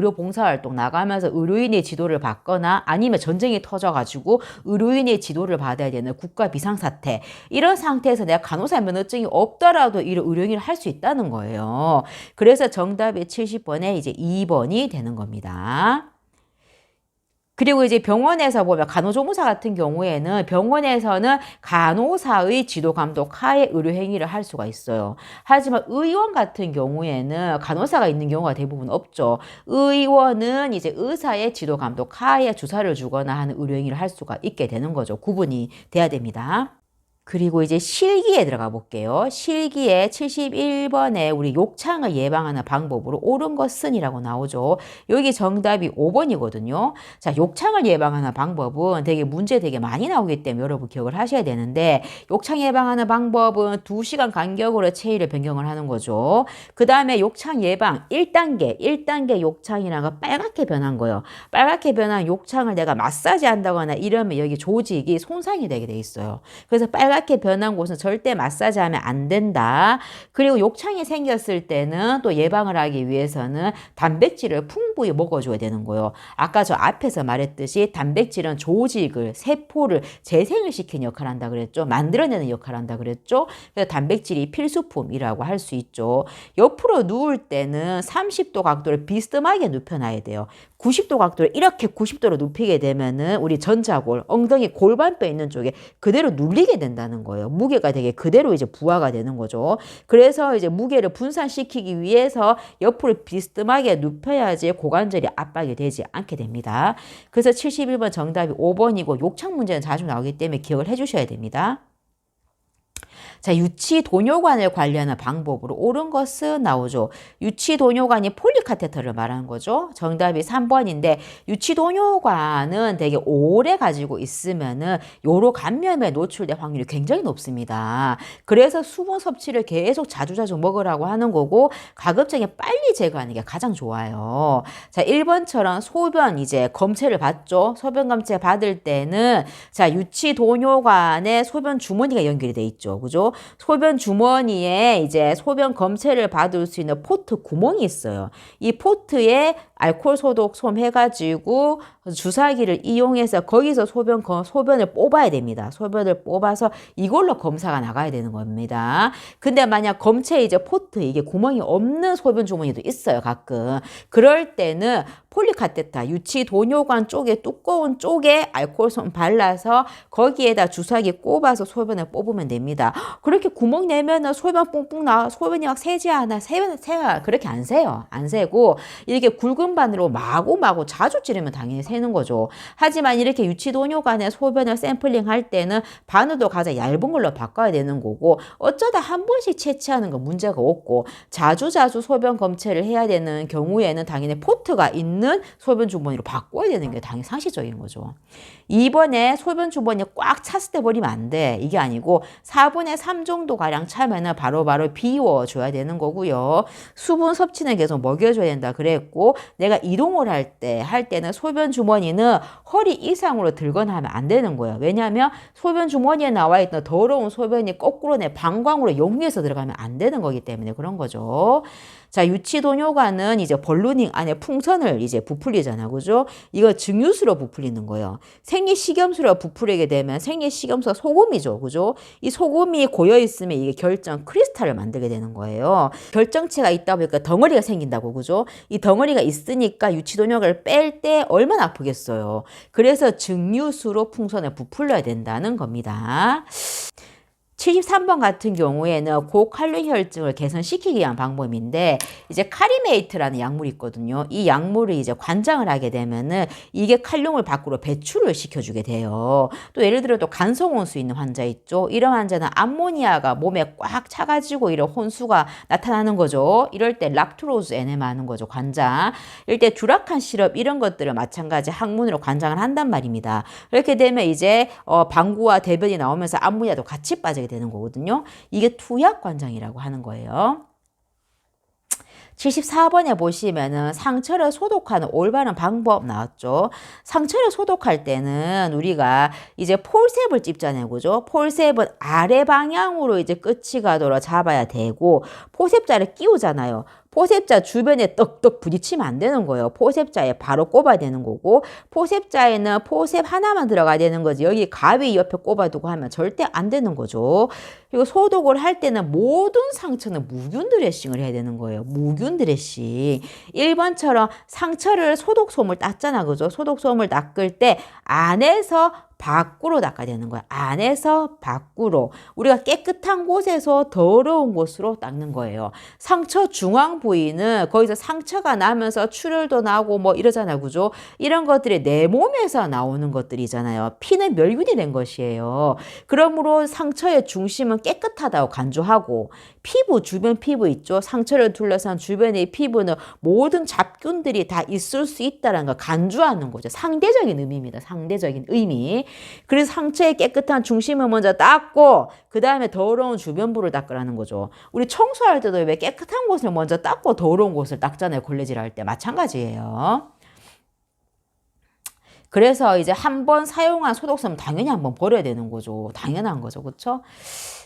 나가면서 의료인의 지도를 받거나 아니면 전쟁이 터져가지고 의료인의 지도를 받아야 되는 국가 비상사태 이런 상태에서 내가 간호사 면허증이 없더라도 이런 의료인을 할 수 있다는 거예요. 그래서 정답이 70번에 이제 2번이 되는 겁니다. 그리고 이제 병원에서 보면 간호조무사 같은 경우에는 병원에서는 간호사의 지도 감독 하에 의료 행위를 할 수가 있어요. 하지만 의원 같은 경우에는 간호사가 있는 경우가 대부분 없죠. 의원은 이제 의사의 지도 감독 하에 주사를 주거나 하는 의료 행위를 할 수가 있게 되는 거죠. 구분이 돼야 됩니다. 그리고 이제 실기에 들어가 볼게요. 실기에 71번에 우리 욕창을 예방하는 방법으로 옳은 것은이라고 나오죠. 여기 정답이 5번이거든요. 자, 욕창을 예방하는 방법은 문제 되게 많이 나오기 때문에 여러분 기억을 하셔야 되는데 욕창 예방하는 방법은 2시간 간격으로 체위를 변경을 하는 거죠. 그 다음에 욕창 예방 1단계 욕창이라는 거 빨갛게 변한 거예요. 빨갛게 변한 욕창을 내가 마사지 한다거나 이러면 여기 조직이 손상이 되게 돼 있어요. 그래서 빨갛게 변한 곳은 절대 마사지하면 안 된다. 그리고 욕창이 생겼을 때는 또 예방을 하기 위해서는 단백질을 풍부히 먹어줘야 되는 거예요. 아까 저 앞에서 말했듯이 단백질은 조직을, 세포를 재생을 시키는 역할을 한다 그랬죠. 만들어내는 역할을 한다 그랬죠. 그래서 단백질이 필수품이라고 할 수 있죠. 옆으로 누울 때는 30도 각도를 비스듬하게 눕혀놔야 돼요. 90도 각도를 이렇게 90도로 눕히게 되면은 우리 전자골, 엉덩이 골반뼈 있는 쪽에 그대로 눌리게 된다는 거예요. 무게가 되게 그대로 이제 부하가 되는 거죠. 그래서 이제 무게를 분산시키기 위해서 옆으로 비스듬하게 눕혀야지 고관절이 압박이 되지 않게 됩니다. 그래서 71번 정답이 5번이고 욕창 문제는 자주 나오기 때문에 기억을 해주셔야 됩니다. 자, 유치도뇨관을 관리하는 방법으로 옳은 것은 나오죠. 유치도뇨관이 폴리카테터를 말하는 거죠. 정답이 3번인데 유치도뇨관은 되게 오래 가지고 있으면은 요로 감염에 노출될 확률이 굉장히 높습니다. 그래서 수분 섭취를 계속 자주자주 먹으라고 하는 거고 가급적이 빨리 제거하는 게 가장 좋아요. 자, 1번처럼 소변 이제 검체를 받죠. 소변 검체 받을 때는 자, 유치도뇨관에 소변 주머니가 연결이 돼 있죠. 그죠? 소변 주머니에 이제 소변 검체를 받을 수 있는 포트 구멍이 있어요. 이 포트에 알코올 소독 솜 해가지고 주사기를 이용해서 거기서 소변을 뽑아야 됩니다. 소변을 뽑아서 이걸로 검사가 나가야 되는 겁니다. 근데 만약 검체 이제 포트 이게 구멍이 없는 소변 주머니도 있어요. 가끔. 그럴 때는 폴리카테타 유치도뇨관 쪽에 두꺼운 쪽에 알코올솜 발라서 거기에다 주사기 꼽아서 소변을 뽑으면 됩니다. 그렇게 구멍 내면은 소변 뿡뿡 나 소변이 막 새지 않아. 새야 그렇게 안 새요. 안 새고 이렇게 굵은 바늘로 마구마구 자주 찌르면 당연히 새는 거죠. 하지만 이렇게 유치도뇨관에 소변을 샘플링 할 때는 바늘도 가장 얇은 걸로 바꿔야 되는 거고 어쩌다 한 번씩 채취하는 건 문제가 없고 자주자주 소변 검체를 해야 되는 경우에는 당연히 포트가 있는 소변 주머니로 바꿔야 되는 게 당연히 상식적인 거죠. 2번에 소변 주머니 꽉 찼을 때 버리면 안 돼. 이게 아니고 4분의 3 정도 가량 차면은 바로바로 비워줘야 되는 거고요. 수분 섭취는 계속 먹여줘야 된다 그랬고 내가 이동을 할 때는 소변 주머니는 허리 이상으로 들거나 하면 안 되는 거예요. 왜냐하면 소변 주머니에 나와 있던 더러운 소변이 거꾸로 내 방광으로 용유해서 들어가면 안 되는 거기 때문에 그런 거죠. 자, 유치도뇨관은 이제 벌루닝 안에 풍선을 이제 부풀리잖아. 그죠? 이거 증유수로 부풀리는 거예요. 생리식염수로 부풀리게 되면 생리식염수가 소금이죠. 그죠? 이 소금이 고여있으면 이게 결정 크리스탈을 만들게 되는 거예요. 결정체가 있다 보니까 덩어리가 생긴다고. 그죠? 이 덩어리가 있으니까 유치도뇨관을 뺄 때 얼마나 아프겠어요. 그래서 증유수로 풍선을 부풀려야 된다는 겁니다. 73번 같은 경우에는 고칼륨 혈증을 개선시키기 위한 방법인데 이제 카리메이트라는 약물이 있거든요. 이 약물을 이제 관장을 하게 되면은 이게 칼륨을 밖으로 배출을 시켜주게 돼요. 또 예를 들어 또 간성혼수 있는 환자 있죠. 이런 환자는 암모니아가 몸에 꽉 차가지고 이런 혼수가 나타나는 거죠. 이럴 때 락토로즈 에네마 하는 거죠. 관장. 이럴 때 듀라칸 시럽 이런 것들을 마찬가지 항문으로 관장을 한단 말입니다. 그렇게 되면 이제 방구와 대변이 나오면서 암모니아도 같이 빠지게 되는 거거든요. 이게 투약 관장이라고 하는 거예요. 74번에 보시면은 상처를 소독하는 올바른 방법 나왔죠. 상처를 소독할 때는 우리가 이제 폴셉을 찝잖아요. 그죠? 폴셉은 아래 방향으로 이제 끝이 가도록 잡아야 되고 포셉자를 끼우잖아요. 포셉자 주변에 떡떡 부딪히면 안 되는 거예요. 포셉자에 바로 꼽아야 되는 거고 포셉자에는 포셉 하나만 들어가야 되는 거지 여기 가위 옆에 꼽아두고 하면 절대 안 되는 거죠. 그리고 소독을 할 때는 모든 상처는 무균 드레싱을 해야 되는 거예요. 무균 드레싱. 1번처럼 상처를 소독솜을 닦잖아. 그죠? 소독솜을 닦을 때 안에서 밖으로 닦아야 되는 거야. 안에서 밖으로. 우리가 깨끗한 곳에서 더러운 곳으로 닦는 거예요. 상처 중앙 부위는 거기서 상처가 나면서 출혈도 나고 뭐 이러잖아요. 그죠? 이런 것들이 내 몸에서 나오는 것들이잖아요. 피는 멸균이 된 것이에요. 그러므로 상처의 중심은 깨끗하다고 간주하고 피부, 주변 피부 있죠? 상처를 둘러싼 주변의 피부는 모든 잡균들이 다 있을 수 있다는 걸 간주하는 거죠. 상대적인 의미입니다. 상대적인 의미. 그래서 상처의 깨끗한 중심을 먼저 닦고 그 다음에 더러운 주변부를 닦으라는 거죠. 우리 청소할 때도 왜 깨끗한 곳을 먼저 닦고 더러운 곳을 닦잖아요. 걸레질 할 때. 마찬가지예요. 그래서 이제 한 번 사용한 소독솜 당연히 한번 버려야 되는 거죠. 당연한 거죠. 그렇죠?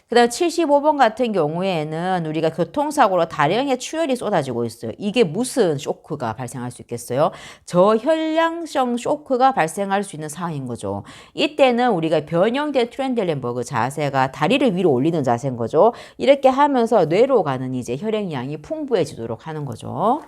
그 다음 75번 같은 경우에는 우리가 교통사고로 다량의 출혈이 쏟아지고 있어요. 이게 무슨 쇼크가 발생할 수 있겠어요? 저혈량성 쇼크가 발생할 수 있는 상황인 거죠. 이때는 우리가 변형된 트렌델렌버그 자세가 다리를 위로 올리는 자세인 거죠. 이렇게 하면서 뇌로 가는 이제 혈액량이 풍부해지도록 하는 거죠.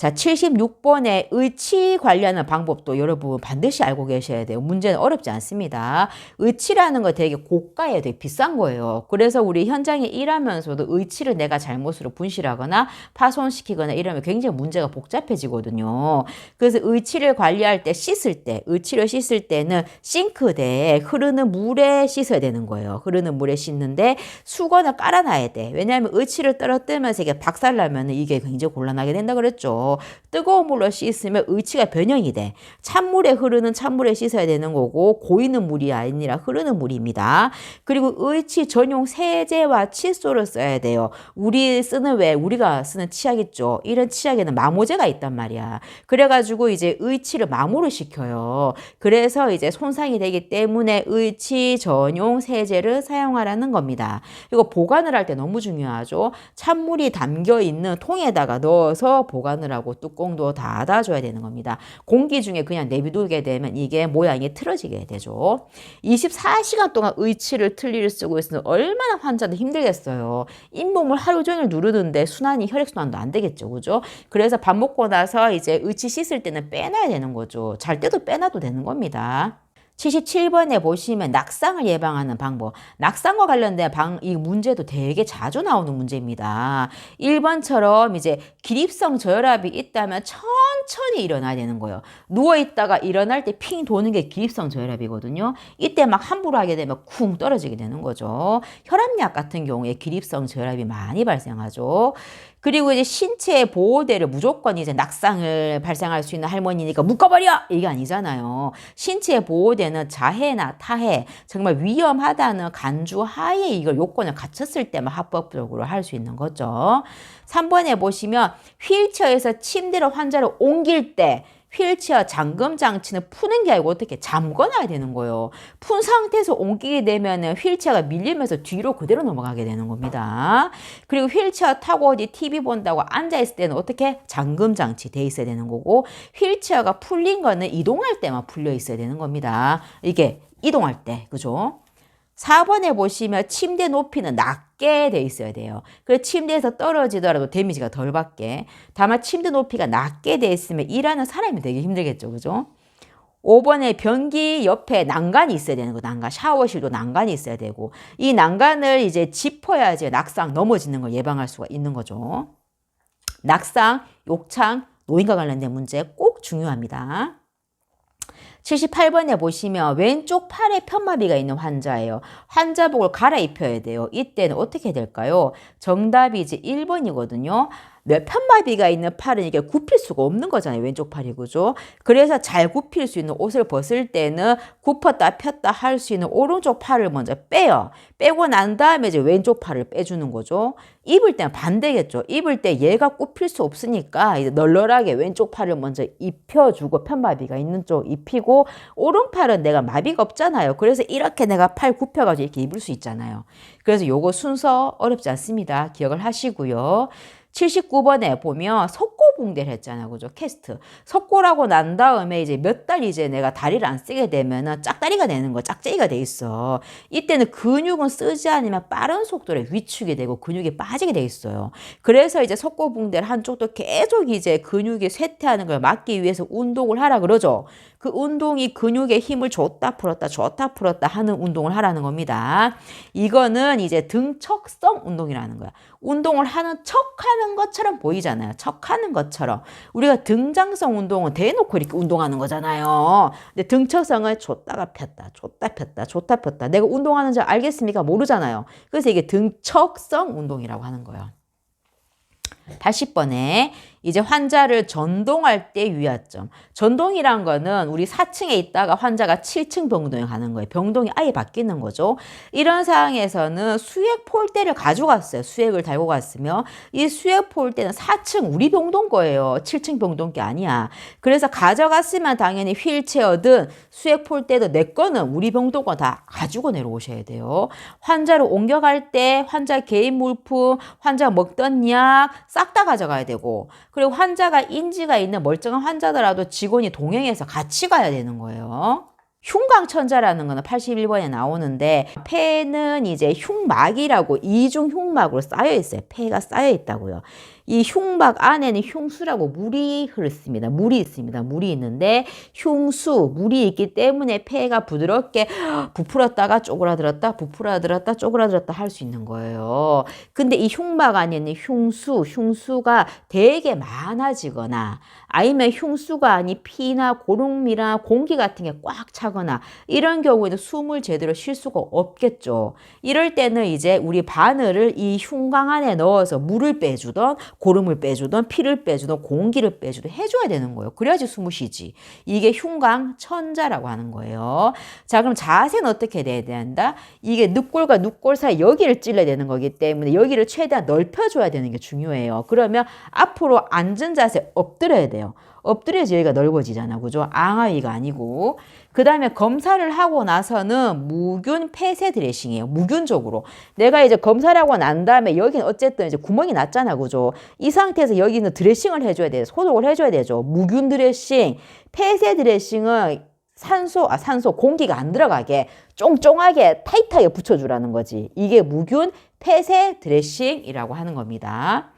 자, 76번에 의치 관리하는 방법도 여러분 반드시 알고 계셔야 돼요. 문제는 어렵지 않습니다. 의치라는 거 되게 고가예요. 되게 비싼 거예요. 그래서 우리 현장에 일하면서도 의치를 내가 잘못으로 분실하거나 파손시키거나 이러면 굉장히 문제가 복잡해지거든요. 그래서 의치를 관리할 때 씻을 때, 의치를 씻을 때는 싱크대에 흐르는 물에 씻어야 되는 거예요. 흐르는 물에 씻는데 수건을 깔아놔야 돼. 왜냐하면 의치를 떨어뜨리면서 이게 박살나면 이게 굉장히 곤란하게 된다 그랬죠. 뜨거운 물로 씻으면 의치가 변형이 돼. 찬물에 흐르는 찬물에 씻어야 되는 거고 고이는 물이 아니라 흐르는 물입니다. 그리고 의치 전용 세제와 칫솔을 써야 돼요. 우리가 쓰는 치약 있죠. 이런 치약에는 마모제가 있단 말이야. 그래가지고 이제 의치를 마모를 시켜요. 그래서 이제 손상이 되기 때문에 의치 전용 세제를 사용하라는 겁니다. 이거 보관을 할 때 너무 중요하죠. 찬물이 담겨 있는 통에다가 넣어서 보관을 하고 뚜껑도 닫아줘야 되는 겁니다. 공기 중에 그냥 내비두게 되면 이게 모양이 틀어지게 되죠. 24시간 동안 의치를 틀니를 쓰고 있으면 얼마나 환자도 힘들겠어요. 잇몸을 하루 종일 누르는데 혈액순환도 안 되겠죠. 그죠? 그래서 밥 먹고 나서 이제 의치 씻을 때는 빼놔야 되는 거죠. 잘 때도 빼놔도 되는 겁니다. 77번에 보시면 낙상을 예방하는 방법. 낙상과 관련된 이 문제도 되게 자주 나오는 문제입니다. 1번처럼 이제 기립성 저혈압이 있다면 천천히 일어나야 되는 거예요. 누워있다가 일어날 때 핑 도는 게 기립성 저혈압이거든요. 이때 막 함부로 하게 되면 쿵 떨어지게 되는 거죠. 혈압약 같은 경우에 기립성 저혈압이 많이 발생하죠. 그리고 이제 신체 보호대를 무조건 이제 낙상을 발생할 수 있는 할머니니까 묶어버려! 이게 아니잖아요. 신체 보호대는 자해나 타해, 정말 위험하다는 간주하에 이걸 요건을 갖췄을 때만 합법적으로 할 수 있는 거죠. 3번에 보시면 휠체어에서 침대로 환자를 옮길 때 휠체어 잠금 장치는 푸는 게 아니고 어떻게 잠궈놔야 되는 거예요. 푼 상태에서 옮기게 되면 휠체어가 밀리면서 뒤로 그대로 넘어가게 되는 겁니다. 그리고 휠체어 타고 어디 TV 본다고 앉아있을 때는 어떻게 잠금 장치 돼 있어야 되는 거고 휠체어가 풀린 거는 이동할 때만 풀려 있어야 되는 겁니다. 이게 이동할 때, 그죠? 4번에 보시면 침대 높이는 낮게 돼 있어야 돼요. 그래서 침대에서 떨어지더라도 데미지가 덜 받게. 다만 침대 높이가 낮게 돼 있으면 일하는 사람이 되게 힘들겠죠. 그죠? 5번에 변기 옆에 난간이 있어야 되는 거. 난간. 샤워실도 난간이 있어야 되고. 이 난간을 이제 짚어야지 낙상 넘어지는 걸 예방할 수가 있는 거죠. 낙상, 욕창, 노인과 관련된 문제 꼭 중요합니다. 78번에 보시면 왼쪽 팔에 편마비가 있는 환자예요. 환자복을 갈아입혀야 돼요. 이때는 어떻게 될까요? 정답이 이제 1번이거든요. 편마비가 있는 팔은 이게 굽힐 수가 없는 거잖아요. 왼쪽 팔이, 그죠? 그래서 잘 굽힐 수 있는 옷을 벗을 때는 굽혔다 폈다 할 수 있는 오른쪽 팔을 먼저 빼요. 빼고 난 다음에 이제 왼쪽 팔을 빼주는 거죠. 입을 때는 반대겠죠. 입을 때 얘가 굽힐 수 없으니까 이제 널널하게 왼쪽 팔을 먼저 입혀주고 편마비가 있는 쪽 입히고 오른팔은 내가 마비가 없잖아요. 그래서 이렇게 내가 팔 굽혀가지고 이렇게 입을 수 있잖아요. 그래서 요거 순서 어렵지 않습니다. 기억을 하시고요. 79번에 보면 석고붕대를 했잖아요. 그죠? 캐스트. 석고라고 난 다음에 이제 몇 달 이제 내가 다리를 안 쓰게 되면은 짝다리가 되는 거, 짝재기가 돼 있어. 이때는 근육은 쓰지 않으면 빠른 속도로 위축이 되고 근육이 빠지게 돼 있어요. 그래서 이제 석고붕대를 한쪽도 계속 이제 근육이 쇠퇴하는 걸 막기 위해서 운동을 하라 그러죠. 그 운동이 근육에 힘을 줬다 풀었다 하는 운동을 하라는 겁니다. 이거는 이제 등척성 운동이라는 거야. 운동을 하는 척하는 것처럼 보이잖아요. 척하는 것처럼. 우리가 등장성 운동은 대놓고 이렇게 운동하는 거잖아요. 근데 등척성은 줬다가 폈다, 줬다 폈다, 줬다 폈다. 내가 운동하는 줄 알겠습니까? 모르잖아요. 그래서 이게 등척성 운동이라고 하는 거예요. 80번에 이제 환자를 전동할 때 유의점. 전동이란 거는 우리 4층에 있다가 환자가 7층 병동에 가는 거예요. 병동이 아예 바뀌는 거죠. 이런 상황에서는 수액 폴대를 가져갔어요. 수액을 달고 갔으면 이 수액 폴대는 4층 우리 병동 거예요. 7층 병동 게 아니야. 그래서 가져갔으면 당연히 휠체어든 수액 폴대든 내 거는 우리 병동 거 다 가지고 내려오셔야 돼요. 환자를 옮겨갈 때 환자 개인 물품, 환자 먹던 약 싹 다 가져가야 되고 그리고 환자가 인지가 있는 멀쩡한 환자더라도 직원이 동행해서 같이 가야 되는 거예요. 흉광천자라는 거는 81번에 나오는데 폐는 이제 흉막이라고 이중 흉막으로 쌓여 있어요. 폐가 쌓여 있다고요. 이 흉막 안에는 흉수라고 물이 흐르습니다. 물이 있습니다. 물이 있는데 흉수, 물이 있기 때문에 폐가 부드럽게 부풀었다가 쪼그라들었다, 부풀어들었다, 쪼그라들었다 할 수 있는 거예요. 근데 이 흉막 안에는 흉수가 되게 많아지거나 아니면 흉수가 아닌 피나 고름이나 공기 같은 게 꽉 차거나 이런 경우에는 숨을 제대로 쉴 수가 없겠죠. 이럴 때는 이제 우리 바늘을 이 흉곽 안에 넣어서 물을 빼주던 고름을 빼주던 피를 빼주던 공기를 빼주던 해줘야 되는 거예요. 그래야지 숨을 쉬지. 이게 흉곽 천자라고 하는 거예요. 자, 그럼 자세는 어떻게 돼야 된다? 이게 늑골과 늑골 사이 여기를 찔러야 되는 거기 때문에 여기를 최대한 넓혀줘야 되는 게 중요해요. 그러면 앞으로 앉은 자세 엎드려야 돼요. 엎드려야지 여기가 넓어지잖아. 그죠? 앙하위가 아니고. 그 다음에 검사를 하고 나서는 무균 폐쇄 드레싱이에요. 무균적으로. 내가 이제 검사를 하고 난 다음에 여기는 어쨌든 이제 구멍이 났잖아. 그죠? 이 상태에서 여기는 드레싱을 해줘야 돼요. 소독을 해줘야 되죠. 무균 드레싱. 폐쇄 드레싱은 산소, 공기가 안 들어가게 쫑쫑하게 타이트하게 붙여주라는 거지. 이게 무균 폐쇄 드레싱이라고 하는 겁니다.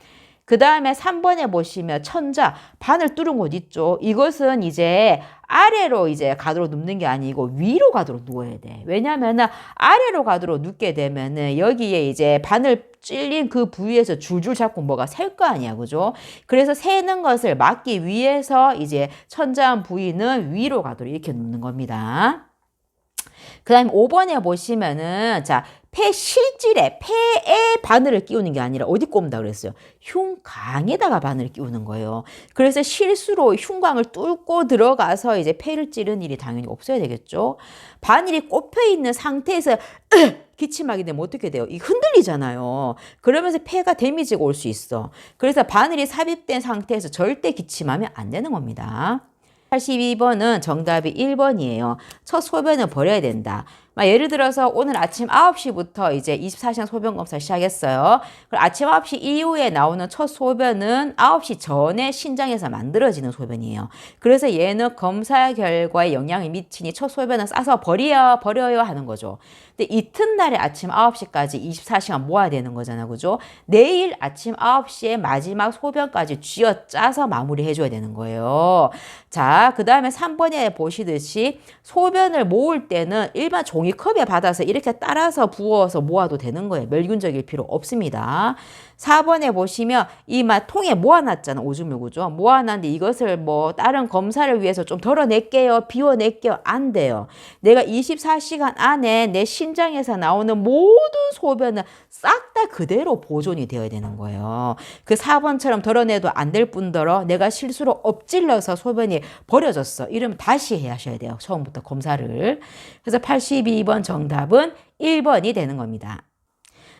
그 다음에 3번에 보시면 천자, 바늘 뚫은 곳 있죠. 이것은 이제 아래로 이제 가도록 눕는 게 아니고 위로 가도록 누워야 돼. 왜냐면은 아래로 가도록 눕게 되면은 여기에 이제 바늘 찔린 그 부위에서 줄줄 잡고 뭐가 셀 거 아니야. 그죠? 그래서 새는 것을 막기 위해서 이제 천자한 부위는 위로 가도록 이렇게 눕는 겁니다. 그 다음에 5번에 보시면은, 자, 폐 실질에, 폐에 바늘을 끼우는 게 아니라 어디 꼽는다 그랬어요? 흉강에다가 바늘을 끼우는 거예요. 그래서 실수로 흉강을 뚫고 들어가서 이제 폐를 찌르는 일이 당연히 없어야 되겠죠. 바늘이 꼽혀 있는 상태에서 기침하게 되면 어떻게 돼요? 이 흔들리잖아요. 그러면서 폐가 데미지가 올 수 있어. 그래서 바늘이 삽입된 상태에서 절대 기침하면 안 되는 겁니다. 82번은 정답이 1번이에요. 첫 소변을 버려야 된다. 예를 들어서 오늘 아침 9시부터 이제 24시간 소변 검사 시작했어요. 그럼 아침 9시 이후에 나오는 첫 소변은 9시 전에 신장에서 만들어지는 소변이에요. 그래서 얘는 검사 결과에 영향을 미치니 첫 소변은 싸서 버려요 하는 거죠. 근데 이튿날에 아침 9시까지 24시간 모아야 되는 거잖아. 그죠? 내일 아침 9시에 마지막 소변까지 쥐어짜서 마무리해줘야 되는 거예요. 자, 그 다음에 3번에 보시듯이 소변을 모을 때는 일반 종이컵에 받아서 이렇게 따라서 부어서 모아도 되는 거예요. 멸균적일 필요 없습니다. 4번에 보시면 이 통에 모아놨잖아. 오줌을. 그죠? 모아놨는데 이것을 뭐 다른 검사를 위해서 좀 덜어낼게요. 비워낼게요. 안 돼요. 내가 24시간 안에 내 신장에서 나오는 모든 소변은 싹 다 그대로 보존이 되어야 되는 거예요. 그 4번처럼 덜어내도 안 될 뿐더러 내가 실수로 엎질러서 소변이 버려졌어. 이러면 다시 하셔야 돼요. 처음부터 검사를. 그래서 82번 정답은 1번이 되는 겁니다.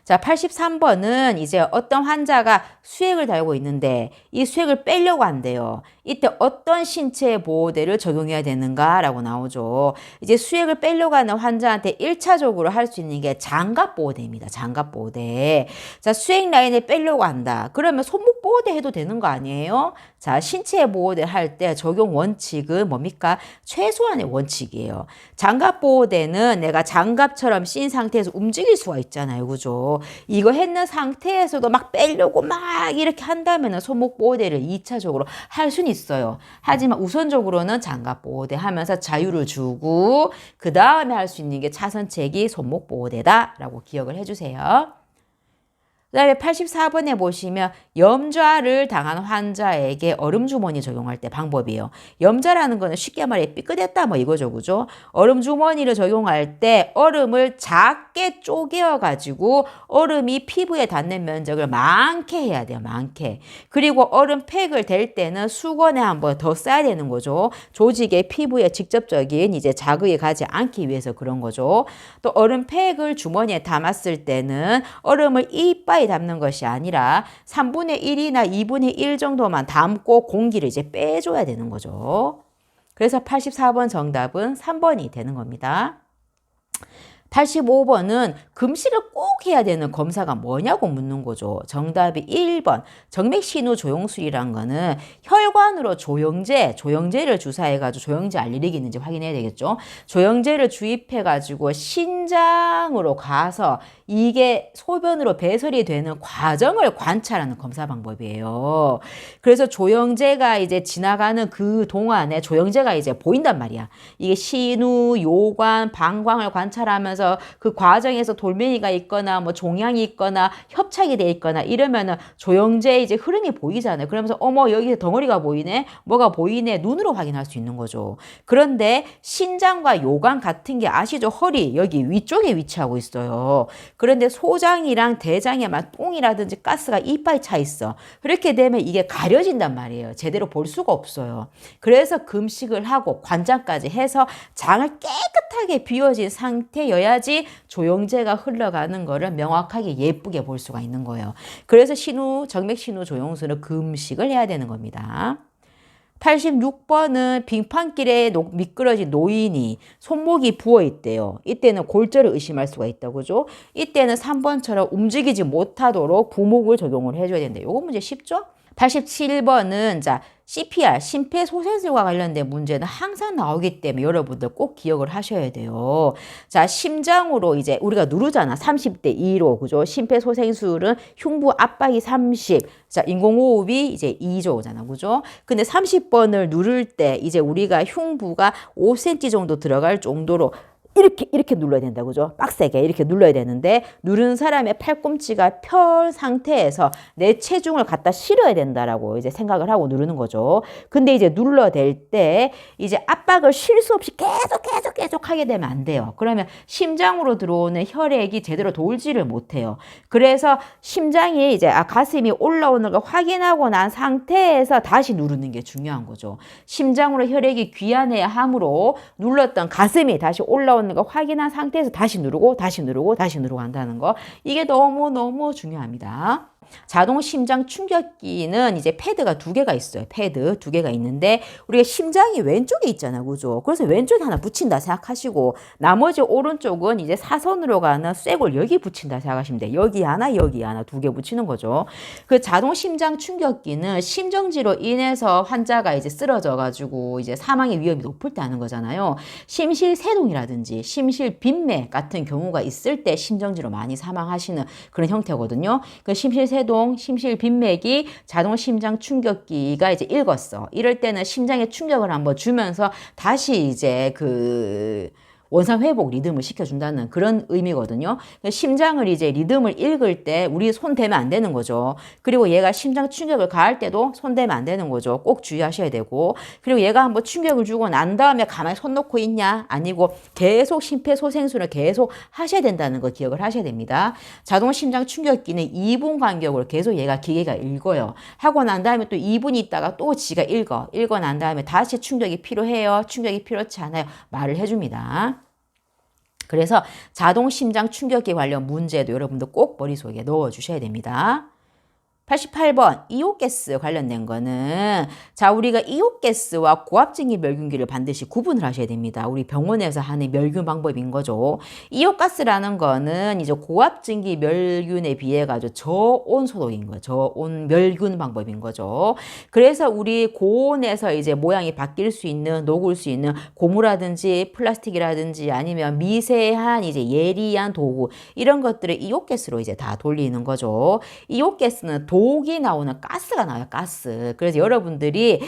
자, 83번은 이제 어떤 환자가 수액을 달고 있는데 이 수액을 빼려고 한대요. 이때 어떤 신체 보호대를 적용해야 되는가라고 나오죠. 이제 수액을 빼려고 하는 환자한테 1차적으로 할 수 있는 게 장갑 보호대입니다. 장갑 보호대. 자, 수액 라인을 빼려고 한다. 그러면 손목 보호대 해도 되는 거 아니에요? 자, 신체 보호대 할 때 적용 원칙은 뭡니까? 최소한의 원칙이에요. 장갑 보호대는 내가 장갑처럼 씌인 상태에서 움직일 수가 있잖아요. 그죠? 이거 했는 상태에서도 막 빼려고 막 이렇게 한다면 손목 보호대를 2차적으로 할 수는 있어요. 하지만 우선적으로는 장갑 보호대 하면서 자유를 주고 그 다음에 할 수 있는 게 차선책이 손목 보호대다라고 기억을 해주세요. 그 다음에 84번에 보시면 염좌를 당한 환자에게 얼음주머니 적용할 때 방법이에요. 염좌라는 거는 쉽게 말해 삐끗했다 뭐 이거죠. 그죠? 얼음주머니를 적용할 때 얼음을 작게 쪼개어가지고 얼음이 피부에 닿는 면적을 많게 해야 돼요. 많게. 그리고 얼음팩을 댈 때는 수건에 한번 더 써야 되는 거죠. 조직의 피부에 직접적인 이제 자극이 가지 않기 위해서 그런 거죠. 또 얼음팩을 주머니에 담았을 때는 얼음을 이빨에 담는 것이 아니라 3분의 1이나 2분의 1 정도만 담고 공기를 이제 빼줘야 되는 거죠. 그래서 84번 정답은 3번이 되는 겁니다. 85번은 금식을 꼭 해야 되는 검사가 뭐냐고 묻는 거죠. 정답이 1번 정맥신우 조영술이란 거는 혈관으로 조영제를 주사해가지고 조영제 알레르기 있는지 확인해야 되겠죠. 조영제를 주입해가지고 신장으로 가서 이게 소변으로 배설이 되는 과정을 관찰하는 검사 방법이에요. 그래서 조영제가 이제 지나가는 그 동안에 조영제가 이제 보인단 말이야. 이게 신우, 요관, 방광을 관찰하면서 그 과정에서 돌멩이가 있거나 뭐 종양이 있거나 협착이 돼 있거나 이러면은 조영제의 이제 흐름이 보이잖아요. 그러면서 어머 여기서 덩어리가 보이네, 뭐가 보이네, 눈으로 확인할 수 있는 거죠. 그런데 신장과 요관 같은 게 아시죠? 허리 여기 위쪽에 위치하고 있어요. 그런데 소장이랑 대장에만 똥이라든지 가스가 이빨 차 있어. 그렇게 되면 이게 가려진단 말이에요. 제대로 볼 수가 없어요. 그래서 금식을 하고 관장까지 해서 장을 깨끗하게 비워진 상태여야지 조영제가 흘러가는 거를 명확하게 예쁘게 볼 수가 있는 거예요. 그래서 정맥신우 조영술은 금식을 해야 되는 겁니다. 86번은 빙판길에 미끄러진 노인이 손목이 부어있대요. 이때는 골절을 의심할 수가 있다고 그죠? 이때는 3번처럼 움직이지 못하도록 부목을 적용을 해줘야 된다. 요거 문제 쉽죠? 87번은 자 CPR, 심폐소생술과 관련된 문제는 항상 나오기 때문에 여러분들 꼭 기억을 하셔야 돼요. 자, 심장으로 이제 우리가 누르잖아. 30대 2로, 그죠? 심폐소생술은 흉부 압박이 30, 자, 인공호흡이 이제 2조잖아, 그죠? 근데 30번을 누를 때 이제 우리가 흉부가 5cm 정도 들어갈 정도로 이렇게 눌러야 된다, 그죠? 빡세게 이렇게 눌러야 되는데 누른 사람의 팔꿈치가 펼 상태에서 내 체중을 갖다 실어야 된다라고 이제 생각을 하고 누르는 거죠. 근데 이제 눌러댈 때 이제 압박을 쉴 수 없이 계속 하게 되면 안 돼요. 그러면 심장으로 들어오는 혈액이 제대로 돌지를 못해요. 그래서 심장이 이제 가슴이 올라오는 걸 확인하고 난 상태에서 다시 누르는 게 중요한 거죠. 심장으로 혈액이 귀환해야 하므로 눌렀던 가슴이 다시 올라오는 거 확인한 상태에서 다시 누르고 한다는 거. 이게 너무너무 중요합니다. 자동 심장 충격기는 이제 패드가 2개가 있어요. 패드 2개가 있는데 우리가 심장이 왼쪽에 있잖아, 그죠? 그래서 왼쪽에 하나 붙인다 생각하시고 나머지 오른쪽은 이제 사선으로 가는 쇠골 여기 붙인다 생각하시면 돼요. 여기 하나 2개 붙이는 거죠. 그 자동 심장 충격기는 심정지로 인해서 환자가 이제 쓰러져 가지고 이제 사망의 위험이 높을 때 하는 거잖아요. 심실세동이라든지 심실빈맥 같은 경우가 있을 때 심정지로 많이 사망하시는 그런 형태거든요. 그 심실세동, 심실빈맥이 자동 심장 충격기가 이제 읽었어. 이럴 때는 심장에 충격을 한번 주면서 다시 이제 그 원상 회복 리듬을 시켜준다는 그런 의미거든요. 심장을 이제 리듬을 읽을 때 우리 손 대면 안 되는 거죠. 그리고 얘가 심장 충격을 가할 때도 손 대면 안 되는 거죠. 꼭 주의하셔야 되고. 그리고 얘가 한번 충격을 주고 난 다음에 가만히 손 놓고 있냐? 아니고 계속 심폐소생술을 계속 하셔야 된다는 거 기억을 하셔야 됩니다. 자동 심장 충격기는 2분 간격으로 계속 얘가 기계가 읽어요. 하고 난 다음에 또 2분 있다가 또 지가 읽어 난 다음에 다시 충격이 필요해요? 충격이 필요치 않아요? 말을 해줍니다. 그래서 자동 심장 충격기 관련 문제도 여러분들 꼭 머릿속에 넣어주셔야 됩니다. 88번 이온가스 관련된 거는 자 우리가 이온가스와 고압증기 멸균기를 반드시 구분을 하셔야 됩니다. 우리 병원에서 하는 멸균 방법인 거죠. 이온가스라는 거는 이제 고압증기 멸균에 비해 가지고 저온 소독인 거죠. 저온 멸균 방법인 거죠. 그래서 우리 고온에서 이제 모양이 바뀔 수 있는 녹을 수 있는 고무라든지 플라스틱이라든지 아니면 미세한 이제 예리한 도구 이런 것들을 이온가스로 이제 다 돌리는 거죠. 이온가스는 독이 나오는 가스가 나와요, 가스. 그래서 여러분들이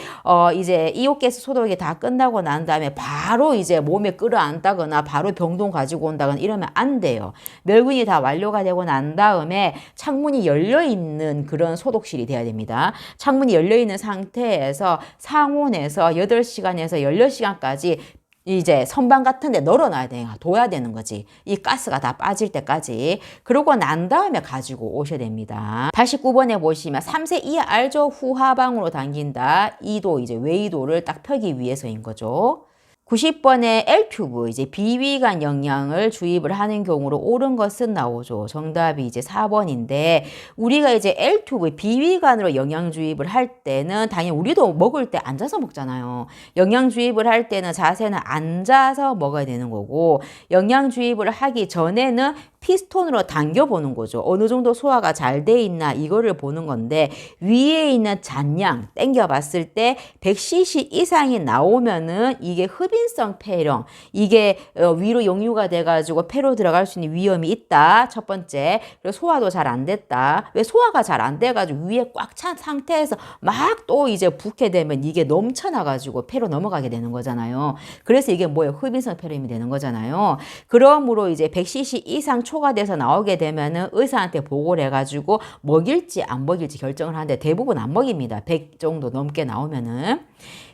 이제 이온가스 소독이 다 끝나고 난 다음에 바로 이제 몸에 끌어안다거나 바로 병동 가지고 온다거나 이러면 안 돼요. 멸균이 다 완료가 되고 난 다음에 창문이 열려 있는 그런 소독실이 돼야 됩니다. 창문이 열려 있는 상태에서 상온에서 8시간에서 16시간까지 이제 선반 같은 데 널어놔야 돼요. 둬야 되는 거지. 이 가스가 다 빠질 때까지. 그러고 난 다음에 가지고 오셔야 됩니다. 89번에 보시면 3세 이하 알죠? 후하방으로 당긴다. 2도 이제 외이도를 딱 펴기 위해서인 거죠. 90번에 L튜브, 이제 비위관 영양을 주입을 하는 경우로 옳은 것은 나오죠. 정답이 이제 4번인데, 우리가 이제 L튜브, 비위관으로 영양 주입을 할 때는 당연히 우리도 먹을 때 앉아서 먹잖아요. 영양 주입을 할 때는 자세는 앉아서 먹어야 되는 거고, 영양 주입을 하기 전에는 피스톤으로 당겨보는 거죠. 어느 정도 소화가 잘 돼 있나 이거를 보는 건데, 위에 있는 잔량 당겨봤을 때 100cc 이상이 나오면은 이게 흡인성 폐렴, 이게 위로 역류가 돼가지고 폐로 들어갈 수 있는 위험이 있다. 첫 번째. 그리고 소화도 잘 안 됐다. 왜 소화가 잘 안 돼가지고 위에 꽉 찬 상태에서 막 또 이제 붓게 되면 이게 넘쳐나가지고 폐로 넘어가게 되는 거잖아요. 그래서 이게 뭐예요? 흡인성 폐렴이 되는 거잖아요. 그러므로 이제 100cc 이상 초과돼서 나오게 되면은 의사한테 보고를 해가지고 먹일지 안 먹일지 결정을 하는데 대부분 안 먹입니다. 100 정도 넘게 나오면은.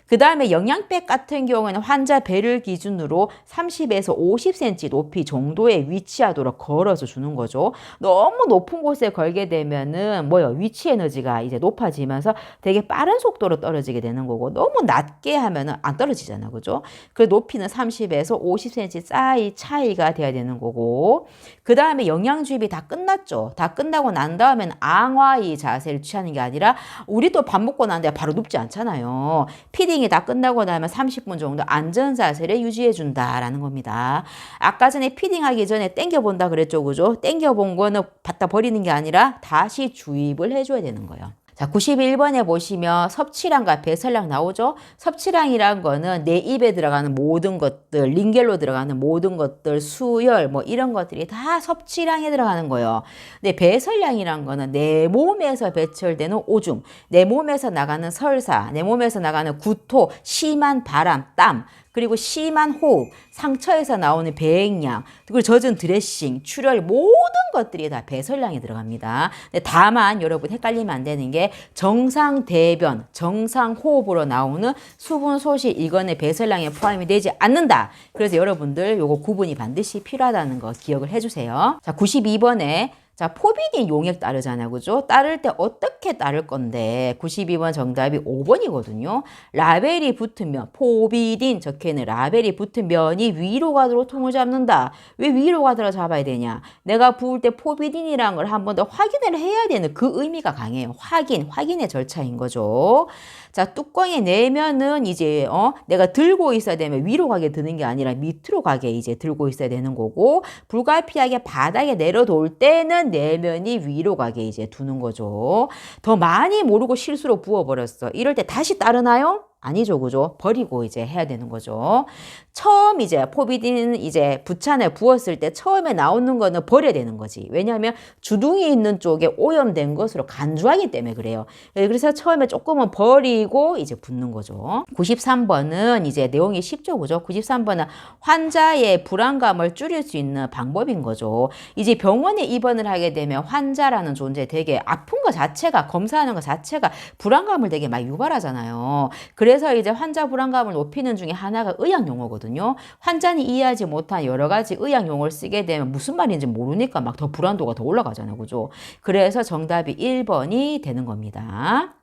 그 다음에 영양백 같은 경우에는 환자 배를 기준으로 30에서 50cm 높이 정도에 위치하도록 걸어서 주는 거죠. 너무 높은 곳에 걸게 되면은 뭐요? 위치 에너지가 이제 높아지면서 되게 빠른 속도로 떨어지게 되는 거고, 너무 낮게 하면은 안 떨어지잖아. 그죠? 그 높이는 30에서 50cm 사이 차이가 돼야 되는 거고, 그 다음에 영양 주입이 다 끝났죠. 다 끝나고 난 다음엔 앙화의 자세를 취하는 게 아니라, 우리도 밥 먹고 난 다음에 바로 눕지 않잖아요. 피딩이 다 끝나고 나면 30분 정도 안전 자세를 유지해 준다라는 겁니다. 아까 전에 피딩하기 전에 땡겨본다 그랬죠. 그죠? 땡겨본 거는 갖다 버리는 게 아니라 다시 주입을 해줘야 되는 거예요. 자, 91번에 보시면 섭취량과 배설량 나오죠? 섭취량이란 거는 내 입에 들어가는 모든 것들, 링겔로 들어가는 모든 것들, 수혈, 뭐 이런 것들이 다 섭취량에 들어가는 거예요. 근데 배설량이란 거는 내 몸에서 배출되는 오줌, 내 몸에서 나가는 설사, 내 몸에서 나가는 구토, 심한 바람, 땀, 그리고 심한 호흡, 상처에서 나오는 배행량, 그리고 젖은 드레싱, 출혈, 모든 것들이 다 배설량에 들어갑니다. 근데 다만 여러분 헷갈리면 안 되는 게 정상 대변, 정상 호흡으로 나오는 수분 소실, 이거는 배설량에 포함이 되지 않는다. 그래서 여러분들 요거 구분이 반드시 필요하다는 거 기억을 해주세요. 자, 92번에 자, 포비딘 용액 따르잖아요. 그죠? 따를 때 어떻게 따를 건데 92번 정답이 5번이거든요. 라벨이 붙으면 포비딘 적혀있는 라벨이 붙은 면이 위로 가도록 통을 잡는다. 왜 위로 가도록 잡아야 되냐? 내가 부을 때 포비딘이라는 걸 한 번 더 확인을 해야 되는 그 의미가 강해요. 확인의 절차인 거죠. 자, 뚜껑의 내면은 이제 내가 들고 있어야 되면 위로 가게 드는 게 아니라 밑으로 가게 이제 들고 있어야 되는 거고, 불가피하게 바닥에 내려놓을 때는 내면이 위로 가게 이제 두는 거죠. 더 많이 모르고 실수로 부어버렸어. 이럴 때 다시 따르나요? 아니죠, 그죠? 버리고 이제 해야 되는 거죠. 처음 이제 포비딘 이제 부찬에 부었을 때 처음에 나오는 거는 버려야 되는 거지. 왜냐하면 주둥이 있는 쪽에 오염된 것으로 간주하기 때문에 그래요. 그래서 처음에 조금은 버리고 이제 붓는 거죠. 93번은 이제 내용이 쉽죠, 그죠? 93번은 환자의 불안감을 줄일 수 있는 방법인 거죠. 이제 병원에 입원을 하게 되면 환자라는 존재 되게 아픈 것 자체가, 검사하는 것 자체가 불안감을 되게 많이 유발하잖아요. 그래서 이제 환자 불안감을 높이는 중에 하나가 의학용어거든요. 환자는 이해하지 못한 여러 가지 의학용어를 쓰게 되면 무슨 말인지 모르니까 막 더 불안도가 더 올라가잖아요. 그죠? 그래서 정답이 1번이 되는 겁니다.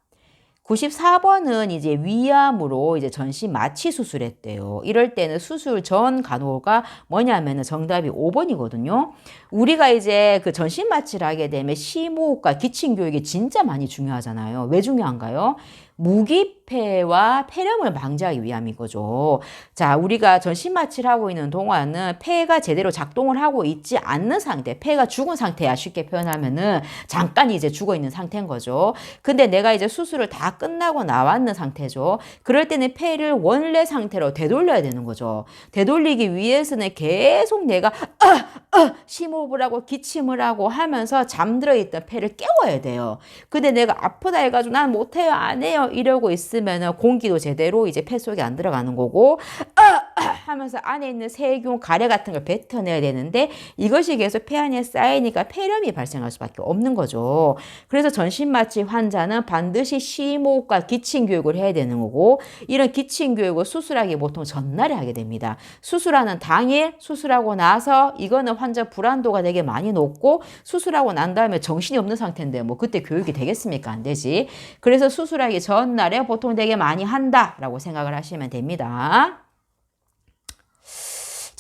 94번은 이제 위암으로 이제 전신 마취 수술했대요. 이럴 때는 수술 전 간호가 뭐냐면은 정답이 5번이거든요. 우리가 이제 그 전신 마취를 하게 되면 심호흡과 기침 교육이 진짜 많이 중요하잖아요. 왜 중요한가요? 무기폐와 폐렴을 방지하기 위함인 거죠. 자, 우리가 전신 마취를 하고 있는 동안은 폐가 제대로 작동을 하고 있지 않는 상태, 폐가 죽은 상태야. 쉽게 표현하면은 잠깐 이제 죽어 있는 상태인 거죠. 근데 내가 이제 수술을 다 끝나고 나왔는 상태죠. 그럴 때는 폐를 원래 상태로 되돌려야 되는 거죠. 되돌리기 위해서는 계속 내가 심호흡을 하고 기침을 하고 하면서 잠들어 있던 폐를 깨워야 돼요. 근데 내가 아프다 해가지고 난 못해요, 안 해요 이러고 있으면 공기도 제대로 이제 폐 속에 안 들어가는 거고, 하면서 안에 있는 세균, 가래 같은 걸 뱉어내야 되는데 이것이 계속 폐 안에 쌓이니까 폐렴이 발생할 수밖에 없는 거죠. 그래서 전신마취 환자는 반드시 심호흡과 기침 교육을 해야 되는 거고, 이런 기침 교육을 수술하기 보통 전날에 하게 됩니다. 수술하는 당일, 수술하고 나서 이거는 환자 불안도가 되게 많이 높고, 수술하고 난 다음에 정신이 없는 상태인데 뭐 그때 교육이 되겠습니까? 안 되지. 그래서 수술하기 전날에 보통 되게 많이 한다라고 생각을 하시면 됩니다.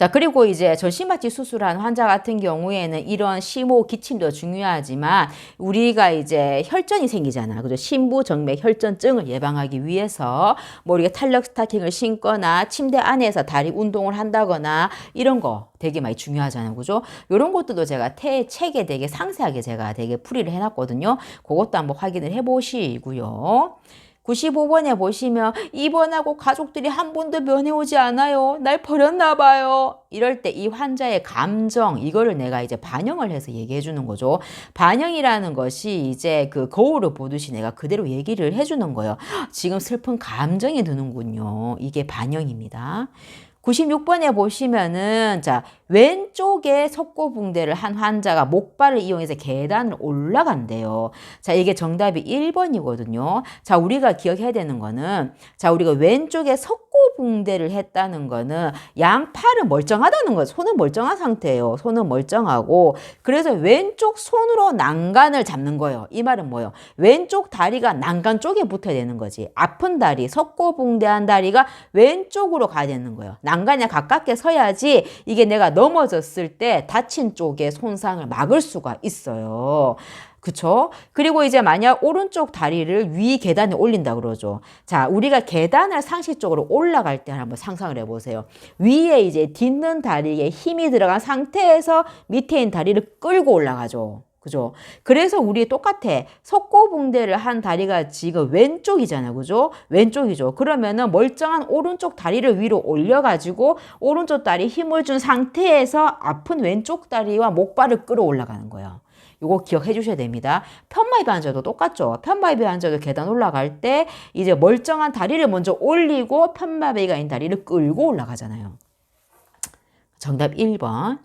자, 그리고 이제 전신마취 수술한 환자 같은 경우에는 이런 심호 기침도 중요하지만 우리가 이제 혈전이 생기잖아. 그죠? 심부정맥 혈전증을 예방하기 위해서 뭐 우리가 탄력 스타킹을 신거나 침대 안에서 다리 운동을 한다거나 이런 거 되게 많이 중요하잖아요. 그죠? 이런 것들도 제가 책에 되게 상세하게 제가 되게 풀이를 해놨거든요. 그것도 한번 확인을 해보시고요. 95번에 보시면 입원하고 가족들이 한 번도 면회 오지 않아요. 날 버렸나 봐요. 이럴 때 이 환자의 감정 이거를 내가 이제 반영을 해서 얘기해 주는 거죠. 반영이라는 것이 이제 그 거울을 보듯이 내가 그대로 얘기를 해 주는 거예요. 지금 슬픈 감정이 드는군요. 이게 반영입니다. 96번에 보시면은 자 왼쪽에 석고붕대를 한 환자가 목발을 이용해서 계단을 올라간대요. 자 이게 정답이 1번이거든요. 자 우리가 기억해야 되는 거는 자 우리가 왼쪽에 석고붕대를 했다는 거는 양팔은 멀쩡하다는 거예요. 손은 멀쩡한 상태예요. 손은 멀쩡하고 그래서 왼쪽 손으로 난간을 잡는 거예요. 이 말은 뭐예요? 왼쪽 다리가 난간 쪽에 붙어야 되는 거지. 아픈 다리, 석고붕대한 다리가 왼쪽으로 가야 되는 거예요. 난간에 가깝게 서야지 이게 내가 넘어졌을 때 다친 쪽의 손상을 막을 수가 있어요. 그쵸? 그리고 이제 만약 오른쪽 다리를 위 계단에 올린다 그러죠. 자, 우리가 계단을 상식적으로 올라갈 때 한번 상상을 해보세요. 위에 이제 딛는 다리에 힘이 들어간 상태에서 밑에 있는 다리를 끌고 올라가죠. 그죠? 그래서 우리 똑같아. 석고붕대를 한 다리가 지금 왼쪽이잖아요. 그죠? 왼쪽이죠. 그러면은 멀쩡한 오른쪽 다리를 위로 올려가지고 오른쪽 다리 힘을 준 상태에서 아픈 왼쪽 다리와 목발을 끌어 올라가는 거예요. 이거 기억해 주셔야 됩니다. 편마비 환자도 똑같죠. 편마비 환자도 계단 올라갈 때 이제 멀쩡한 다리를 먼저 올리고 편마비가 있는 다리를 끌고 올라가잖아요. 정답 1번.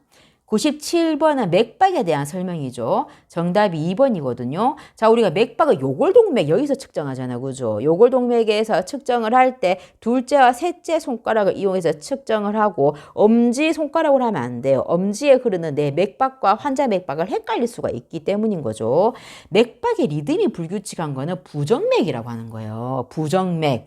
97번은 맥박에 대한 설명이죠. 정답이 2번이거든요. 자, 우리가 맥박은 요골동맥 여기서 측정하잖아요. 그죠? 요골동맥에서 측정을 할 때 둘째와 셋째 손가락을 이용해서 측정을 하고 엄지 손가락으로 하면 안 돼요. 엄지에 흐르는 내 맥박과 환자 맥박을 헷갈릴 수가 있기 때문인 거죠. 맥박의 리듬이 불규칙한 거는 부정맥이라고 하는 거예요. 부정맥.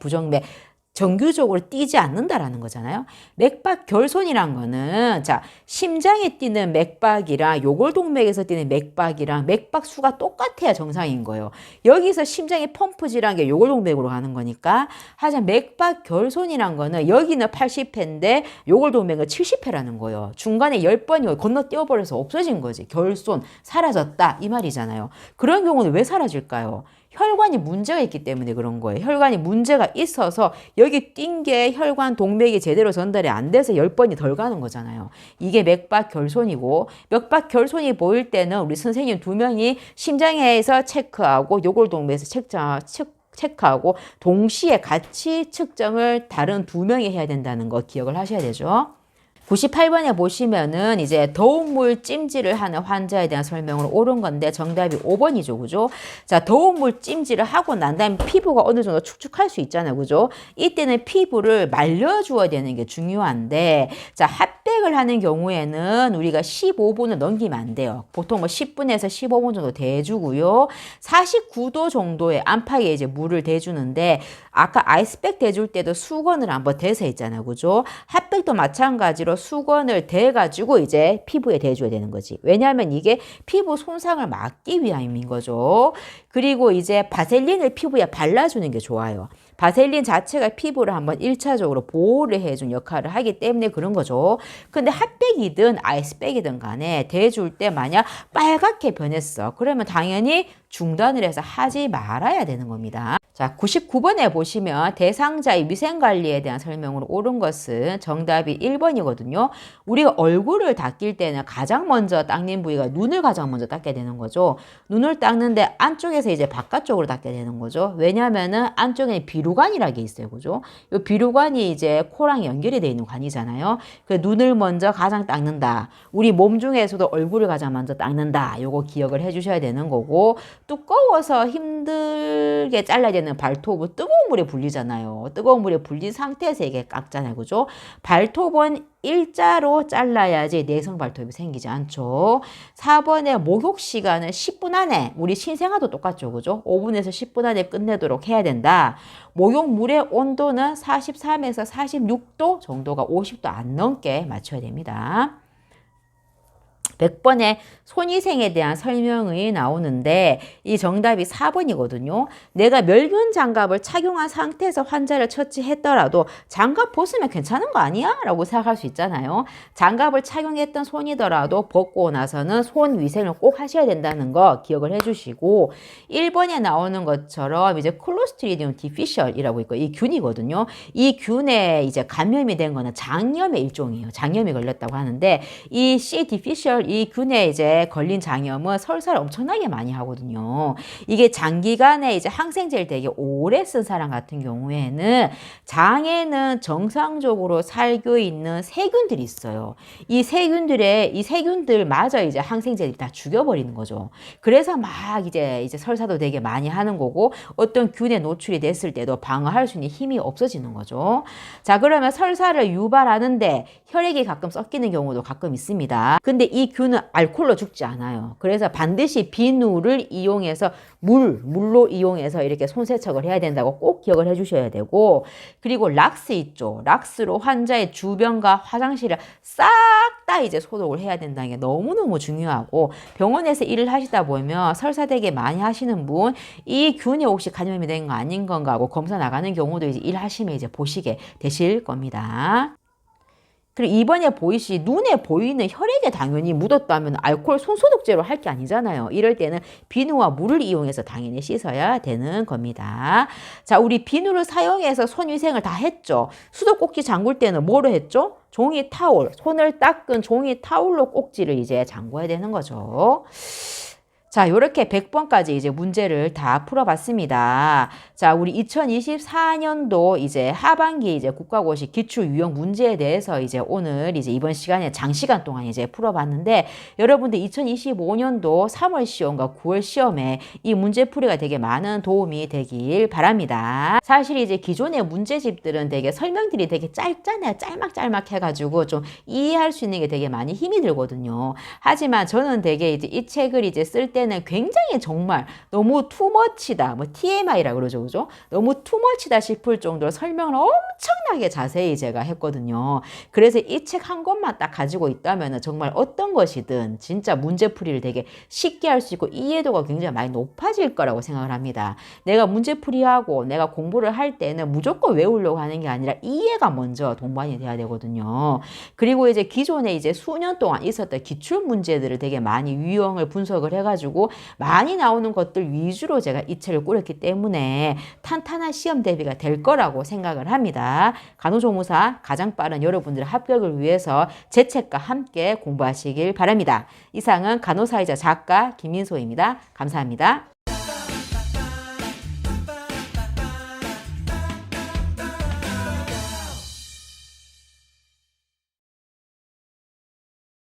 정규적으로 뛰지 않는다라는 거잖아요. 맥박 결손이란 거는 자 심장에 뛰는 맥박이랑 요골동맥에서 뛰는 맥박이랑 맥박 수가 똑같아야 정상인 거예요. 여기서 심장의 펌프질한 게 요골동맥으로 가는 거니까 하지만 맥박 결손이란 거는 여기는 80회인데 요골동맥은 70회라는 거예요. 중간에 10번이 건너뛰어버려서 없어진 거지. 결손, 사라졌다 이 말이잖아요. 그런 경우는 왜 사라질까요? 혈관이 문제가 있기 때문에 그런 거예요. 혈관이 문제가 있어서 여기 뛴 게 혈관 동맥이 제대로 전달이 안 돼서 10번이 덜 가는 거잖아요. 이게 맥박 결손이고 맥박 결손이 보일 때는 우리 선생님 2명이 심장에서 체크하고 요골동맥에서 체크하고 동시에 같이 측정을 다른 2명이 해야 된다는 거 기억을 하셔야 되죠. 98번에 보시면은 이제 더운 물 찜질을 하는 환자에 대한 설명으로 옳은 건데 정답이 5번이죠. 그죠? 자, 더운 물 찜질을 하고 난 다음에 피부가 어느 정도 축축할 수 있잖아요. 그죠? 이때는 피부를 말려주어야 되는 게 중요한데 자, 핫백을 하는 경우에는 우리가 15분을 넘기면 안 돼요. 보통 뭐 10분에서 15분 정도 대주고요. 49도 정도의 안팎에 이제 물을 대주는데 아까 아이스백 대줄 때도 수건을 한번 대서 있잖아요. 그죠? 핫백도 마찬가지로 수건을 대가지고 이제 피부에 대줘야 되는 거지. 왜냐하면 이게 피부 손상을 막기 위함인 거죠. 그리고 이제 바셀린을 피부에 발라주는 게 좋아요. 바셀린 자체가 피부를 한번 1차적으로 보호를 해준 역할을 하기 때문에 그런 거죠. 근데 핫백이든 아이스백이든 간에 대줄 때 만약 빨갛게 변했어. 그러면 당연히 중단을 해서 하지 말아야 되는 겁니다. 자, 99번에 보시면 대상자의 위생관리에 대한 설명으로 옳은 것은 정답이 1번이거든요. 우리가 얼굴을 닦일 때는 가장 먼저 닦는 부위가 눈을 가장 먼저 닦게 되는 거죠. 눈을 닦는데 안쪽에서 이제 바깥쪽으로 닦게 되는 거죠. 왜냐하면은 안쪽에 비루관이라는 게 있어요. 그죠? 이 비루관이 이제 코랑 연결이 되어 있는 관이잖아요. 그 눈을 먼저 가장 닦는다. 우리 몸 중에서도 얼굴을 가장 먼저 닦는다. 요거 기억을 해 주셔야 되는 거고 두꺼워서 힘들게 잘라야 되는 발톱은 뜨거운 물에 불리잖아요. 뜨거운 물에 불린 상태에서 이게 깎잖아요. 그죠? 발톱은 일자로 잘라야지 내성 발톱이 생기지 않죠. 4번에 목욕 시간은 10분 안에, 우리 신생아도 똑같죠. 그죠? 5분에서 10분 안에 끝내도록 해야 된다. 목욕물의 온도는 43에서 46도 정도가 50도 안 넘게 맞춰야 됩니다. 100번에 손위생에 대한 설명이 나오는데 이 정답이 4번이거든요. 내가 멸균 장갑을 착용한 상태에서 환자를 처치했더라도 장갑 벗으면 괜찮은 거 아니야? 라고 생각할 수 있잖아요. 장갑을 착용했던 손이더라도 벗고 나서는 손 위생을 꼭 하셔야 된다는 거 기억을 해주시고 1번에 나오는 것처럼 이제 클로스트리디움 디피셜이라고 있고 이 균이거든요. 이 균에 이제 감염이 된 거는 장염의 일종이에요. 장염이 걸렸다고 하는데 이 C 디피셜 이 균에 이제 걸린 장염은 설사를 엄청나게 많이 하거든요. 이게 장기간에 이제 항생제를 되게 오래 쓴 사람 같은 경우에는 장에는 정상적으로 살고 있는 세균들이 있어요. 이 세균들마저 이제 항생제들이 다 죽여버리는 거죠. 그래서 막 이제 설사도 되게 많이 하는 거고 어떤 균에 노출이 됐을 때도 방어할 수 있는 힘이 없어지는 거죠. 자, 그러면 설사를 유발하는데 혈액이 가끔 섞이는 경우도 가끔 있습니다. 근데 이 균은 알코올로 죽지 않아요. 그래서 반드시 비누를 이용해서 물로 이용해서 이렇게 손세척을 해야 된다고 꼭 기억을 해주셔야 되고 그리고 락스 있죠. 락스로 환자의 주변과 화장실을 싹 다 이제 소독을 해야 된다는 게 너무너무 중요하고 병원에서 일을 하시다 보면 설사 되게 많이 하시는 분 이 균이 혹시 감염이 된 거 아닌 건가 하고 검사 나가는 경우도 이제 일하시면 이제 보시게 되실 겁니다. 그리고 이번에 보이시 눈에 보이는 혈액에 당연히 묻었다면 알코올 손소독제로 할 게 아니잖아요. 이럴 때는 비누와 물을 이용해서 당연히 씻어야 되는 겁니다. 자, 우리 비누를 사용해서 손위생을 다 했죠. 수도꼭지 잠글 때는 뭐로 했죠? 종이 타올, 손을 닦은 종이 타올로 꼭지를 이제 잠궈야 되는 거죠. 자, 요렇게 100번까지 이제 문제를 다 풀어봤습니다. 자, 우리 2024년도 이제 하반기 이제 국가고시 기출 유형 문제에 대해서 이제 오늘 이제 이번 시간에 장시간 동안 이제 풀어봤는데 여러분들 2025년도 3월 시험과 9월 시험에 이 문제풀이가 되게 많은 도움이 되길 바랍니다. 사실 이제 기존의 문제집들은 되게 설명들이 되게 짧잖아요. 짤막짤막 해가지고 좀 이해할 수 있는 게 되게 많이 힘이 들거든요. 하지만 저는 되게 이제 이 책을 이제 쓸 때는 굉장히 정말 너무 투머치다. 뭐 TMI라 그러죠. 그죠? 너무 투머치다 싶을 정도로 설명을 엄청나게 자세히 제가 했거든요. 그래서 이 책 한 권만 딱 가지고 있다면 정말 어떤 것이든 진짜 문제풀이를 되게 쉽게 할 수 있고 이해도가 굉장히 많이 높아질 거라고 생각을 합니다. 내가 문제풀이하고 내가 공부를 할 때는 무조건 외우려고 하는 게 아니라 이해가 먼저 동반이 돼야 되거든요. 그리고 이제 기존에 이제 수년 동안 있었던 기출 문제들을 되게 많이 유형을 분석을 해가지고 많이 나오는 것들 위주로 제가 이 책을 꾸렸기 때문에 탄탄한 시험 대비가 될 거라고 생각을 합니다. 간호조무사 가장 빠른 여러분들의 합격을 위해서 제 책과 함께 공부하시길 바랍니다. 이상은 간호사이자 작가 김민소입니다. 감사합니다.